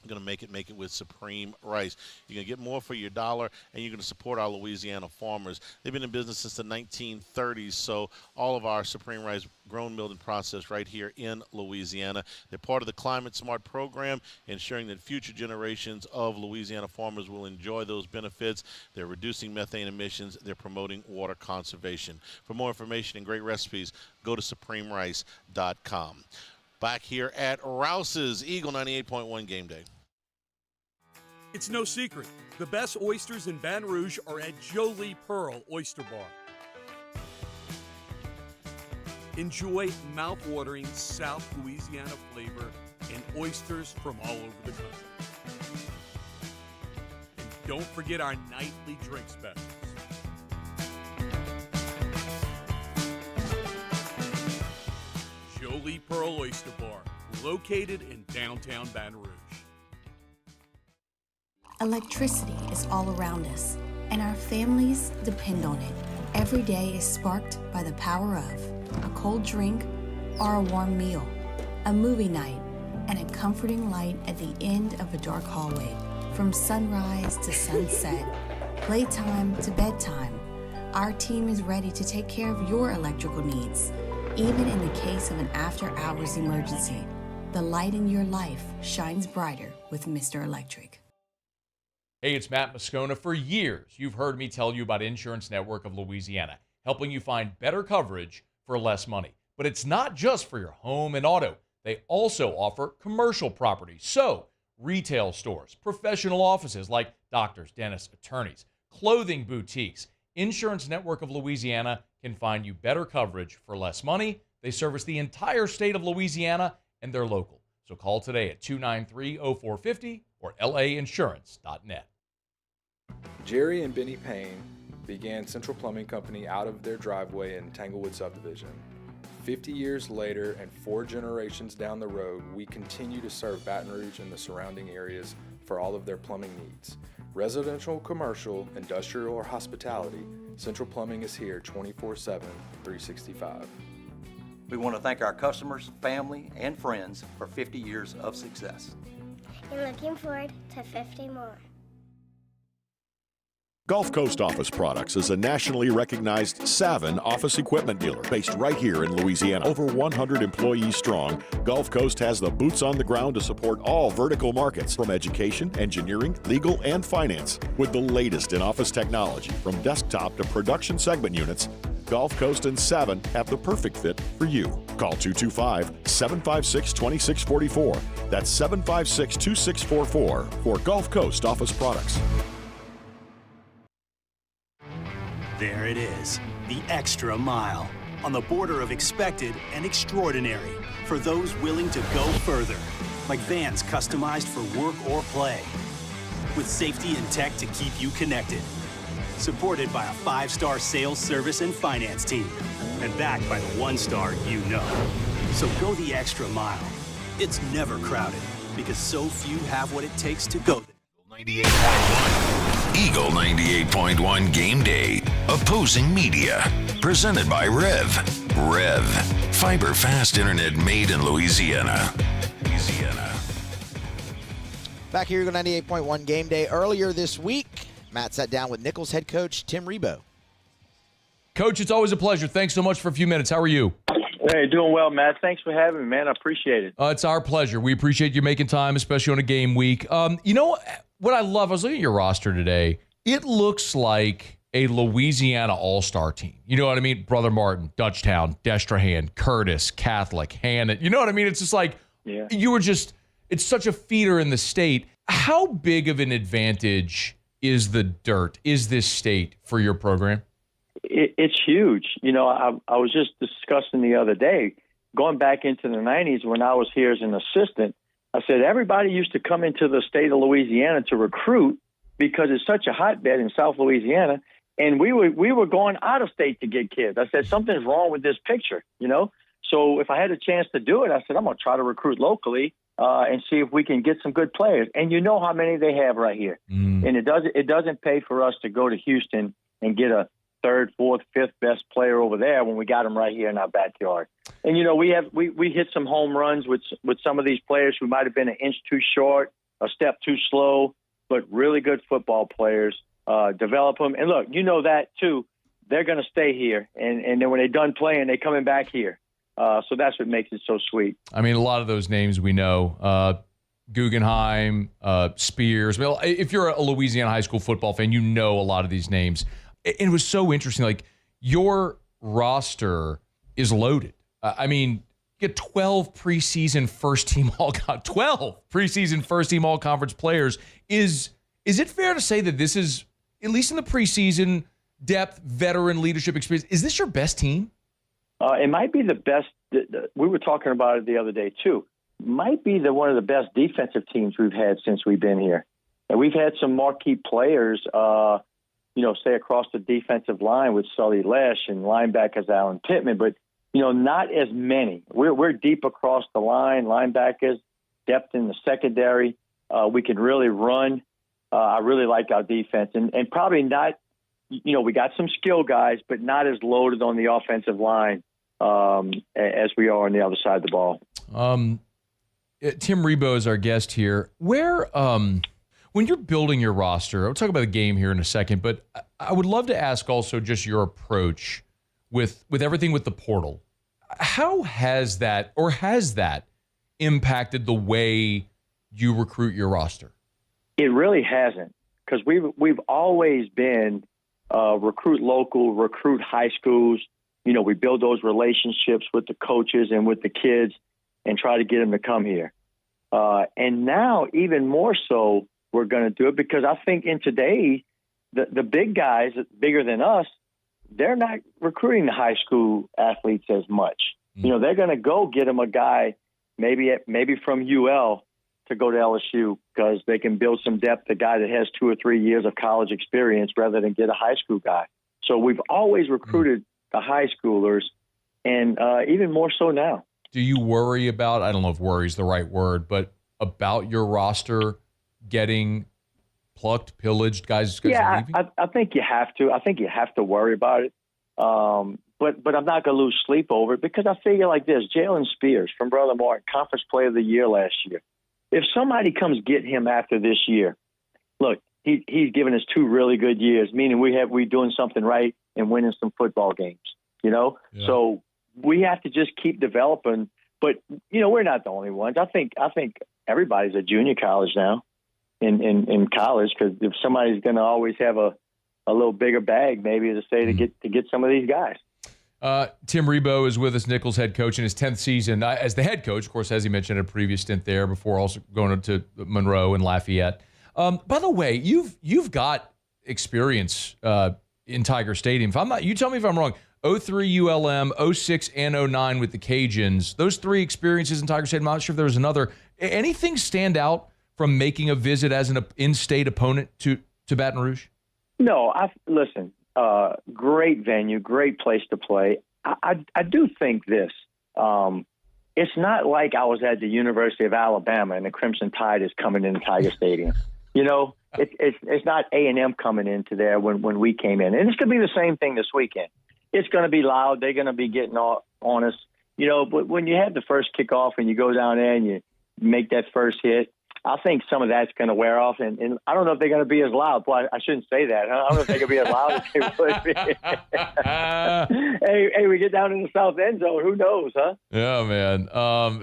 I'm going to make it with Supreme Rice. You're going to get more for your dollar, and you're going to support our Louisiana farmers. They've been in business since the 1930s, so all of our Supreme Rice grown, milled, and processed right here in Louisiana. They're part of the Climate Smart program, ensuring that future generations of Louisiana farmers will enjoy those benefits. They're reducing methane emissions. They're promoting water conservation. For more information and great recipes, go to SupremeRice.com. Back here at Rouse's, Eagle 98.1 Game Day. It's no secret. The best oysters in Baton Rouge are at Jolie Pearl Oyster Bar. Enjoy mouth-watering South Louisiana flavor and oysters from all over the country. And don't forget our nightly drink specials. Jolie Pearl Grill Oyster Bar, located in downtown Baton Rouge. Electricity is all around us, and our families depend on it. Every day is sparked by the power of a cold drink or a warm meal, a movie night, and a comforting light at the end of a dark hallway. From sunrise to sunset, playtime to bedtime, our team is ready to take care of your electrical needs. Even in the case of an after-hours emergency, the light in your life shines brighter with Mr. Electric. Hey, it's Matt Moscona. For years, you've heard me tell you about Insurance Network of Louisiana, helping you find better coverage for less money. But it's not just for your home and auto. They also offer commercial property. So, retail stores, professional offices like doctors, dentists, attorneys, clothing boutiques. Insurance Network of Louisiana can find you better coverage for less money. They service the entire state of Louisiana, and they're local. So call today at 293-0450 or lainsurance.net. Jerry and Benny Payne began Central Plumbing Company out of their driveway in Tanglewood subdivision. 50 years later and 4 generations down the road, we continue to serve Baton Rouge and the surrounding areas for all of their plumbing needs. Residential, commercial, industrial, or hospitality, Central Plumbing is here 24/7, 365. We want to thank our customers, family, and friends for 50 years of success. And looking forward to 50 more. Gulf Coast Office Products is a nationally recognized Savin office equipment dealer based right here in Louisiana. Over 100 employees strong, Gulf Coast has the boots on the ground to support all vertical markets, from education, engineering, legal, and finance. With the latest in office technology, from desktop to production segment units, Gulf Coast and Savin have the perfect fit for you. Call 225-756-2644. That's 756-2644 for Gulf Coast Office Products. There it is, the extra mile, on the border of expected and extraordinary, for those willing to go further, like vans customized for work or play, with safety and tech to keep you connected, supported by a 5-star sales, service, and finance team, and backed by the 1-star you know. So go the extra mile. It's never crowded, because so few have what it takes to go there. 98.1 Eagle 98.1 Game Day. Opposing Media. Presented by Rev. Fiber fast internet made in Louisiana. Back here, Eagle 98.1 Game Day. Earlier this week, Matt sat down with Nicholls head coach Tim Rebow. Coach, it's always a pleasure. Thanks so much for a few minutes. How are you? Hey, doing well, Matt. Thanks for having me, man. I appreciate it. It's our pleasure. We appreciate you making time, especially on a game week. You know what I love? I was looking at your roster today. It looks like a Louisiana all-star team. You know what I mean? Brother Martin, Dutchtown, Destrehan, Curtis, Catholic, Hannon. You know what I mean? It's just like you were just – it's such a feeder in the state. How big of an advantage is the dirt, is this state for your program? It's huge. You know, I was just discussing the other day, going back into the 90s when I was here as an assistant, I said everybody used to come into the state of Louisiana to recruit because it's such a hotbed in South Louisiana, and we were going out of state to get kids. I said something's wrong with this picture, you know. So if I had a chance to do it, I said I'm going to try to recruit locally and see if we can get some good players. And you know how many they have right here, and it doesn't pay for us to go to Houston and get a third, fourth, fifth best player over there when we got them right here in our backyard. And you know, we hit some home runs with some of these players who might have been an inch too short, a step too slow, but really good football players. Develop them, and look, you know that too. They're going to stay here, and then when they're done playing, they're coming back here. So that's what makes it so sweet. I mean, a lot of those names we know. Guggenheim, Spears. Well, if you're a Louisiana high school football fan, you know a lot of these names. It was so interesting. Like, your roster is loaded. I mean, you get 12 preseason first-team all-conference players. Is it fair to say that this is, at least in the preseason, depth, veteran leadership experience, is this your best team? It might be the best. We were talking about it the other day, too. Might be one of the best defensive teams we've had since we've been here. And we've had some marquee players, say across the defensive line with Sully Lesh and linebackers Alan Pittman. But not as many. We're deep across the line, linebackers, depth in the secondary. We can really run. I really like our defense, and probably not. We got some skill guys, but not as loaded on the offensive line as we are on the other side of the ball. Tim Rebow is our guest here. Where, when you're building your roster, I'll talk about the game here in a second, but I would love to ask also just your approach with everything with the portal. How has that impacted the way you recruit your roster? It really hasn't, because we've always been recruit local, recruit high schools. We build those relationships with the coaches and with the kids and try to get them to come here. And now even more so, we're going to do it because I think in today, the big guys, bigger than us, they're not recruiting the high school athletes as much. They're going to go get them a guy maybe from UL to go to LSU because they can build some depth, a guy that has 2 or 3 years of college experience rather than get a high school guy. So we've always recruited the high schoolers, and even more so now. Do you worry about, I don't know if worry is the right word, but about your roster getting plucked, pillaged, guys Yeah, leaving? I think you have to. I think you have to worry about it. But I'm not going to lose sleep over it because I figure like this, Jalen Spears from Brother Martin, Conference Player of the Year last year. If somebody comes get him after this year, look, he's given us 2 really good years, meaning we're doing something right and winning some football games, Yeah. So we have to just keep developing. But, we're not the only ones. I think everybody's at junior college now in college because if somebody's going to always have a little bigger bag, maybe to say to get some of these guys. Tim Rebow is with us, Nicholls head coach in his 10th season as the head coach, of course, as he mentioned, a previous stint there before also going to Monroe and Lafayette. By the way, you've got experience in Tiger Stadium. You tell me if I'm wrong. 03 ULM, 06 and 09 with the Cajuns. Those 3 experiences in Tiger Stadium. I'm not sure if there was another. Anything stand out from making a visit as an in-state opponent to Baton Rouge? No, listen. Great venue, great place to play. I do think this. It's not like I was at the University of Alabama and the Crimson Tide is coming into Tiger Stadium. It's not A&M coming into there when we came in. And it's going to be the same thing this weekend. It's going to be loud. They're going to be getting on us. But when you have the first kickoff and you go down there and you make that first hit, I think some of that's going to wear off, and I don't know if they're going to be as loud. Well, I shouldn't say that. I don't know if they're going to be as loud as they would be. hey, we get down in the south end zone. Who knows, huh? Yeah, man.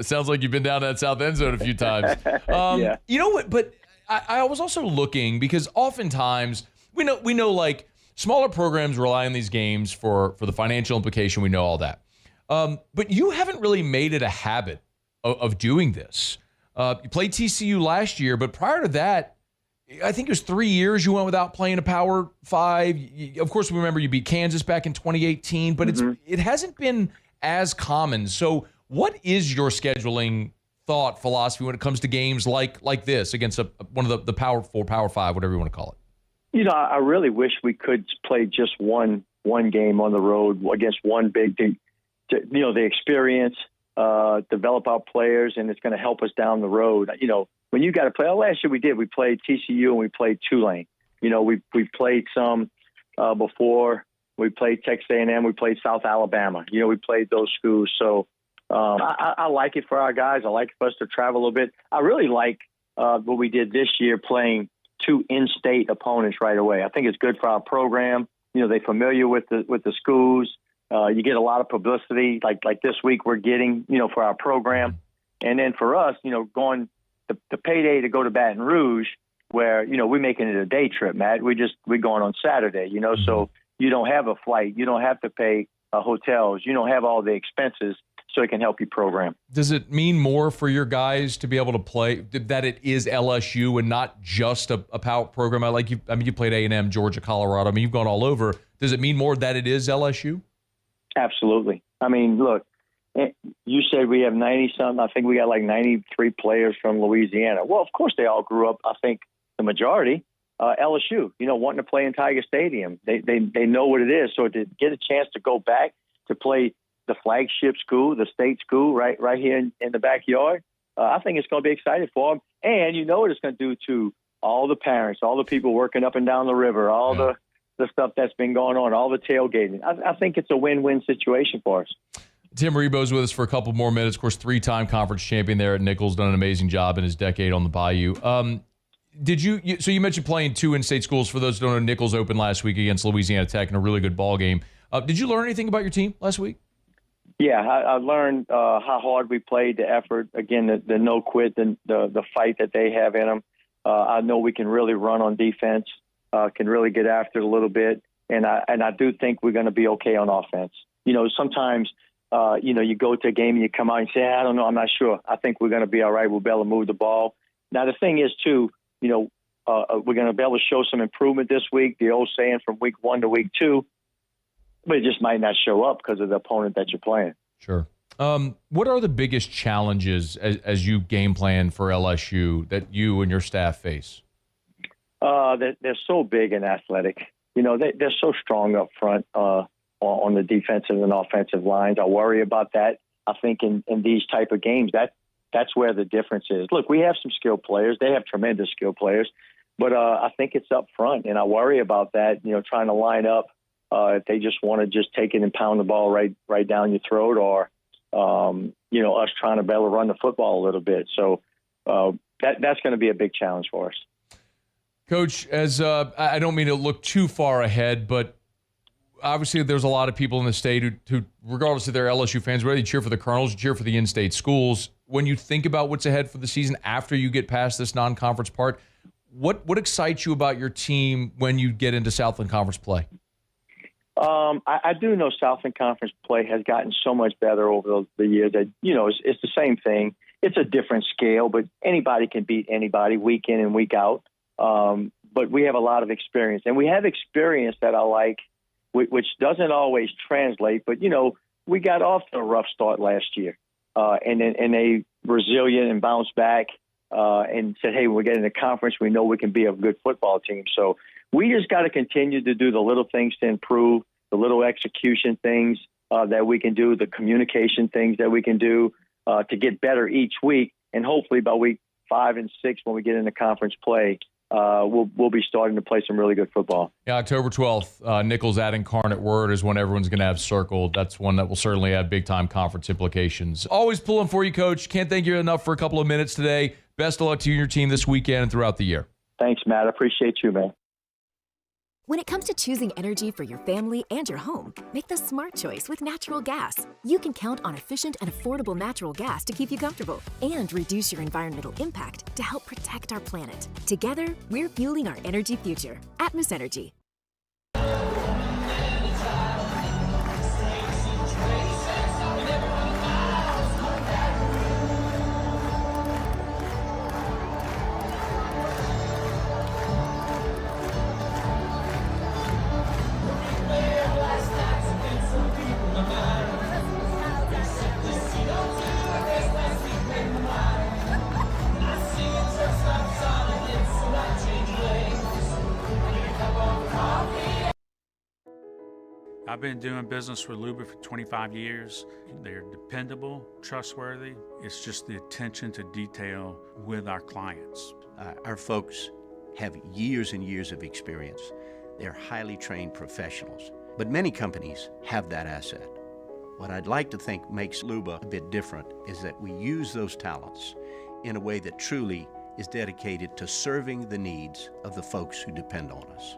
It sounds like you've been down that south end zone a few times. Yeah. You know what? But I was also looking because oftentimes we know like smaller programs rely on these games for the financial implication. We know all that. But you haven't really made it a habit of doing this. You played TCU last year, but prior to that, I think it was 3 years you went without playing a Power 5. Of course, we remember you beat Kansas back in 2018, but it hasn't been as common. So what is your scheduling thought, philosophy when it comes to games like this against one of the Power 4, Power 5, whatever you want to call it? I really wish we could play just one game on the road against one big team. The experience, develop our players, and it's going to help us down the road. When you got to play, last year we played TCU and we played Tulane. We've played some before. We played Texas A&M. We played South Alabama. We played those schools. So I like it for our guys. I like for us to travel a little bit. I really like what we did this year, playing 2 in-state opponents right away. I think it's good for our program. They're familiar with the schools. You get a lot of publicity like this week we're getting, for our program. And then for us, going the payday to go to Baton Rouge where, we're making it a day trip, Matt. We're going on Saturday, so you don't have a flight. You don't have to pay hotels. You don't have all the expenses, so it can help your program. Does it mean more for your guys to be able to play, that it is LSU and not just a power program? You played A&M, Georgia, Colorado. You've gone all over. Does it mean more that it is LSU? Absolutely. Look, you said we have 90-something. I think we got like 93 players from Louisiana. Well, of course, they all grew up, I think the majority, LSU, wanting to play in Tiger Stadium. They know what it is. So to get a chance to go back to play the flagship school, the state school, right here in the backyard. I think it's going to be exciting for them. And you know what it's going to do to all the parents, all the people working up and down the river, all the stuff that's been going on, all the tailgating. I think it's a win-win situation for us. Tim Rebow's with us for a couple more minutes. Of course, 3-time conference champion there at Nicholls, done an amazing job in his decade on the Bayou. So you mentioned playing 2 in-state schools. For those who don't know, Nicholls opened last week against Louisiana Tech in a really good ball game. Did you learn anything about your team last week? Yeah, I learned how hard we played, the effort, again, the no quit, the fight that they have in them. I know we can really run on defense, can really get after it a little bit, and I do think we're going to be okay on offense. You know, sometimes, you go to a game and you come out and say, I don't know, I'm not sure. I think we're going to be all right. We'll be able to move the ball. Now, the thing is, too, we're going to be able to show some improvement this week, the old saying from week 1 to week 2. But it just might not show up because of the opponent that you're playing. Sure. What are the biggest challenges as you game plan for LSU that you and your staff face? They're so big and athletic. They're so strong up front on the defensive and offensive lines. I worry about that. I think in these type of games, that's where the difference is. Look, we have some skilled players. They have tremendous skilled players. But I think it's up front, and I worry about that, trying to line up. If they just want to just take it and pound the ball right down your throat, or us trying to be able to run the football a little bit. So that's going to be a big challenge for us. Coach, as I don't mean to look too far ahead, but obviously there's a lot of people in the state who regardless if they're LSU fans, whether you cheer for the Colonels, you cheer for the in-state schools. When you think about what's ahead for the season after you get past this non-conference part, what excites you about your team when you get into Southland Conference play? I do know Southland Conference play has gotten so much better over the years that, it's the same thing. It's a different scale, but anybody can beat anybody week in and week out. But we have a lot of experience, and we have experience that I like, which doesn't always translate. But, we got off to a rough start last year, and they resilient and bounced back and said, hey, we're getting a conference. We know we can be a good football team. So we just got to continue to do the little things to improve, the little execution things that we can do, the communication things that we can do to get better each week. And hopefully by week 5 and 6, when we get into conference play, we'll be starting to play some really good football. Yeah, October 12th, Nicholls at Incarnate Word is when everyone's going to have circled. That's one that will certainly have big-time conference implications. Always pulling for you, Coach. Can't thank you enough for a couple of minutes today. Best of luck to you and your team this weekend and throughout the year. Thanks, Matt. I appreciate you, man. When it comes to choosing energy for your family and your home, make the smart choice with natural gas. You can count on efficient and affordable natural gas to keep you comfortable and reduce your environmental impact to help protect our planet. Together, we're fueling our energy future. Atmos Energy. I've been doing business with Luba for 25 years. They're dependable, trustworthy. It's just the attention to detail with our clients. Our folks have years and years of experience. They're highly trained professionals, but many companies have that asset. What I'd like to think makes Luba a bit different is that we use those talents in a way that truly is dedicated to serving the needs of the folks who depend on us.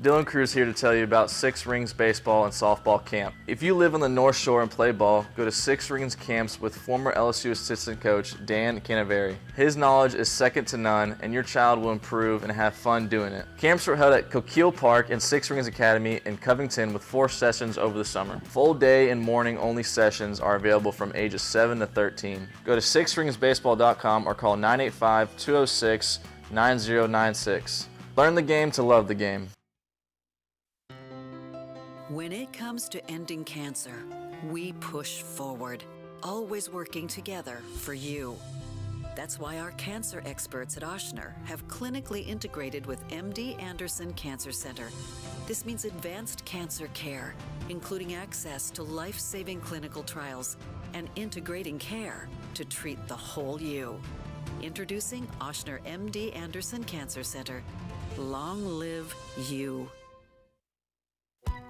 Dylan Cruz here to tell you about Six Rings Baseball and Softball Camp. If you live on the North Shore and play ball, go to Six Rings Camps with former LSU assistant coach Dan Canaveri. His knowledge is second to none, and your child will improve and have fun doing it. Camps were held at Coquille Park and Six Rings Academy in Covington with 4 sessions over the summer. Full day and morning only sessions are available from ages 7 to 13. Go to sixringsbaseball.com or call 985-206-9096. Learn the game to love the game. When it comes to ending cancer, we push forward, always working together for you. That's why our cancer experts at Ochsner have clinically integrated with MD Anderson Cancer Center. This means advanced cancer care, including access to life-saving clinical trials and integrating care to treat the whole you. Introducing Ochsner MD Anderson Cancer Center. Long live you.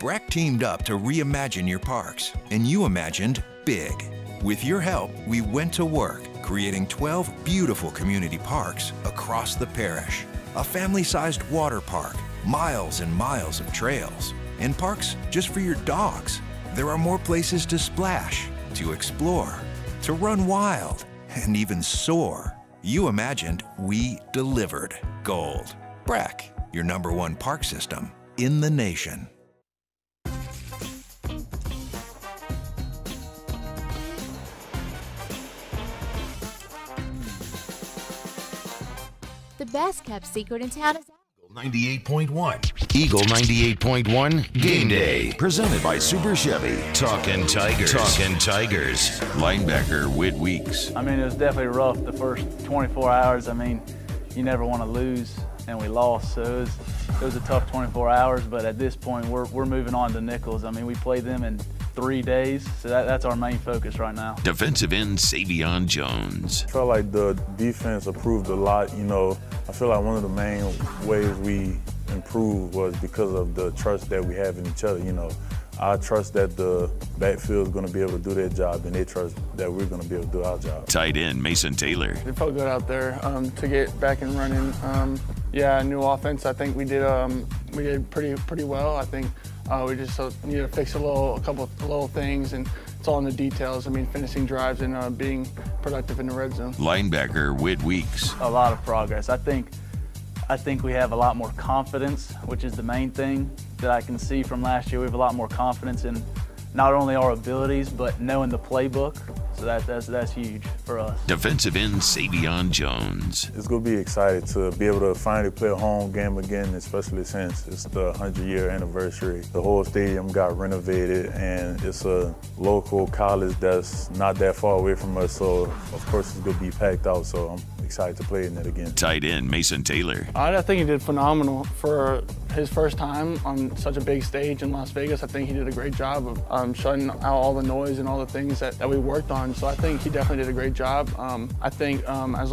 BRAC teamed up to reimagine your parks, and you imagined big. With your help, we went to work, creating 12 beautiful community parks across the parish. A family-sized water park, miles and miles of trails, and parks just for your dogs. There are more places to splash, to explore, to run wild, and even soar. You imagined, we delivered gold. BRAC, your #1 park system in the nation. The best kept secret in town is 98.1. Eagle 98.1 Game Day. Presented by Super Chevy. Talkin' Tigers. Talkin' Tigers. Linebacker Whit Weeks. I mean, it was definitely rough the first 24 hours. I mean, you never want to lose, and we lost. So it was a tough 24 hours, but at this point, we're moving on to Nicholls. I mean, we played them in 3 days, so that's our main focus right now. Defensive end Savion Jones. I felt like the defense improved a lot. You know, I feel like one of the main ways we improved was because of the trust that we have in each other. You know, I trust that the backfield is going to be able to do their job, and they trust that we're going to be able to do our job. Tight end Mason Taylor. It felt good out there to get back and running. New offense. I think we did pretty well. I think we just need to fix a couple of little things, and it's all in the details. I mean, finishing drives and being productive in the red zone. Linebacker Whit Weeks. A lot of progress. I think we have a lot more confidence, which is the main thing that I can see from last year. We have a lot more confidence in not only our abilities, but knowing the playbook. So that's huge for us. Defensive end Savion Jones. It's going to be excited to be able to finally play a home game again, especially since it's the 100-year anniversary. The whole stadium got renovated, and it's a local college that's not that far away from us, so of course it's going to be packed out, so I'm excited to play in it again. Tight end Mason Taylor. I think he did phenomenal for his first time on such a big stage in Las Vegas. I think he did a great job of shutting out all the noise and all the things that we worked on. So I think he definitely did a great job. I think as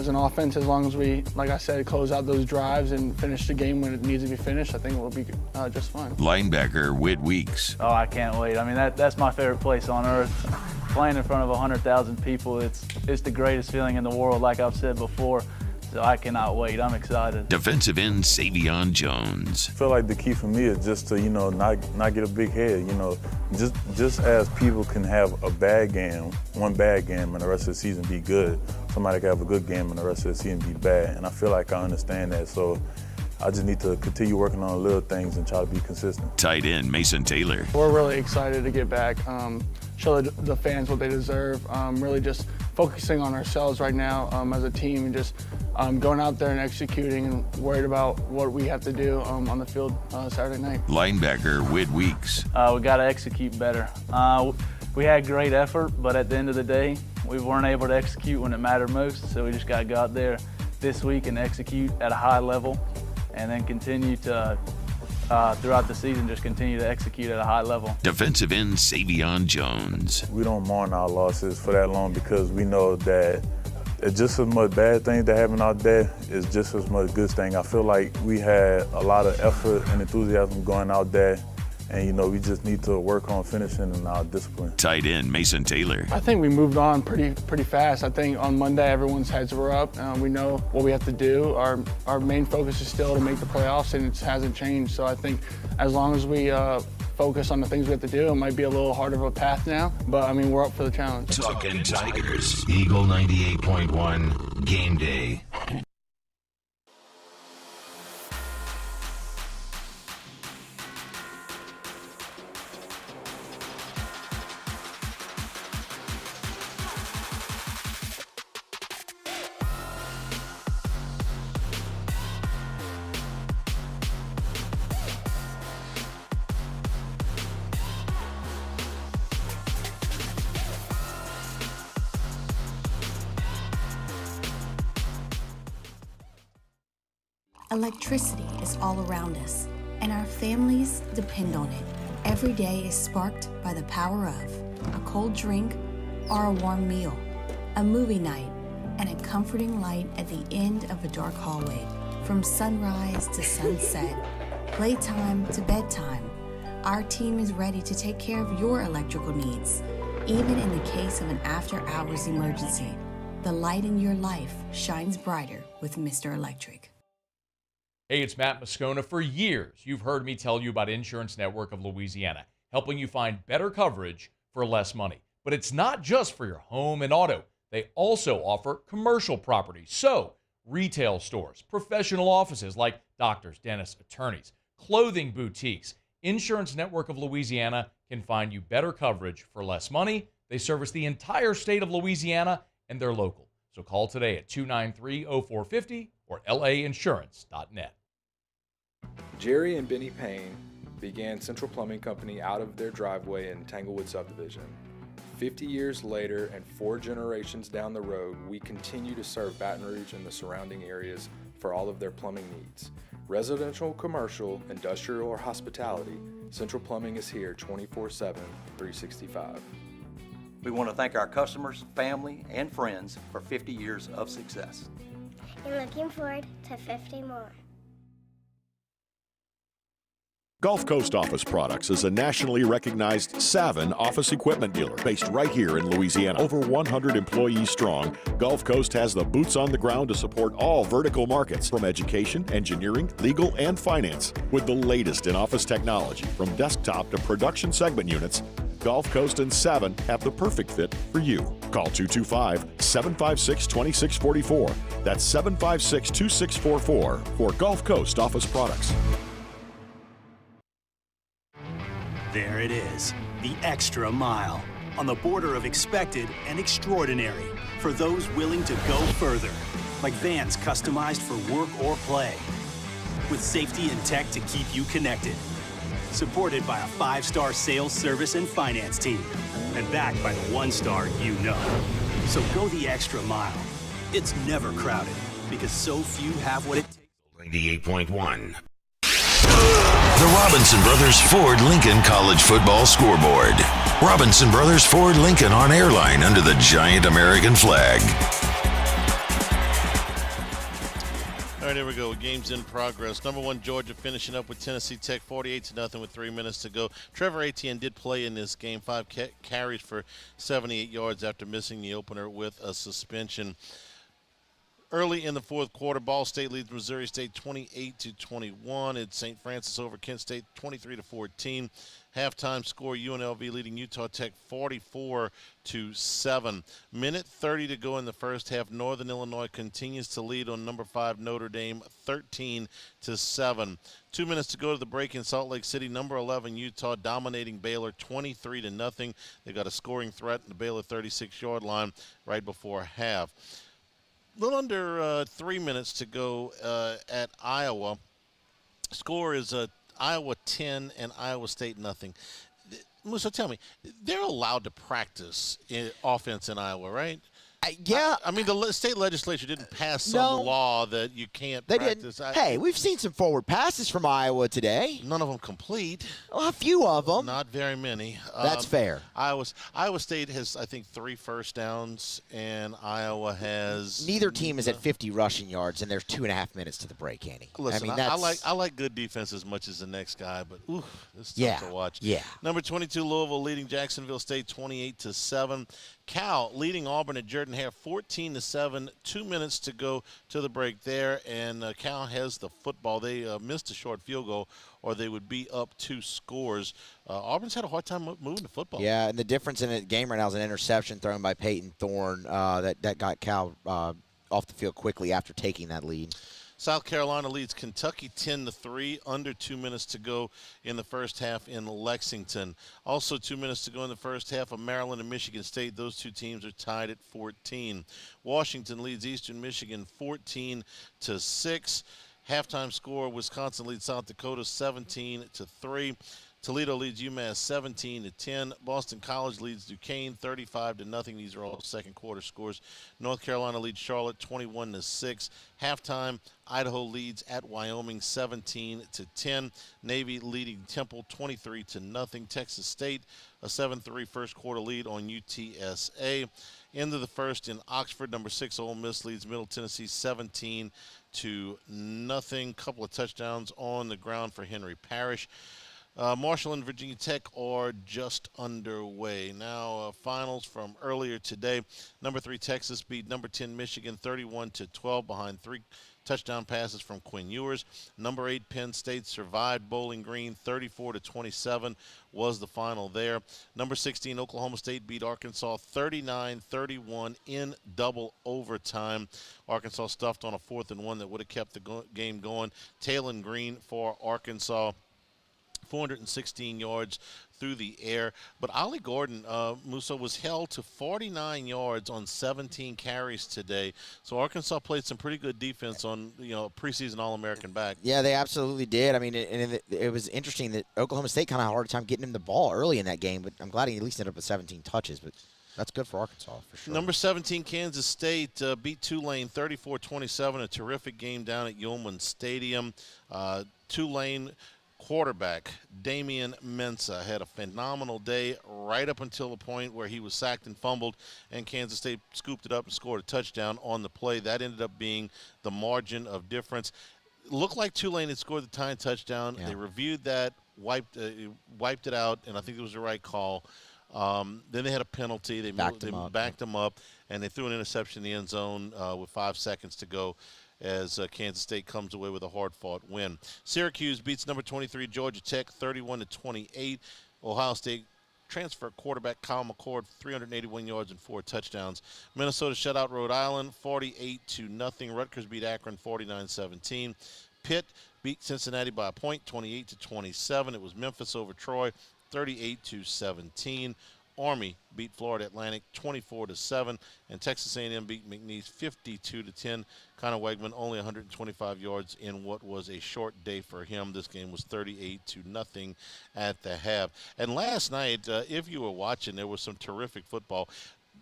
an offense, as long as we, like I said, close out those drives and finish the game when it needs to be finished, I think we'll be just fine. Linebacker Whit Weeks. Oh, I can't wait. I mean, that's my favorite place on earth. Playing in front of 100,000 people, it's the greatest feeling in the world, like I've said before. So I cannot wait. I'm excited. Defensive end Savion Jones. I feel like the key for me is just to, not get a big head. Just as people can have one bad game, and the rest of the season be good, somebody can have a good game and the rest of the season be bad. And I feel like I understand that. So I just need to continue working on little things and try to be consistent. Tight end Mason Taylor. We're really excited to get back, show the fans what they deserve, really just focusing on ourselves right now as a team, and just going out there and executing and worried about what we have to do on the field Saturday night. Linebacker Whit Weeks. We got to execute better. We had great effort, but at the end of the day, we weren't able to execute when it mattered most, so we just got to go out there this week and execute at a high level, and then continue to, throughout the season, just continue to execute at a high level. Defensive end Savion Jones. We don't mourn our losses for that long because we know that it's just as much bad things that happen out there is just as much good thing. I feel like we had a lot of effort and enthusiasm going out there, and we just need to work on finishing and our discipline. Tight end Mason Taylor. I think we moved on pretty fast. I think on Monday everyone's heads were up. We know what we have to do. Our main focus is still to make the playoffs, and it hasn't changed. So I think as long as we focus on the things we have to do, it might be a little harder of a path now, but I mean, we're up for the challenge. Talkin' Tigers. Eagle 98.1 Game Day. Electricity is all around us, and our families depend on it. Every day is sparked by the power of a cold drink or a warm meal, a movie night, and a comforting light at the end of a dark hallway. From sunrise to sunset, playtime to bedtime, our team is ready to take care of your electrical needs. Even in the case of an after-hours emergency, the light in your life shines brighter with Mr. Electric. Hey, it's Matt Moscona. For years, you've heard me tell you about Insurance Network of Louisiana, helping you find better coverage for less money. But it's not just for your home and auto. They also offer commercial property. So, retail stores, professional offices like doctors, dentists, attorneys, clothing boutiques. Insurance Network of Louisiana can find you better coverage for less money. They service the entire state of Louisiana, and they're local. So call today at 293-0450 or lainsurance.net. Jerry and Benny Payne began Central Plumbing Company out of their driveway in Tanglewood subdivision. 50 years later and 4 generations down the road, we continue to serve Baton Rouge and the surrounding areas for all of their plumbing needs. Residential, commercial, industrial, or hospitality, Central Plumbing is here 24/7, 365. We want to thank our customers, family, and friends for 50 years of success. And looking forward to 50 more. Gulf Coast Office Products is a nationally recognized Savin office equipment dealer based right here in Louisiana. Over 100 employees strong, Gulf Coast has the boots on the ground to support all vertical markets from education, engineering, legal, and finance. With the latest in office technology from desktop to production segment units, Gulf Coast and Savin have the perfect fit for you. Call 225-756-2644. That's 756-2644 for Gulf Coast Office Products. There it is, the extra mile, on the border of expected and extraordinary for those willing to go further, like vans customized for work or play, with safety and tech to keep you connected, supported by a 5-star sales, service, and finance team, and backed by the 1-star you know. So go the extra mile. It's never crowded, because so few have what it takes. 98.1. The Robinson Brothers Ford Lincoln College Football Scoreboard. Robinson Brothers Ford Lincoln on airline under the giant American flag. All right, here we go. Game's in progress. Number 1, Georgia finishing up with Tennessee Tech 48-0 with 3 minutes to go. Trevor Etienne did play in this game, 5 carries for 78 yards after missing the opener with a suspension. Early in the fourth quarter, Ball State leads Missouri State 28-21. It's St. Francis over Kent State 23-14. Halftime score, UNLV leading Utah Tech 44-7. Minute 30 to go in the first half. Northern Illinois continues to lead on number 5 Notre Dame 13-7. 2 minutes to go to the break in Salt Lake City. Number 11 Utah dominating Baylor 23-0. They got a scoring threat in the Baylor 36-yard line right before half. A little under 3 minutes to go at Iowa. Score is Iowa 10 and Iowa State nothing. Musa, tell me, they're allowed to practice offense in Iowa, right? Yeah. I mean, the state legislature didn't pass some law that you can't practice. Hey, we've seen some forward passes from Iowa today. None of them complete. Well, a few of them. Not very many. That's fair. Iowa State has, I think, 3 first downs, and Iowa has. Neither team is at 50 rushing yards, and there's 2.5 minutes to the break, Annie. Listen, I mean, I like good defense as much as the next guy, but this is tough to watch. Yeah. Number 22 Louisville leading Jacksonville State 28-7. Cal leading Auburn at Jordan-Hare 14-7. 2 minutes to go to the break there, and Cal has the football. They missed a short field goal, or they would be up 2 scores. Auburn's had a hard time moving the football. Yeah, and the difference in the game right now is an interception thrown by Peyton Thorne that got Cal off the field quickly after taking that lead. South Carolina leads Kentucky 10-3, under 2 minutes to go in the first half in Lexington. Also 2 minutes to go in the first half of Maryland and Michigan State. Those two teams are tied at 14. Washington leads Eastern Michigan 14-6. Halftime score, Wisconsin leads South Dakota 17-3. Toledo leads UMass 17-10. Boston College leads Duquesne 35-0. These are all second quarter scores. North Carolina leads Charlotte 21-6. Halftime, Idaho leads at Wyoming 17-10. Navy leading Temple 23-0. Texas State a 7-3 first quarter lead on UTSA. End of the first in Oxford, number 6 Ole Miss leads Middle Tennessee 17-0. Couple of touchdowns on the ground for Henry Parrish. Marshall and Virginia Tech are just underway. Now, finals from earlier today. Number 3 Texas beat number 10 Michigan 31-12 behind 3 touchdown passes from Quinn Ewers. Number 8 Penn State survived Bowling Green 34-27 was the final there. Number 16 Oklahoma State beat Arkansas 39-31 in double overtime. Arkansas stuffed on a 4th and 1 that would have kept the game going. Taylon Green for Arkansas, 416 yards through the air. But Ollie Gordon, Musso, was held to 49 yards on 17 carries today. So Arkansas played some pretty good defense on, preseason All-American back. Yeah, they absolutely did. I mean, it was interesting that Oklahoma State kind of had a hard time getting him the ball early in that game, but I'm glad he at least ended up with 17 touches. But that's good for Arkansas, for sure. Number 17, Kansas State beat Tulane 34-27, a terrific game down at Yeoman Stadium. Tulane quarterback Damian Mensah had a phenomenal day right up until the point where he was sacked and fumbled, and Kansas State scooped it up and scored a touchdown on the play. That ended up being the margin of difference. It looked like Tulane had scored the tying touchdown. Yeah. They reviewed that, wiped it out, and I think it was the right call. Then they had a penalty. They backed them up, and they threw an interception in the end zone with 5 seconds to go, as Kansas State comes away with a hard-fought win. Syracuse beats number 23 Georgia Tech 31-28. Ohio State transfer quarterback Kyle McCord 381 yards and 4 touchdowns. Minnesota shut out Rhode Island 48-0. Rutgers beat Akron 49-17. Pitt beat Cincinnati by a point 28-27. It was Memphis over Troy 38-17. Army beat Florida Atlantic 24-7, and Texas A&M beat McNeese 52-10. Connor Wegman only 125 yards in what was a short day for him. This game was 38-0 at the half. And last night, if you were watching, there was some terrific football.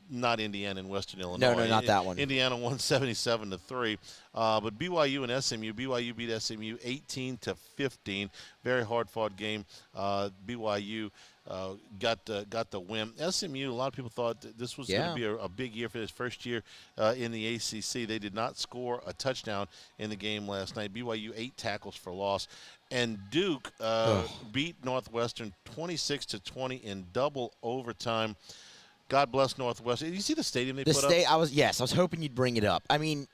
Not Indiana and Western Illinois. No, not that one. Indiana won 77-3. But BYU and SMU, BYU beat SMU 18-15. Very hard-fought game. BYU got the win. SMU, a lot of people thought that this was going to be a big year for this first year in the ACC. They did not score a touchdown in the game last night. BYU 8 tackles for loss. And Duke beat Northwestern 26-20 in double overtime. God bless Northwestern. Did you see the stadium they put up? I was hoping you'd bring it up. I mean,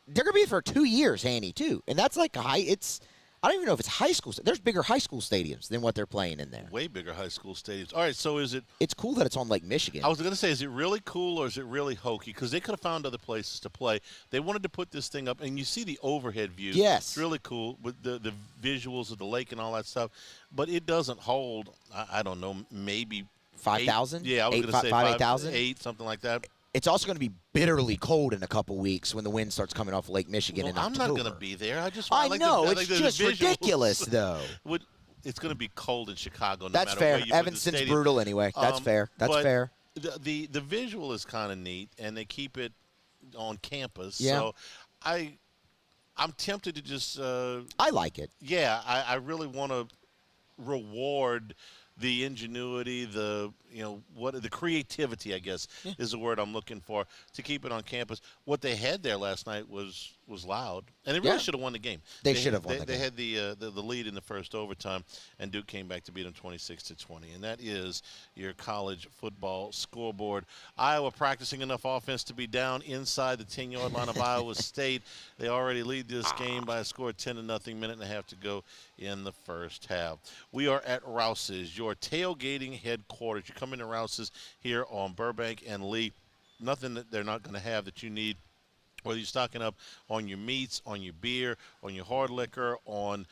they're going to be for 2 years, Handy, too. And that's like I don't even know if it's high school. There's bigger high school stadiums than what they're playing in there. Way bigger high school stadiums. All right, so is it? It's cool that it's on Lake Michigan. I was going to say, is it really cool or is it really hokey? Because they could have found other places to play. They wanted to put this thing up, and you see the overhead view. Yes. It's really cool with the visuals of the lake and all that stuff. But it doesn't hold, I don't know, maybe 5,000? Yeah, I was going to say 8,000? 8, something like that. It's also going to be bitterly cold in a couple weeks when the wind starts coming off Lake Michigan in October. I'm not going to be there. I know. It's just ridiculous, though. It's going to be cold in Chicago no That's matter fair. where you put the Evanston's stadium. brutal anyway. That's fair. That's fair. The visual is kind of neat, and they keep it on campus. Yeah. So I'm tempted to just I like it. Yeah, I really want to reward the ingenuity, the creativity, I guess, is the word I'm looking for, to keep it on campus. What they had there last night was loud, and they really should have won the game. They should have won the game. They had the lead in the first overtime, and Duke came back to beat them 26-20, and that is your college football scoreboard. Iowa practicing enough offense to be down inside the 10-yard line of Iowa State. They already lead this game by a score of 10-0, minute and a half to go in the first half. We are at Rouse's, your tailgating headquarters. You come into Rouse's here on Burbank and Lee. Nothing that they're not going to have that you need Whether you're stocking up on your meats, on your beer, on your hard liquor, on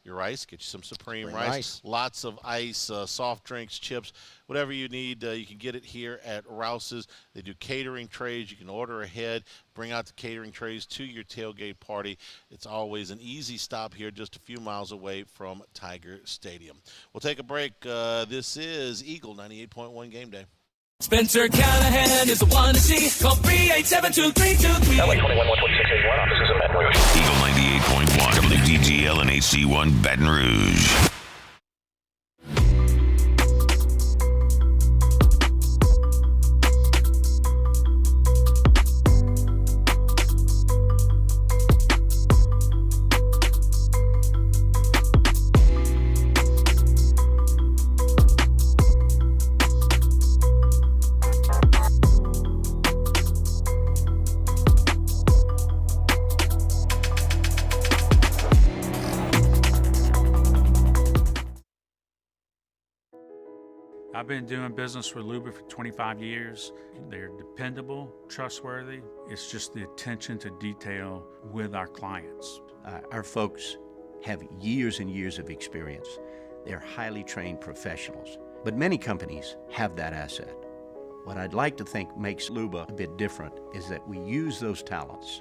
your ice, get you some Supreme rice. Lots of ice, soft drinks, chips, whatever you need, you can get it here at Rouse's. They do catering trays. You can order ahead, bring out the catering trays to your tailgate party. It's always an easy stop here, just a few miles away from Tiger Stadium. We'll take a break. This is Eagle 98.1 Game Day. Spencer Callahan is the one to see. Call 387-2323. LA 21-12681, offices in Baton Rouge. Eagle 98.1, WDGL and HC1 Baton Rouge. I've been doing business with Luba for 25 years. They're dependable, trustworthy. It's just the attention to detail with our clients. Our folks have years and years of experience. They're highly trained professionals, but many companies have that asset. What I'd like to think makes Luba a bit different is that we use those talents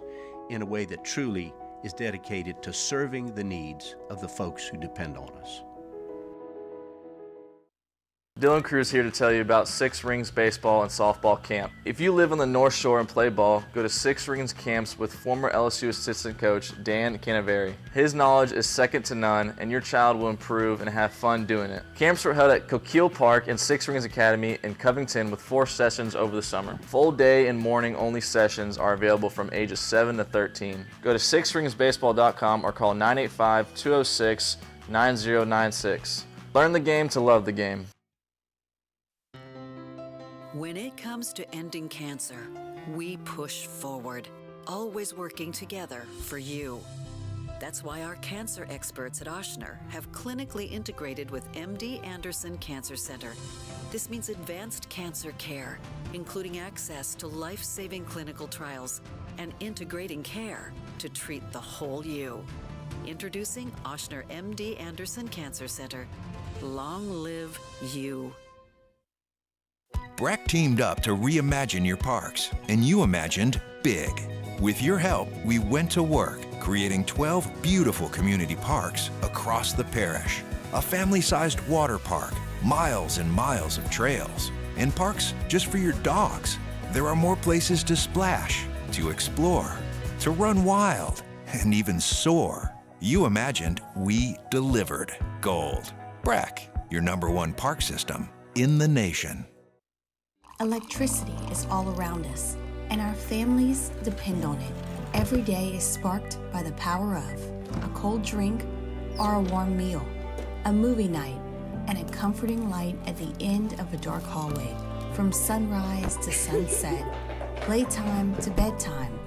in a way that truly is dedicated to serving the needs of the folks who depend on us. Dylan Cruz here to tell you about Six Rings Baseball and Softball Camp. If you live on the North Shore and play ball, go to Six Rings Camps with former LSU assistant coach Dan Canaveri. His knowledge is second to none, and your child will improve and have fun doing it. Camps were held at Coquille Park and Six Rings Academy in Covington with 4 sessions over the summer. Full day and morning only sessions are available from ages 7 to 13. Go to sixringsbaseball.com or call 985-206-9096. Learn the game to love the game. When it comes to ending cancer, we push forward, always working together for you. That's why our cancer experts at Ochsner have clinically integrated with MD Anderson Cancer Center. This means advanced cancer care, including access to life-saving clinical trials and integrating care to treat the whole you. Introducing Ochsner MD Anderson Cancer Center. Long live you. Breck teamed up to reimagine your parks, and you imagined big. With your help, we went to work, creating 12 beautiful community parks across the parish. A family-sized water park, miles and miles of trails, and parks just for your dogs. There are more places to splash, to explore, to run wild, and even soar. You imagined, we delivered gold. Breck, your #1 park system in the nation. Electricity is all around us, and our families depend on it. Every day is sparked by the power of a cold drink or a warm meal, a movie night, and a comforting light at the end of a dark hallway. From sunrise to sunset, playtime to bedtime,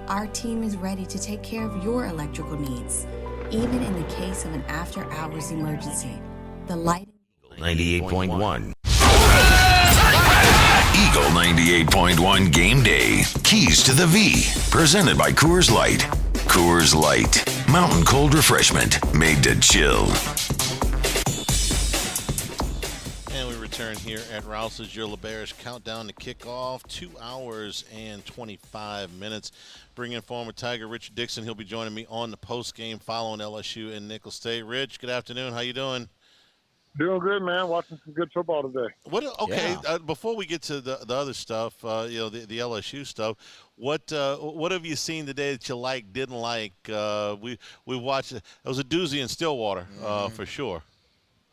our team is ready to take care of your electrical needs, even in the case of an after-hours emergency. The light 98.1. Eagle 98.1 Game Day. Keys to the V. Presented by Coors Light. Coors Light. Mountain cold refreshment made to chill. And we return here at Rouse's, your LeBearish countdown to kickoff. 2 hours and 25 minutes. Bring in former Tiger Richard Dixon. He'll be joining me on the post game following LSU and Nicholls State. Rich, good afternoon. How you doing? Doing good, man. Watching some good football today. Okay, before we get to the other stuff, the LSU stuff, what have you seen today that you like, didn't like? We watched it. It was a doozy in Stillwater, for sure.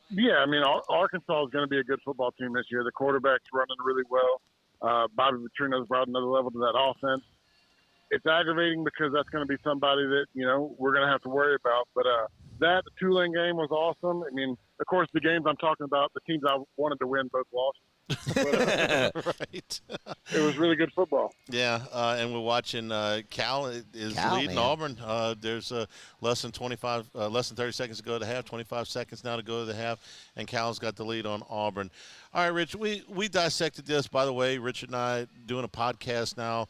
Yeah, I mean, Arkansas is going to be a good football team this year. The quarterback's running really well. Bobby Petrino's brought another level to that offense. It's aggravating because that's going to be somebody that, we're going to have to worry about. But the Tulane game was awesome. I mean, Of course, the games I'm talking about, the teams I wanted to win both lost. But, Right. it was really good football. Yeah, and we're watching Cal is leading man. Auburn. There's less than 30 seconds to go to the half, 25 seconds now to go to the half, and Cal's got the lead on Auburn. All right, Rich, we dissected this. By the way, Richard and I doing a podcast now,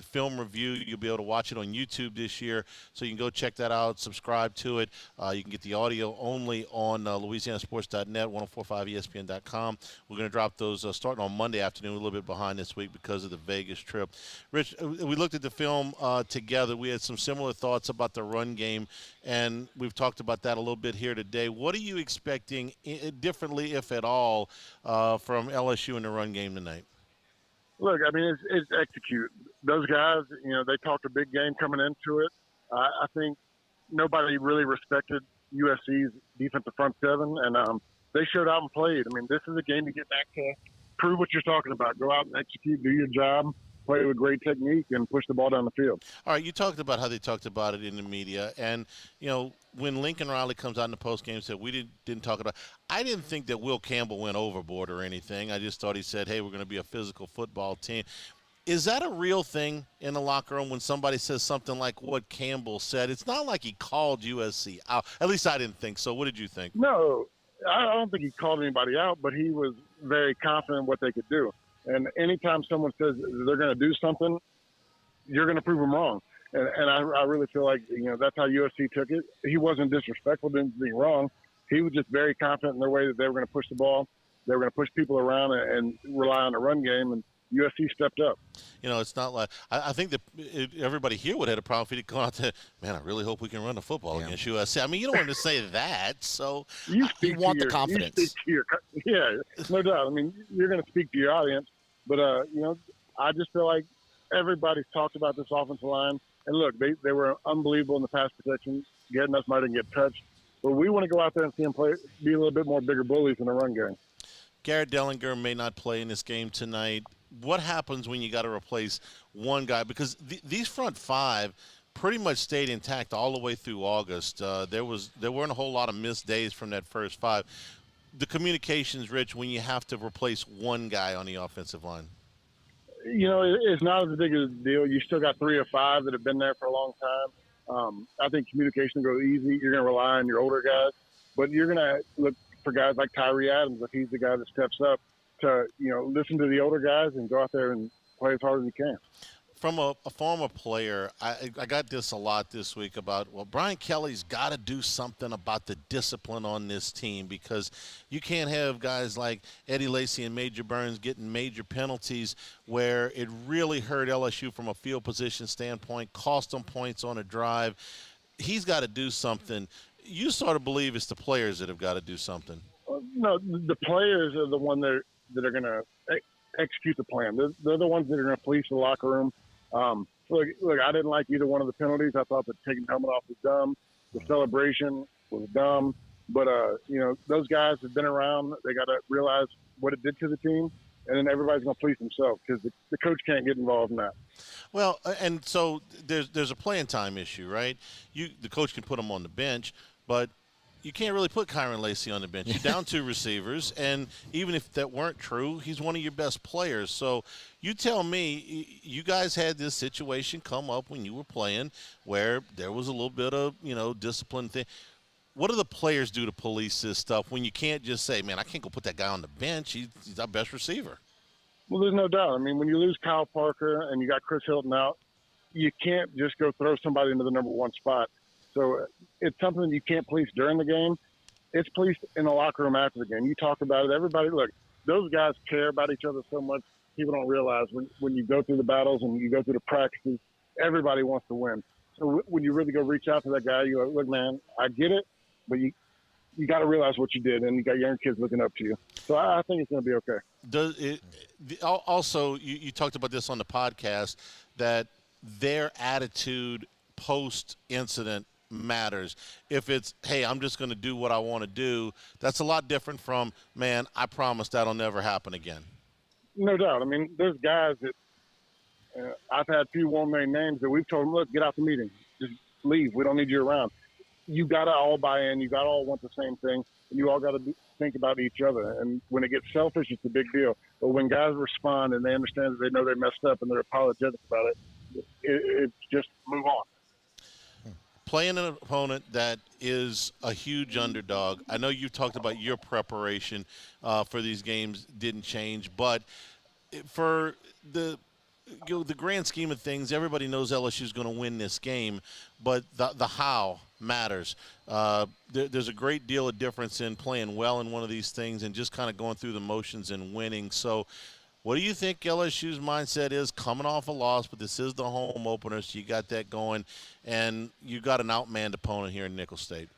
film review. You'll be able to watch it on YouTube this year, so you can go check that out, subscribe to it. You can get the audio only on LouisianaSports.net, 1045ESPN.com. We're going to drop those starting on Monday afternoon, a little bit behind this week because of the Vegas trip. Rich, we looked at the film together. We had some similar thoughts about the run game, and we've talked about that a little bit here today. What are you expecting differently, if at all, from LSU in the run game tonight? Look, I mean, it's execute. Those guys, they talked a big game coming into it. I think nobody really respected USC's defensive front seven, and they showed out and played. I mean, this is a game to get back to prove what you're talking about. Go out and execute, do your job, play with great technique, and push the ball down the field. All right, you talked about how they talked about it in the media, and when Lincoln Riley comes out in the postgame and said we didn't talk about, I didn't think that Will Campbell went overboard or anything. I just thought he said, hey, we're going to be a physical football team. Is that a real thing in the locker room when somebody says something like what Campbell said? It's not like he called USC out. At least I didn't think so. What did you think? No, I don't think he called anybody out, but he was very confident in what they could do. And anytime someone says they're going to do something, you're going to prove them wrong. And I really feel like, that's how USC took it. He wasn't disrespectful, didn't do anything wrong. He was just very confident in their way that they were going to push the ball. They were going to push people around and rely on the run game, and USC stepped up. It's not like I think that everybody here would have had a problem if he'd gone out there, man, I really hope we can run the football against USC. I mean, you don't want to say that, so you want the confidence. Yeah, no doubt. I mean, you're going to speak to your audience, but, I just feel like everybody's talked about this offensive line. And look, they were unbelievable in the pass protection. Getting us might didn't get touched. But we want to go out there and see them play, be a little bit more bigger bullies in the run game. Garrett Dellinger may not play in this game tonight. What happens when you got to replace one guy? Because these front five pretty much stayed intact all the way through August. There weren't a whole lot of missed days from that first five. The communications, Rich, when you have to replace one guy on the offensive line. It's not as big a deal. You still got 3 or 5 that have been there for a long time. I think communication goes easy. You're going to rely on your older guys, but you're going to look for guys like Tyree Adams if he's the guy that steps up to, listen to the older guys and go out there and play as hard as he can. From a former player, I got this a lot this week about, Brian Kelly's got to do something about the discipline on this team because you can't have guys like Eddie Lacy and Major Burns getting major penalties where it really hurt LSU from a field position standpoint, cost them points on a drive. He's got to do something. You sort of believe it's the players that have got to do something. No, the players are the ones that are going to execute the plan. They're the ones that are going to police the locker room. Look, I didn't like either one of the penalties. I thought that taking the helmet off was dumb. The celebration was dumb. But, those guys have been around. They got to realize what it did to the team, and then everybody's going to police themselves because the coach can't get involved in that. Well, and so there's a playing time issue, right? The coach can put them on the bench, but you can't really put Kyron Lacy on the bench. You're down 2 receivers, and even if that weren't true, he's one of your best players. So you tell me, you guys had this situation come up when you were playing where there was a little bit of, discipline thing. What do the players do to police this stuff when you can't just say, man, I can't go put that guy on the bench. He's our best receiver. Well, there's no doubt. I mean, when you lose Kyle Parker and you got Chris Hilton out, you can't just go throw somebody into the number 1 spot. So it's something you can't police during the game. It's policed in the locker room after the game. You talk about it. Everybody, look, those guys care about each other so much. People don't realize when you go through the battles and you go through the practices, everybody wants to win. So when you really go reach out to that guy, you go, look, man, I get it, but you got to realize what you did, and you got young kids looking up to you. So I think it's going to be okay. Also, you talked about this on the podcast, that their attitude post-incident matters. If it's, hey, I'm just going to do what I want to do, that's a lot different from, man, I promise that'll never happen again. No doubt. I mean, there's guys that I've had few well-known names that we've told them, look, get out the meeting. Just leave. We don't need you around. You got to all buy in. You got to all want the same thing. and you all got to think about each other. And when it gets selfish, it's a big deal. But when guys respond and they understand that they know they messed up and they're apologetic about it, it's just move on. Playing an opponent that is a huge underdog. I know you talked about your preparation for these games didn't change, but for the grand scheme of things, everybody knows LSU is going to win this game, but the how matters. There's a great deal of difference in playing well in one of these things and just kind of going through the motions and winning. So what do you think LSU's mindset is coming off a loss, but this is the home opener, so you got that going, and you got an outmanned opponent here in Nicholls State?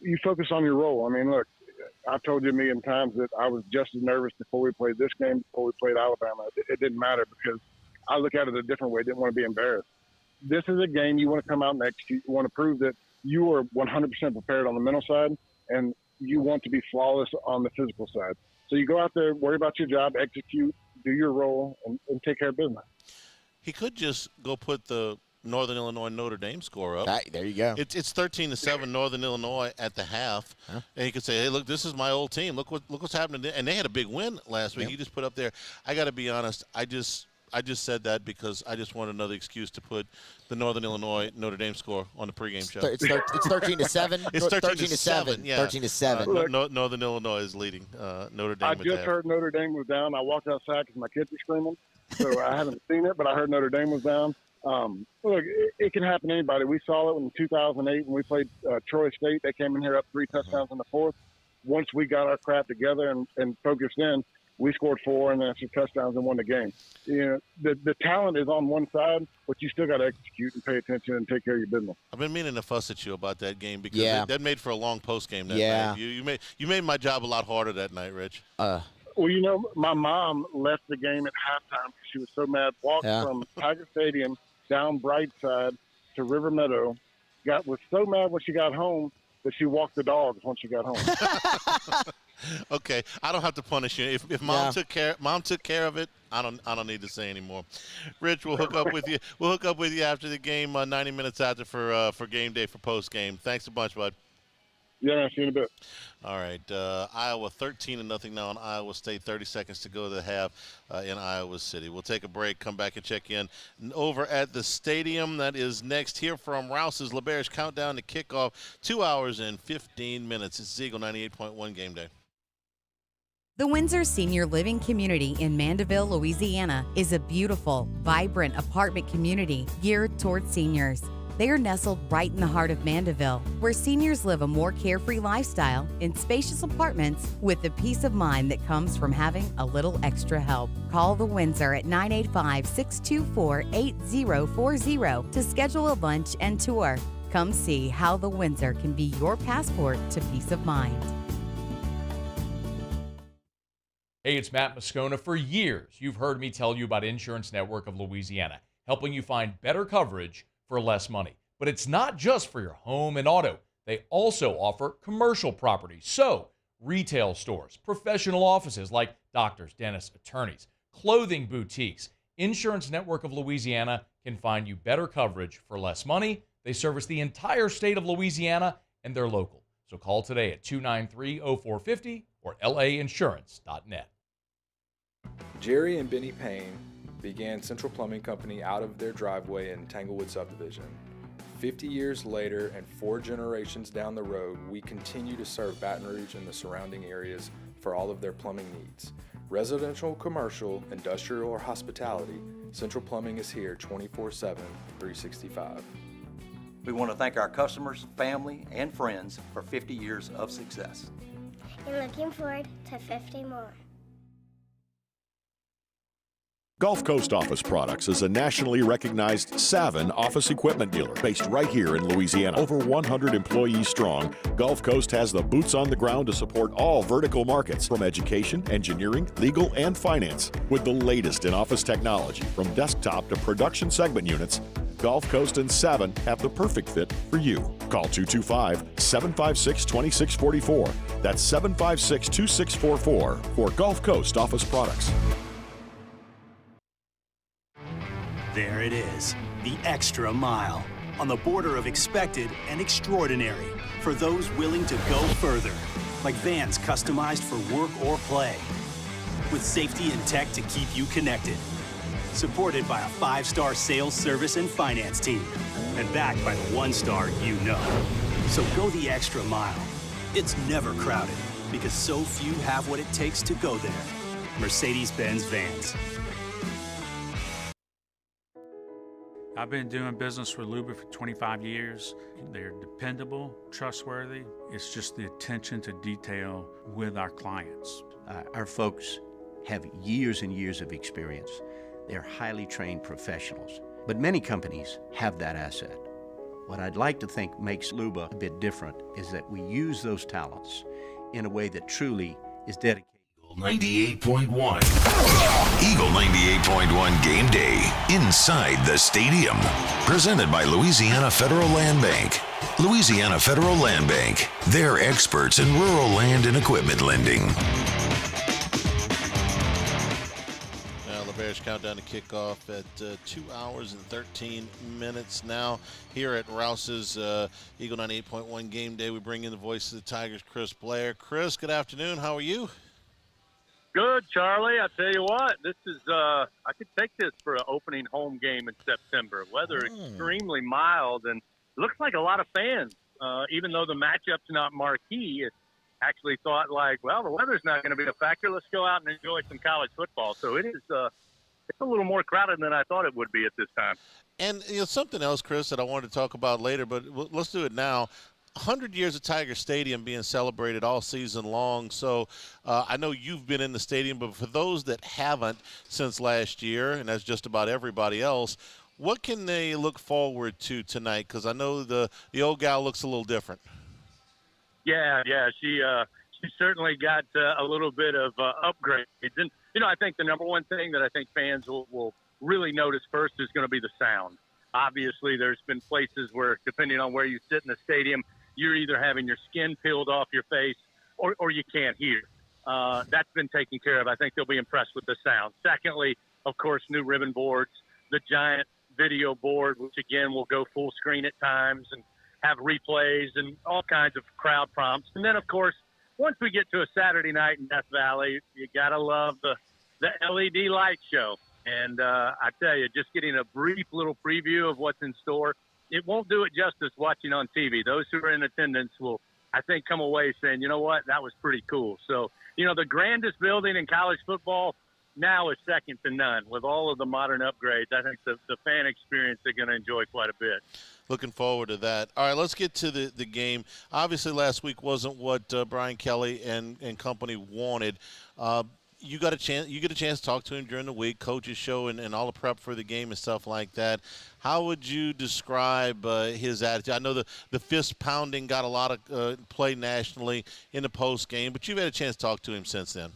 You focus on your role. I mean, look, I've told you a million times that I was just as nervous before we played this game, before we played Alabama. It didn't matter because I look at it a different way. I didn't want to be embarrassed. This is a game you want to come out and execute. You want to prove that you are 100% prepared on the mental side, and you want to be flawless on the physical side. So you go out there, worry about your job, execute, do your role, and take care of business. He could just go put the Northern Illinois Notre Dame score up. There you go. It's 13-7 Northern Illinois at the half, and he could say, "Hey, look, this is my old team. Look what's happening." And they had a big win last week. He just put up there. I got to be honest. I just said that because I just want another excuse to put the Northern Illinois Notre Dame score on the pregame show. It's 13-7. It's 13-7. Yeah, 13-7. Northern Illinois is leading Notre Dame. I just heard Notre Dame was down. I walked outside because my kids were screaming, so I haven't seen it, but I heard Notre Dame was down. Look, it can happen to anybody. We saw it in 2008 when we played Troy State. They came in here up 3 touchdowns in the fourth. Once we got our crap together and focused in, we scored 4 and then some touchdowns and won the game. You know, the talent is on one side, but you still got to execute and pay attention and take care of your business. I've been meaning to fuss at you about that game because that made for a long post game that night. You made my job a lot harder that night, Rich. Well, you know, my mom left the game at halftime because she was so mad. Walked from Tiger Stadium down Brightside to River Meadow. Was so mad when she got home that she walked the dogs when she got home. Okay, I don't have to punish you. If mom took care of it, I don't need to say anymore. Rich, we'll hook up with you. We'll hook up with you after the game, 90 minutes after for game day for post game. Thanks a bunch, bud. Yeah, I'll see you in a bit. All right, Iowa 13-0 now on Iowa State. 30 seconds to go to the half in Iowa City. We'll take a break, come back and check in over at the stadium. That is next. Here from Rouse's LeBear's countdown to kickoff. 2 hours and 15 minutes. It's Eagle 98.1 Game Day. The Windsor Senior Living Community in Mandeville, Louisiana is a beautiful, vibrant apartment community geared towards seniors. They are nestled right in the heart of Mandeville, where seniors live a more carefree lifestyle in spacious apartments with the peace of mind that comes from having a little extra help. Call the Windsor at 985-624-8040 to schedule a lunch and tour. Come see how the Windsor can be your passport to peace of mind. Hey, it's Matt Moscona. For years, you've heard me tell you about Insurance Network of Louisiana, helping you find better coverage for less money. But it's not just for your home and auto. They also offer commercial property. So, retail stores, professional offices like doctors, dentists, attorneys, clothing boutiques. Insurance Network of Louisiana can find you better coverage for less money. They service the entire state of Louisiana, and they're local. So call today at 293-0450 or lainsurance.net. Jerry and Benny Payne began Central Plumbing Company out of their driveway in Tanglewood subdivision. 50 years later and 4 generations down the road, we continue to serve Baton Rouge and the surrounding areas for all of their plumbing needs. Residential, commercial, industrial, or hospitality, Central Plumbing is here 24/7, 365. We want to thank our customers, family, and friends for 50 years of success. And looking forward to 50 more. Gulf Coast Office Products is a nationally recognized Savin office equipment dealer based right here in Louisiana. Over 100 employees strong, Gulf Coast has the boots on the ground to support all vertical markets, from education, engineering, legal, and finance. With the latest in office technology, from desktop to production segment units, Gulf Coast and Savin have the perfect fit for you. Call 225-756-2644. That's 756-2644 for Gulf Coast Office Products. There it is, the extra mile, on the border of expected and extraordinary, for those willing to go further. like vans customized for work or play, with safety and tech to keep you connected. Supported by a 5-star sales, service, and finance team, and backed by the 1-star you know. So go the extra mile. It's never crowded, because so few have what it takes to go there. Mercedes-Benz Vans. I've been doing business with Luba for 25 years. They're dependable, trustworthy. It's just the attention to detail with our clients. Our folks have years and years of experience. They're highly trained professionals. But many companies have that asset. What I'd like to think makes Luba a bit different is that we use those talents in a way that truly is dedicated. 98.1. Eagle 98.1 Game Day inside the stadium. Presented by Louisiana Federal Land Bank. Louisiana Federal Land Bank. They're experts in rural land and equipment lending. Now the Bears countdown to kickoff at 2 hours and 13 minutes now here at Rouse's Eagle 98.1 Game Day. We bring in the voice of the Tigers, Chris Blair. Chris, good afternoon. How are you? Good, Charlie. I tell you what, this is I could take this for an opening home game in September. Weather extremely mild, and looks like a lot of fans, even though the matchup's not marquee, actually thought like, well, the weather's not going to be a factor. Let's go out and enjoy some college football. So it is it's a little more crowded than I thought it would be at this time. And something else, Chris, that I wanted to talk about later, but let's do it now. 100 years of Tiger Stadium being celebrated all season long. So I know you've been in the stadium, but for those that haven't since last year, and that's just about everybody else, what can they look forward to tonight? Because I know the old gal looks a little different. Yeah, she certainly got a little bit of upgrades. And, I think the number one thing that I think fans will really notice first is going to be the sound. Obviously, there's been places where, depending on where you sit in the stadium, you're either having your skin peeled off your face or you can't hear. That's been taken care of. I think they'll be impressed with the sound. Secondly, of course, new ribbon boards, the giant video board, which, again, will go full screen at times and have replays and all kinds of crowd prompts. And then, of course, once we get to a Saturday night in Death Valley, you got to love the LED light show. And I tell you, just getting a brief little preview of what's in store, it won't do it justice watching on TV. Those who are in attendance will, I think, come away saying, you know what, that was pretty cool. So, the grandest building in college football now is second to none. With all of the modern upgrades, I think the fan experience they're going to enjoy quite a bit. Looking forward to that. All right, let's get to the game. Obviously, last week wasn't what Brian Kelly and company wanted. You get a chance to talk to him during the week, coach's show, and all the prep for the game and stuff like that. How would you describe his attitude? I know the fist pounding got a lot of play nationally in the post game, but you've had a chance to talk to him since then.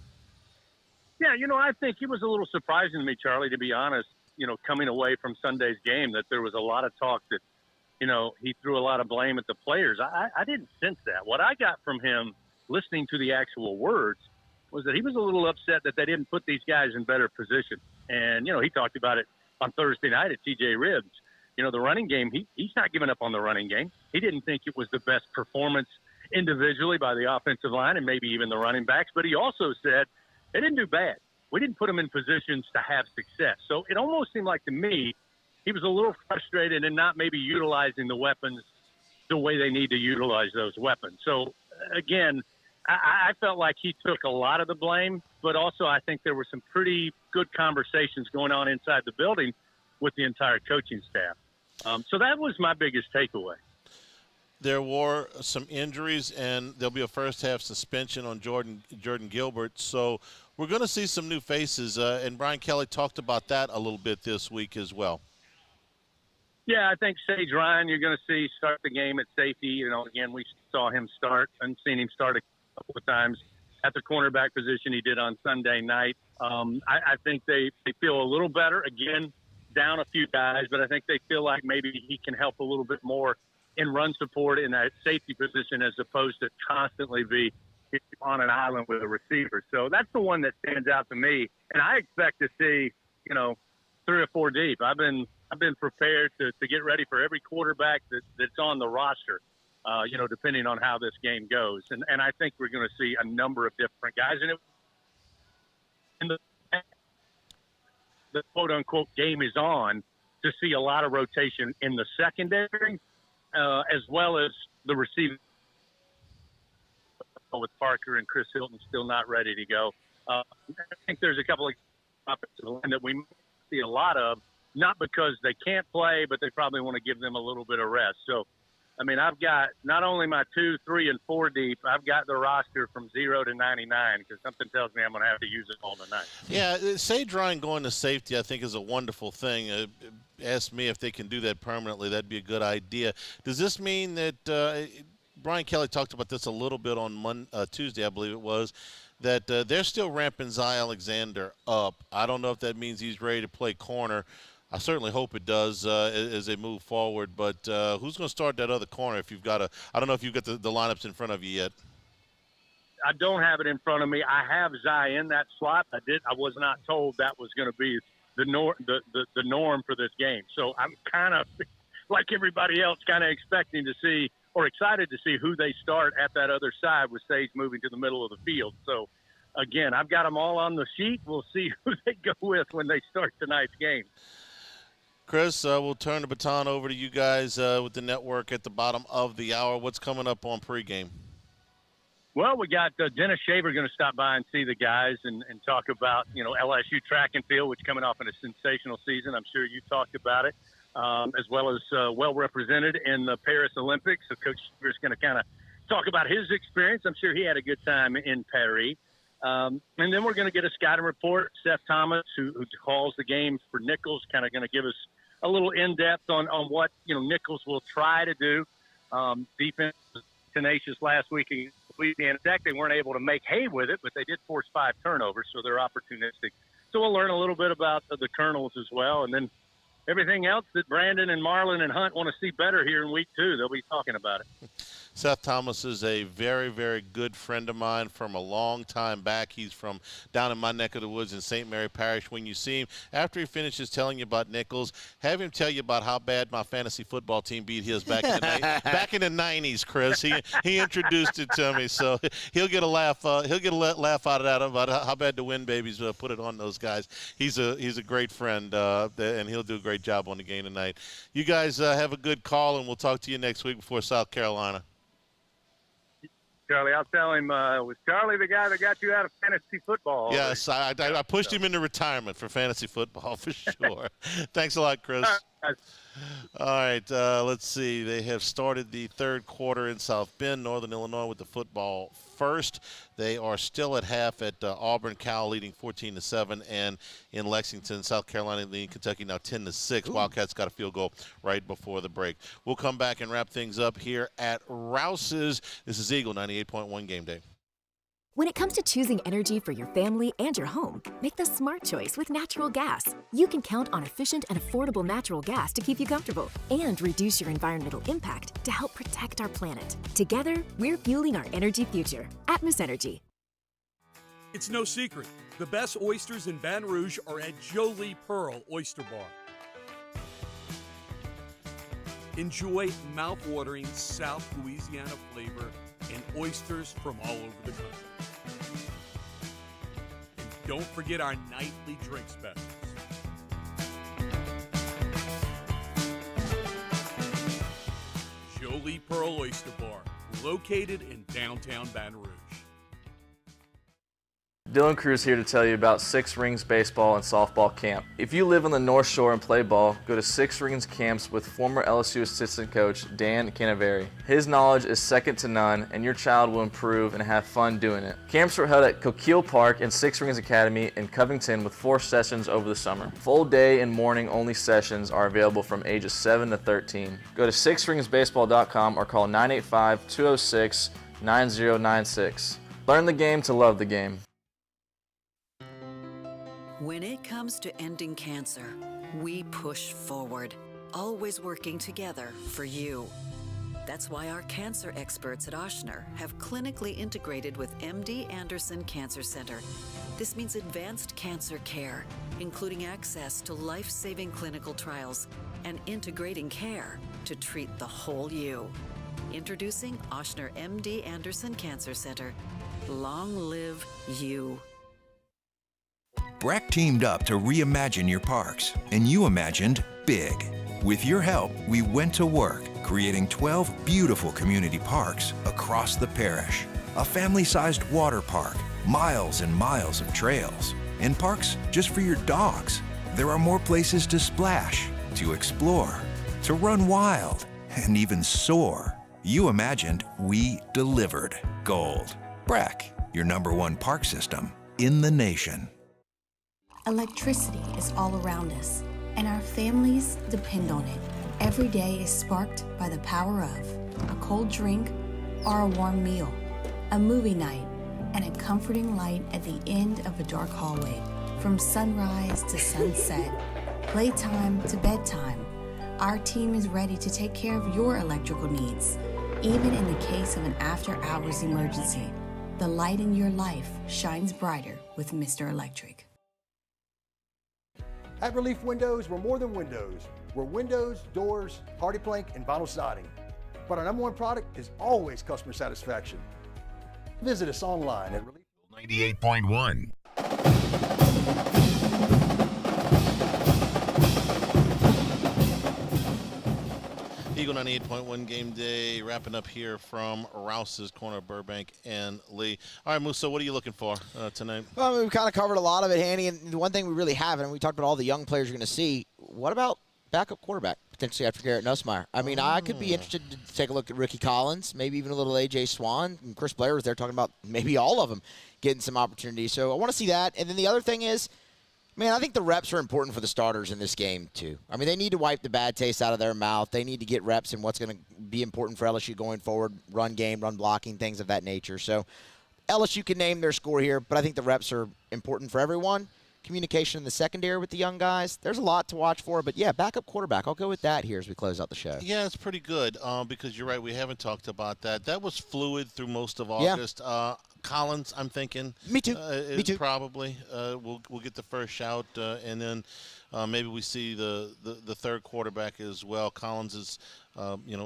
Yeah, I think it was a little surprising to me, Charlie, to be honest, coming away from Sunday's game, that there was a lot of talk that, he threw a lot of blame at the players. I didn't sense that. What I got from him, listening to the actual words, was that he was a little upset that they didn't put these guys in better position. And, he talked about it on Thursday night at TJ Ribbs. The running game, he's not giving up on the running game. He didn't think it was the best performance individually by the offensive line and maybe even the running backs. But he also said they didn't do bad. We didn't put them in positions to have success. So it almost seemed like to me he was a little frustrated and not maybe utilizing the weapons the way they need to utilize those weapons. So, again, I felt like he took a lot of the blame, but also I think there were some pretty good conversations going on inside the building with the entire coaching staff. So that was my biggest takeaway. There were some injuries, and there'll be a first-half suspension on Jordan Gilbert. So we're going to see some new faces, and Brian Kelly talked about that a little bit this week as well. Yeah, I think Sage Ryan, you're going to see start the game at safety. Again, we saw him start and seen him start a couple of times at the cornerback position he did on Sunday night. I think they feel a little better. Again, down a few guys, but I think they feel like maybe he can help a little bit more in run support in that safety position as opposed to constantly be on an island with a receiver. So that's the one that stands out to me. And I expect to see, 3 or 4 deep. I've been prepared to get ready for every quarterback that's on the roster. depending on how this game goes. And I think we're going to see a number of different guys. And the quote-unquote game is on, to see a lot of rotation in the secondary as well as the receiving, with Parker and Chris Hilton still not ready to go. I think there's a couple of offensive line that we see a lot of, not because they can't play, but they probably want to give them a little bit of rest. So, I mean, I've got not only my 2, 3, and 4 deep, I've got the roster from 0 to 99 because something tells me I'm going to have to use it all tonight. Yeah, Sage Ryan going to safety, I think, is a wonderful thing. Ask me if they can do that permanently. That'd be a good idea. Does this mean that Brian Kelly talked about this a little bit on Tuesday, I believe it was, that they're still ramping Zy Alexander up. I don't know if that means he's ready to play corner. I certainly hope it does as they move forward. But who's going to start that other corner if you've got I don't know if you've got the lineups in front of you yet. I don't have it in front of me. I have Zy in that slot. I was not told that was going to be the norm for this game. So I'm kind of, like everybody else, kind of expecting to see or excited to see who they start at that other side with Sage moving to the middle of the field. So, again, I've got them all on the sheet. We'll see who they go with when they start tonight's game. Chris, we'll turn the baton over to you guys with the network at the bottom of the hour. What's coming up on pregame? Well, we got Dennis Shaver going to stop by and see the guys and talk about, LSU track and field, which coming off in a sensational season. I'm sure you talked about it, as well as well represented in the Paris Olympics. So Coach Shaver is going to kind of talk about his experience. I'm sure he had a good time in Paris. And then we're going to get a scouting report. Seth Thomas, who calls the game for Nicholls, kind of going to give us a little in-depth on what, Nicholls will try to do. Defense was tenacious last week against Louisiana Tech. They weren't able to make hay with it, but they did force 5 turnovers, so they're opportunistic. So we'll learn a little bit about the Colonels as well. And then everything else that Brandon and Marlon and Hunt want to see better here in week 2, they'll be talking about it. Seth Thomas is a very, very good friend of mine from a long time back. He's from down in my neck of the woods in St. Mary Parish. When you see him, after he finishes telling you about Nicholls, have him tell you about how bad my fantasy football team beat his back in the 90s, Chris. He introduced it to me, so he'll get a laugh. He'll get a laugh out of that about how bad the Win Babies put it on those guys. He's a great friend, and he'll do a great job on the game tonight. You guys have a good call, and we'll talk to you next week before South Carolina. Charlie, I'll tell him, was Charlie the guy that got you out of fantasy football? Yes, I pushed him into retirement for fantasy football for sure. Thanks a lot, Chris. All right, let's see. They have started the third quarter in South Bend, Northern Illinois, with the football first. They are still at half at Auburn. Cal leading 14-7, and in Lexington, South Carolina leading Kentucky now 10-6. Wildcats got a field goal right before the break. We'll come back and wrap things up here at Rouse's. This is Eagle 98.1 Game Day. When it comes to choosing energy for your family and your home, make the smart choice with natural gas. You can count on efficient and affordable natural gas to keep you comfortable and reduce your environmental impact to help protect our planet. Together, we're fueling our energy future. Atmos Energy. It's no secret. The best oysters in Baton Rouge are at Jolie Pearl Oyster Bar. Enjoy mouth-watering South Louisiana flavor and oysters from all over the country. And don't forget our nightly drink specials. Jolie Pearl Oyster Bar, located in downtown Baton Rouge. Dylan Cruz here to tell you about Six Rings Baseball and Softball Camp. If you live on the North Shore and play ball, go to Six Rings Camps with former LSU assistant coach Dan Canaveri. His knowledge is second to none, and your child will improve and have fun doing it. Camps were held at Coquille Park and Six Rings Academy in Covington with 4 sessions over the summer. Full day and morning only sessions are available from ages 7 to 13. Go to sixringsbaseball.com or call 985-206-9096. Learn the game to love the game. When it comes to ending cancer, we push forward, always working together for you. That's why our cancer experts at Ochsner have clinically integrated with MD Anderson Cancer Center. This means advanced cancer care, including access to life-saving clinical trials and integrating care to treat the whole you. Introducing Ochsner MD Anderson Cancer Center. Long live you. Breck teamed up to reimagine your parks, and you imagined big. With your help, we went to work, creating 12 beautiful community parks across the parish. A family-sized water park, miles and miles of trails, and parks just for your dogs. There are more places to splash, to explore, to run wild, and even soar. You imagined, we delivered gold. Breck, your #1 park system in the nation. Electricity is all around us, and our families depend on it. Every day is sparked by the power of a cold drink or a warm meal, a movie night, and a comforting light at the end of a dark hallway. From sunrise to sunset, playtime to bedtime, our team is ready to take care of your electrical needs. Even in the case of an after-hours emergency, the light in your life shines brighter with Mr. Electric. At Relief Windows, we're more than windows. We're windows, doors, hardy plank, and vinyl siding. But our #1 product is always customer satisfaction. Visit us online at Relief 98.1. Eagle 98.1 game day, wrapping up here from Rouse's corner of Burbank and Lee. All right, Musa, what are you looking for tonight? Well, we've kind of covered a lot of it, Hanny, and the one thing we really haven't, and we talked about all the young players you're going to see, what about backup quarterback, potentially after Garrett Nussmeier? I mean, I could be interested to take a look at Ricky Collins, maybe even a little A.J. Swan, and Chris Blair was there talking about maybe all of them getting some opportunities. So I want to see that. And then the other thing is, man, I think the reps are important for the starters in this game, too. I mean, they need to wipe the bad taste out of their mouth. They need to get reps in what's going to be important for LSU going forward, run game, run blocking, things of that nature. So LSU can name their score here, but I think the reps are important for everyone. Communication in the secondary with the young guys. There's a lot to watch for, but, yeah, backup quarterback. I'll go with that here as we close out the show. Yeah, it's pretty good because you're right. We haven't talked about that. That was fluid through most of August. Yeah. Collins, I'm thinking. Me too. Me too. Probably. We'll get the first shout, and then maybe we see the third quarterback as well. Collins is,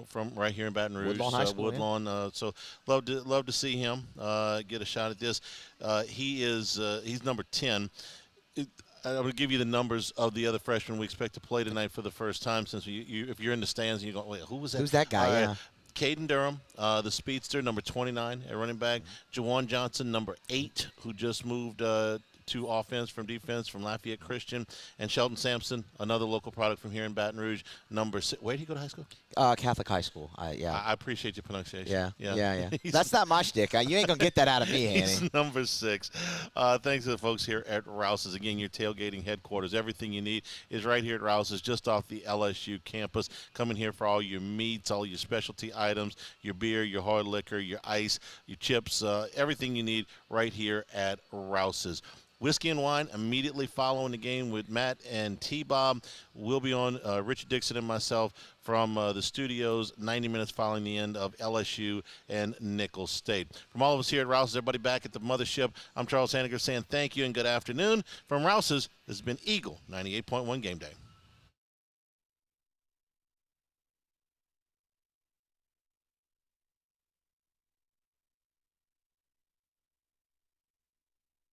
from right here in Baton Rouge, Woodlawn High School, Woodlawn. So love to see him get a shot at this. He's number 10. I'm going to give you the numbers of the other freshmen we expect to play tonight for the first time. Since if you're in the stands and you go, wait, who was that? Who's that guy? Yeah. Caden Durham, the speedster, number 29 at running back. Jawan Johnson, number 8, who just moved to offense from defense from Lafayette Christian. And Shelton Sampson, another local product from here in Baton Rouge, number 6. Where did he go to high school? Catholic high school. Yeah. I appreciate your pronunciation. Yeah. That's not my shtick. You ain't going to get that out of me, Hanny. He's number 6. Thanks to the folks here at Rouse's. Again, your tailgating headquarters. Everything you need is right here at Rouse's, just off the LSU campus. Coming here for all your meats, all your specialty items, your beer, your hard liquor, your ice, your chips, everything you need right here at Rouse's. Whiskey and Wine immediately following the game with Matt and T-Bob. We'll be on, Richard Dixon and myself, from the studios 90 minutes following the end of LSU and Nicholls State. From all of us here at Rouse's, everybody back at the mothership, I'm Charles Hanniger saying thank you and good afternoon. From Rouse's, this has been Eagle 98.1 Game Day.